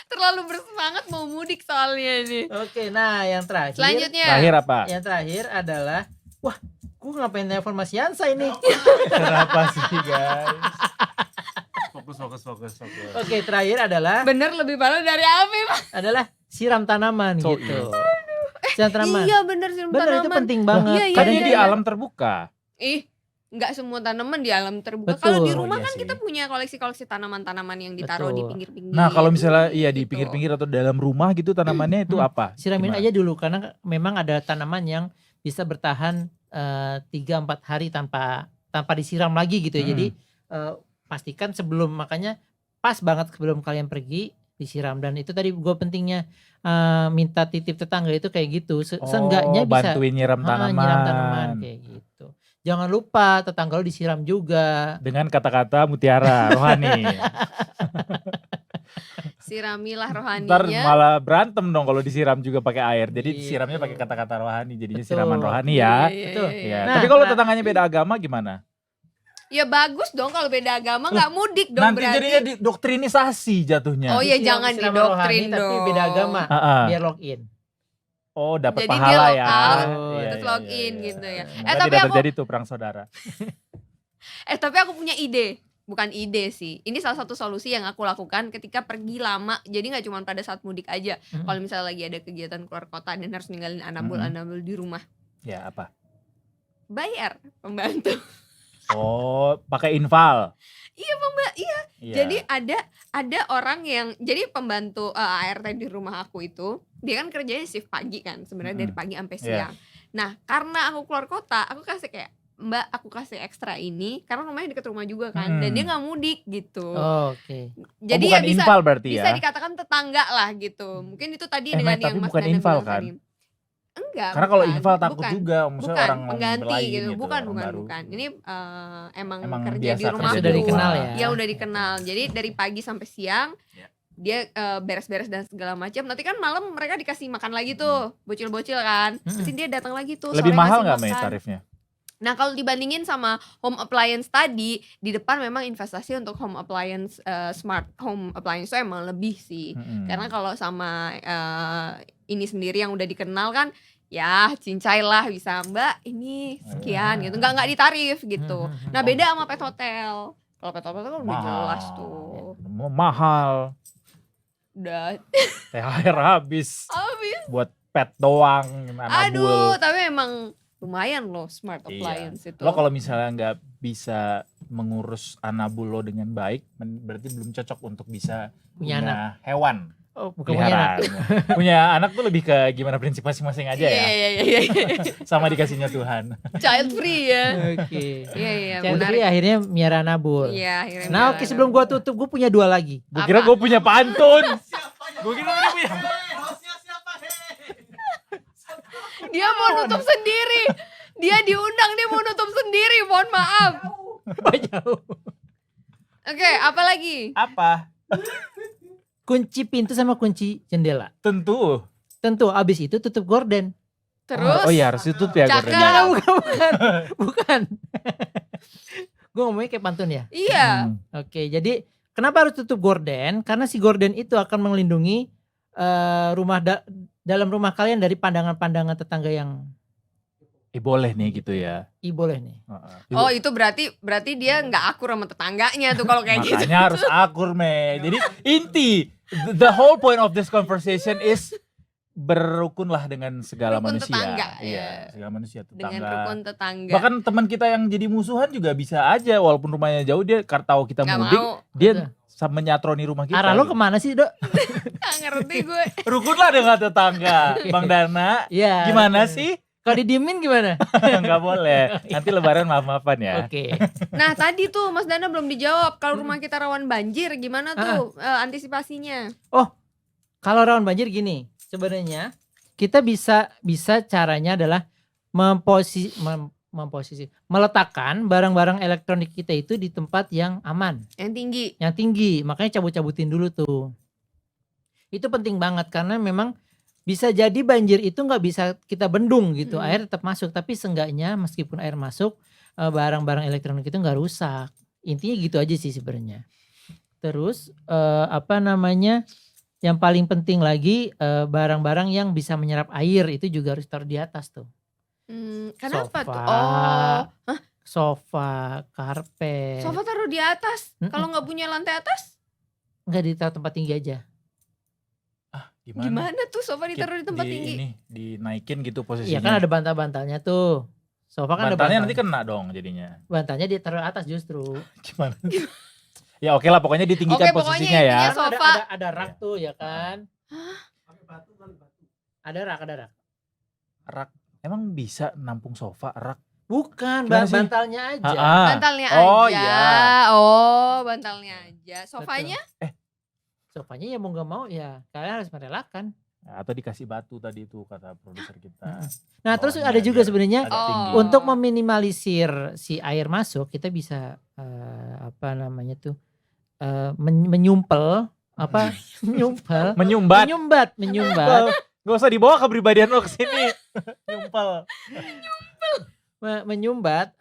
Terlalu bersemangat mau mudik soalnya nih. Oke, nah yang terakhir. Selanjutnya. Terakhir apa? Yang terakhir adalah, wah, gue ngapain telepon Mas Yansa ini? Kenapa sih guys? Fokus. Oke, terakhir adalah Bener lebih parah dari Afif. adalah siram tanaman So, gitu. Siram tanaman. Iya bener siram Bener, tanaman. itu penting banget. Iya, Kan iya, ini di iya. alam terbuka. Nggak semua tanaman di alam terbuka. Betul. Kalau di rumah Iya kan sih. kita punya koleksi-koleksi tanaman-tanaman yang ditaruh di Betul. pinggir-pinggir. Nah kalau misalnya gitu. iya di pinggir-pinggir atau dalam rumah gitu tanamannya itu apa? Siramin Gimana? aja dulu karena memang ada tanaman yang bisa bertahan 3-4 hari tanpa disiram lagi gitu ya. Jadi pastikan sebelum, makanya pas banget sebelum kalian pergi disiram. Dan itu tadi gue pentingnya minta titip tetangga itu kayak gitu. Seenggaknya bisa bantuin nyiram tanaman. nyiram tanaman kayak gitu. Jangan lupa tetangga lo disiram juga. Dengan kata-kata mutiara rohani. Siramilah Ntar rohaninya. malah berantem dong kalau disiram juga pakai air. Jadi Gitu. disiramnya pakai kata-kata rohani. Jadinya Betul. siraman rohani ya. Betul. Iya. Nah, Tapi kalau tetangganya beda agama gimana? Ya bagus dong kalau beda agama nggak mudik dong Nanti berarti. jadinya doktrinisasi jatuhnya. Oh iya Disiram- jangan disiram didoktrin rohani, dong. tapi beda agama. Biar login. Oh dapat Jadi dia pahala log ya. out, Iya, terus iya, login iya. gitu ya. Semoga Tapi tidak aku terjadi tuh perang saudara. tapi aku punya ide. Bukan ide sih. Ini salah satu solusi yang aku lakukan ketika pergi lama. Jadi nggak cuma pada saat mudik aja. Kalau misalnya lagi ada kegiatan keluar kota dan harus ninggalin anabul di rumah. Ya apa? Bayar pembantu. Oh pakai infal. Iya iya. Iya. Jadi ada orang yang jadi pembantu ART di rumah aku itu dia kan kerjanya shift pagi kan sebenarnya dari pagi sampai siang. Nah karena aku keluar kota aku kasih kayak Mbak aku kasih ekstra ini karena rumahnya deket rumah juga kan dan dia nggak mudik gitu. Oke. Jadi bukan ya bisa infal berarti bisa ya? dikatakan tetangga lah gitu. Mungkin itu tadi Tapi dengan yang Mas bukan Nana infal bilang kan? tadi. Enggak. Karena kalau bukan, infal takut bukan. juga, maksudnya Bukan, orang mau pengganti ngebelain gitu. gitu, Bukan, orang bukan, baru. bukan. Ini emang Emang kerja biasa di kerja rumah. Sudah dikenal ya? Ya udah dikenal. Jadi dari pagi sampai siang dia beres-beres dan segala macam. Nanti kan malam mereka dikasih makan lagi tuh, bocil-bocil kan. Nanti dia datang lagi tuh. Lebih sore mahal ngasih nggak Mei makan. tarifnya? Nah kalau dibandingin sama home appliance tadi, di depan memang investasi untuk home appliance, smart home appliance itu emang lebih sih. Karena kalau sama ini sendiri yang udah dikenal kan, ya cincai lah bisa Mbak ini sekian gitu, nggak ditarif gitu. Nah beda sama pet hotel. Kalau pet hotel kan udah jelas tuh. Mahal. Udah. THR habis. Buat pet doang. Aduh, tapi emang lumayan loh smart appliance itu. Lo kalau misalnya nggak bisa mengurus anabul lo dengan baik, berarti belum cocok untuk bisa Punya anak. hewan. Oh, bukan punya anak. Punya anak tuh lebih ke gimana prinsip masing-masing aja ya. Iya. Sama dikasihnya Tuhan. Child free ya. Oke. Iya, Child menarik. free akhirnya miara nabul. Iya, akhirnya Nah, oke sebelum gua tutup gua punya 2 lagi. Gue kira gue punya pantun. Gue kira dia punya. Dia mau nutup sendiri. Dia diundang, dia mau nutup sendiri. Mohon maaf. Jauh. Oke, apa lagi? Apa? Kunci pintu sama kunci jendela. Tentu. Abis itu tutup gorden. Terus? Oh iya harus tutup ya Cakep. gordennya. Bukan. Gue ngomongnya kayak pantun ya. Iya. Oke, jadi kenapa harus tutup gorden? Karena si gorden itu akan melindungi dalam rumah kalian dari pandangan-pandangan tetangga yang boleh nih gitu ya. Boleh nih. Oh itu berarti dia nggak akur sama tetangganya tuh kalau kayak gitu. Makanya harus akur, Me. Jadi the whole point of this conversation is berukunlah dengan segala Rukun manusia. tetangga, Iya, segala manusia, tetangga. Dengan rukun tetangga. Bahkan teman kita yang jadi musuhan juga bisa aja walaupun rumahnya jauh, dia tahu kita Nggak mudik, mau. dia menyatroni rumah kita. Arah lo gitu. kemana sih, Dok? Nggak ngerti gue. Rukunlah dengan tetangga, Bang Dana. Iya. Gimana sih? Kalau didiemin gimana? Nggak boleh. Nanti lebaran maaf-maafan ya. Oke. Nah tadi tuh Mas Dana belum dijawab. Kalau rumah kita rawan banjir gimana tuh antisipasinya? Oh, kalau rawan banjir gini, sebenarnya kita bisa caranya adalah meletakkan barang-barang elektronik kita itu di tempat yang aman. Yang tinggi, makanya cabut-cabutin dulu tuh. Itu penting banget karena memang bisa jadi banjir itu nggak bisa kita bendung gitu, air tetap masuk, tapi seenggaknya meskipun air masuk, barang-barang elektronik itu nggak rusak. Intinya gitu aja sih sebenarnya. Terus yang paling penting lagi barang-barang yang bisa menyerap air itu juga harus taruh di atas tuh. Kenapa Sofa, tuh? Oh, sofa, karpet. sofa taruh di atas. Kalau nggak punya lantai atas? Nggak ditaruh tempat tinggi aja. Gimana tuh sofa ditaruh di tempat tinggi? Ini dinaikin gitu posisinya. Iya kan ada bantal-bantalnya tuh. Sofa kan ada bantalnya bantal. nanti kena dong jadinya. Bantalnya ditaruh atas justru. Gimana? Ya oke lah, pokoknya ditinggikan posisinya ya. Sofa. Ada rak tuh ya kan. Ada rak. Rak. Emang bisa nampung sofa rak? Bukan, Gimana sih? bantalnya aja. Bantalnya Oh, aja. iya. Oh, bantalnya aja. Sofanya? Sofanya ya mau nggak mau ya kalian harus merelakan. Atau dikasih batu tadi itu kata produser kita. Nah terus ada juga sebenarnya tinggi. untuk meminimalisir si air masuk kita bisa menyumpel Menyumbat. Gak usah dibawa kepribadian lo ke sini. menyumbat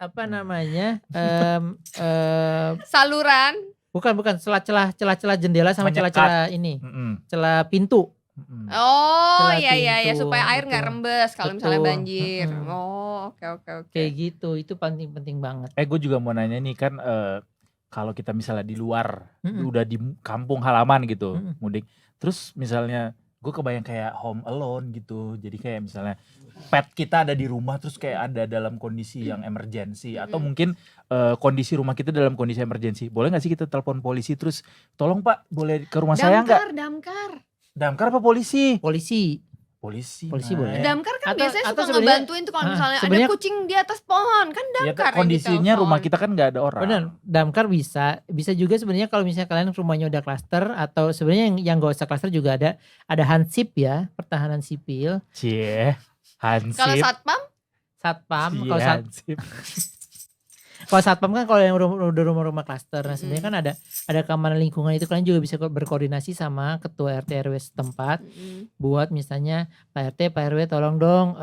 Saluran. bukan celah-celah jendela sama Menyekat. celah-celah ini celah pintu. Oh Celah iya pintu, supaya air nggak betul. rembes kalau misalnya Betul. banjir. Oh oke. Kayak gitu itu penting banget. Gue juga mau nanya nih kan, kalau kita misalnya di luar, udah di kampung halaman gitu, mudik. Terus misalnya gue kebayang kayak home alone gitu. Jadi kayak misalnya pet kita ada di rumah terus kayak ada dalam kondisi yang emergency. Atau mungkin kondisi rumah kita dalam kondisi emergency. Boleh gak sih kita telepon polisi terus, tolong Pak boleh ke rumah saya gak? Damkar apa polisi? Polisi boleh. Damkar kan biasanya atau suka sebenarnya- ngebantuin tuh kalau misalnya ada sebenarnya- kucing di atas pohon kan Ya, damkar yang kondisinya ditelepon. rumah kita kan gak ada orang. Benar, damkar bisa juga sebenarnya kalau misalnya kalian rumahnya udah klaster atau sebenarnya yang gak usah klaster juga ada Hansip ya, pertahanan sipil. Cie, Hansip. Kalau Satpam, Cie, kalau Hansip. kalau satpam kan kalau yang udah rumah-rumah klaster. Nah sebenarnya kan ada keamanan lingkungan itu kalian juga bisa berkoordinasi sama ketua RT RW setempat buat misalnya Pak RT Pak RW tolong dong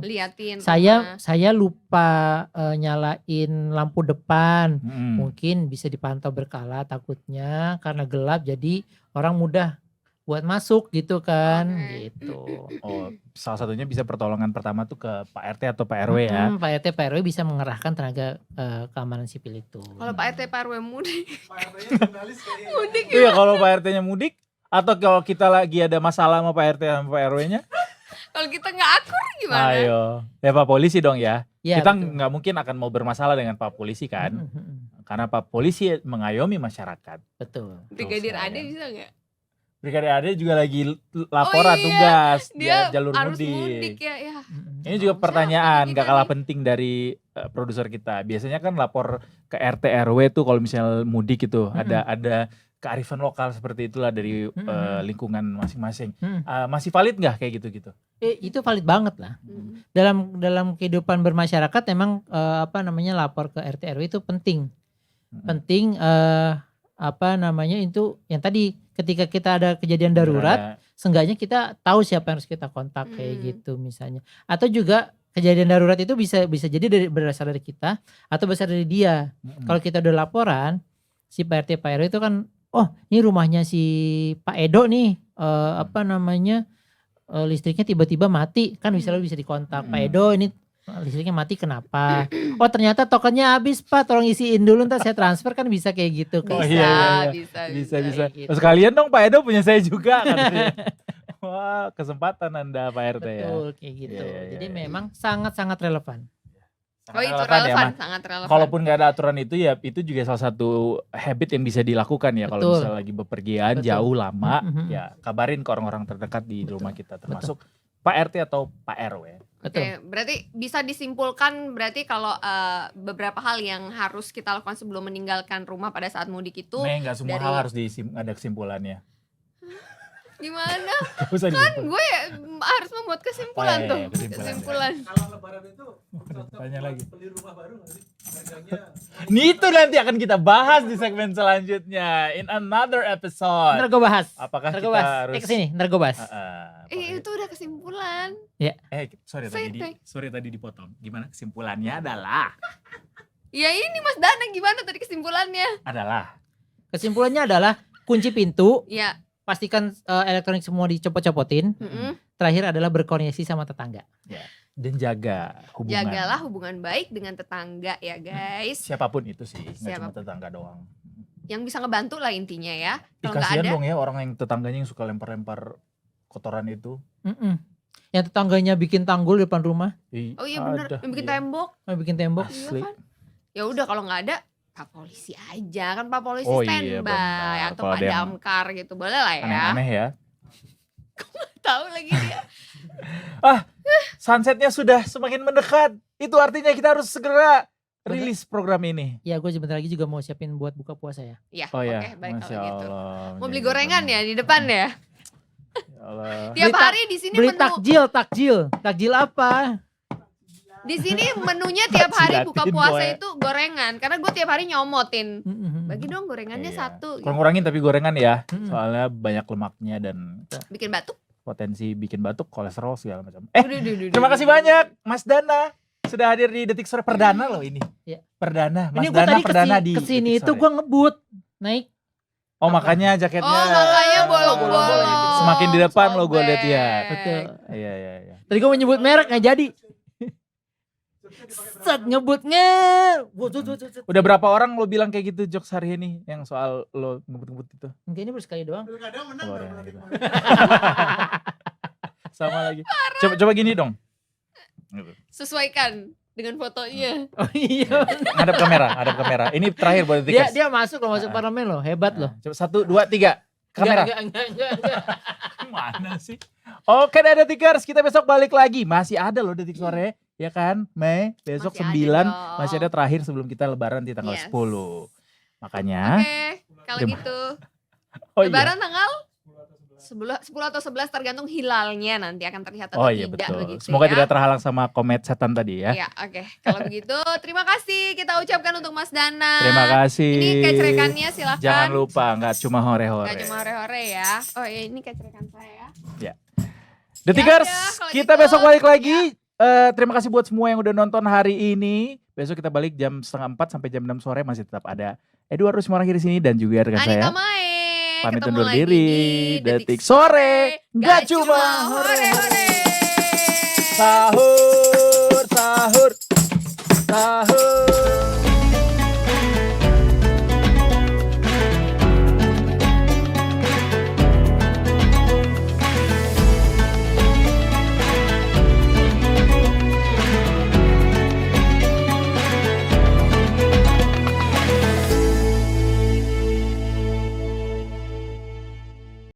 liatin saya lupa nyalain lampu depan. Mungkin bisa dipantau berkala takutnya karena gelap jadi orang mudah buat masuk gitu kan gitu. Oh, salah satunya bisa pertolongan pertama tuh ke Pak RT atau Pak RW ya. Pak RT Pak RW bisa mengerahkan tenaga keamanan sipil itu. Kalau Pak RT Pak RW mudik. Iya kalau Pak RT-nya mudik atau kalau kita lagi ada masalah sama Pak RT sama Pak RW-nya. Kalau kita nggak akur gimana? Ayo, ya Pak Polisi dong ya. Ya, kita betul. nggak mungkin akan mau bermasalah dengan Pak Polisi kan. Karena Pak Polisi mengayomi masyarakat. Betul. Brigadir Ade bisa nggak? Brigadir Ade juga lagi laporan tugas dia jalur harus mudik. ya. Ini juga pertanyaan gak kalah penting dari produser kita. Biasanya kan lapor ke RT RW tuh kalau misalnya mudik itu ada kearifan lokal seperti itulah dari lingkungan masing-masing. Masih valid nggak kayak gitu-gitu? Itu valid banget lah. Dalam kehidupan bermasyarakat emang lapor ke RT RW itu penting. Penting itu yang tadi ketika kita ada kejadian darurat, seenggaknya kita tahu siapa yang harus kita kontak kayak gitu misalnya. Atau juga kejadian darurat itu bisa jadi berasal dari kita atau berasal dari dia. Kalau kita udah laporan, si Pak RT Pak RW itu kan, oh ini rumahnya si Pak Edo nih, listriknya tiba-tiba mati, kan bisa dikontak. Pak Edo ini listriknya mati kenapa? Oh ternyata tokennya habis Pak, tolong isiin dulu ntar saya transfer, kan bisa kayak gitu kan. Bisa. Gitu. Sekalian dong Pak Edo punya saya juga katanya. Wah, kesempatan Anda Pak RT ya. Betul kayak gitu. Jadi memang sangat-sangat relevan. Itu relevan, sangat relevan. Kalaupun nggak ada aturan itu ya itu juga salah satu habit yang bisa dilakukan ya. Kalau misalnya lagi bepergian jauh lama, ya kabarin ke orang-orang terdekat di rumah kita, termasuk Pak RT atau Pak RW. Oke, berarti bisa disimpulkan berarti kalau beberapa hal yang harus kita lakukan sebelum meninggalkan rumah pada saat mudik itu. Nggak semua hal harus ada kesimpulannya. Gimana? Kan gue harus membuat kesimpulan tuh. Kesimpulan. Kalau lebaran itu tanya lagi. Beli rumah baru nggak sih? Harganya. Itu nanti akan kita bahas di segmen selanjutnya in another episode. Ntar gue bahas. Apakah ntar kita harus kesini, ntar gue bahas. Itu udah kesimpulan. Ya. Sorry tadi dipotong. Gimana kesimpulannya adalah? Ya ini Mas Dana gimana tadi kesimpulannya? Kesimpulannya adalah kunci pintu. Ya. Pastikan elektronik semua dicopot-copotin. Terakhir adalah berkoordinasi sama tetangga. Ya. Dan jaga hubungan. Jagalah hubungan baik dengan tetangga ya guys. Siapapun itu sih, nggak cuma tetangga doang. Yang bisa ngebantu lah intinya ya. Kalau kasihan dong ya orang yang tetangganya yang suka lempar-lempar kotoran itu. Yang tetangganya bikin tanggul di depan rumah. Oh iya benar, yang bikin tembok. Bikin tembok. Asli. Iya kan? Ya udah kalau nggak ada Pak Polisi aja kan, Pak Polisi standby atau Pak Damkar gitu, boleh lah ya. Aneh-aneh ya. Kok gak tahu lagi dia. Sunsetnya sudah semakin mendekat. Itu artinya kita harus segera rilis program ini. Ya gue sebentar lagi juga mau siapin buat buka puasa ya. Iya, oke, baik Masya kalau gitu. Allah, mau beli gorengan ya di depan ya. Ya Allah. Tiap hari di sini beli menu takjil apa? Di sini menunya tiap hari buka puasa itu gorengan, karena gue tiap hari nyomotin. Bagi dong gorengannya satu. Kurang-kurangin tapi gorengan ya, soalnya banyak lemaknya dan bikin batuk. Potensi bikin batuk, kolesterol segala macam. Terima kasih banyak Mas Dana sudah hadir di Detik Sore perdana loh ini. Perdana, Mas ini Dana tadi perdana di kesini itu gue ngebut naik. Oh makanya jaketnya. Oh makanya bolong-bolong. Semakin di depan lo gue lihat ya. Betul. Iya. Tadi gue menyebut merek nggak jadi. Set ngebutnya. Udah berapa orang lo bilang kayak gitu jokes hari ini yang soal lo ngebut-ngebut itu? Enggak, ini baru sekali doang. Gitu. Sama lagi. Coba gini dong. Sesuaikan dengan fotonya. Oh iya. Ngadep kamera. Ini terakhir buat Detik. Dia masuk parlemen loh, hebat loh. Coba 1, 2, 3. Kamera. Enggak. Mana sih? Oke deh Detikers, kita besok balik lagi. Masih ada loh Detik Sore, ya kan? Mei, besok masih 9 masih ada terakhir sebelum kita lebaran di tanggal 10. Makanya. Oke, kalau gitu. Lebaran tanggal 10 atau 11 tergantung hilalnya nanti akan terlihat atau tidak betul. begitu. Semoga ya. tidak terhalang sama komet setan tadi ya. Iya, oke. Kalau begitu terima kasih kita ucapkan untuk Mas Dana. Terima kasih. Ini kecrekannya silakan. Jangan lupa nggak cuma hore-hore. Nggak cuma hore-hore ya. Oh iya ini kecrekan saya. Ya. Detikers, kita besok balik lagi. Terima kasih buat semua yang udah nonton hari ini. Besok kita balik jam 3:30 sampai jam 6 sore masih tetap ada Edward Rusmorang di sini dan juga rekan saya. Pamit undur diri. Detik Sore, gak cuma hore-hore. Sahur.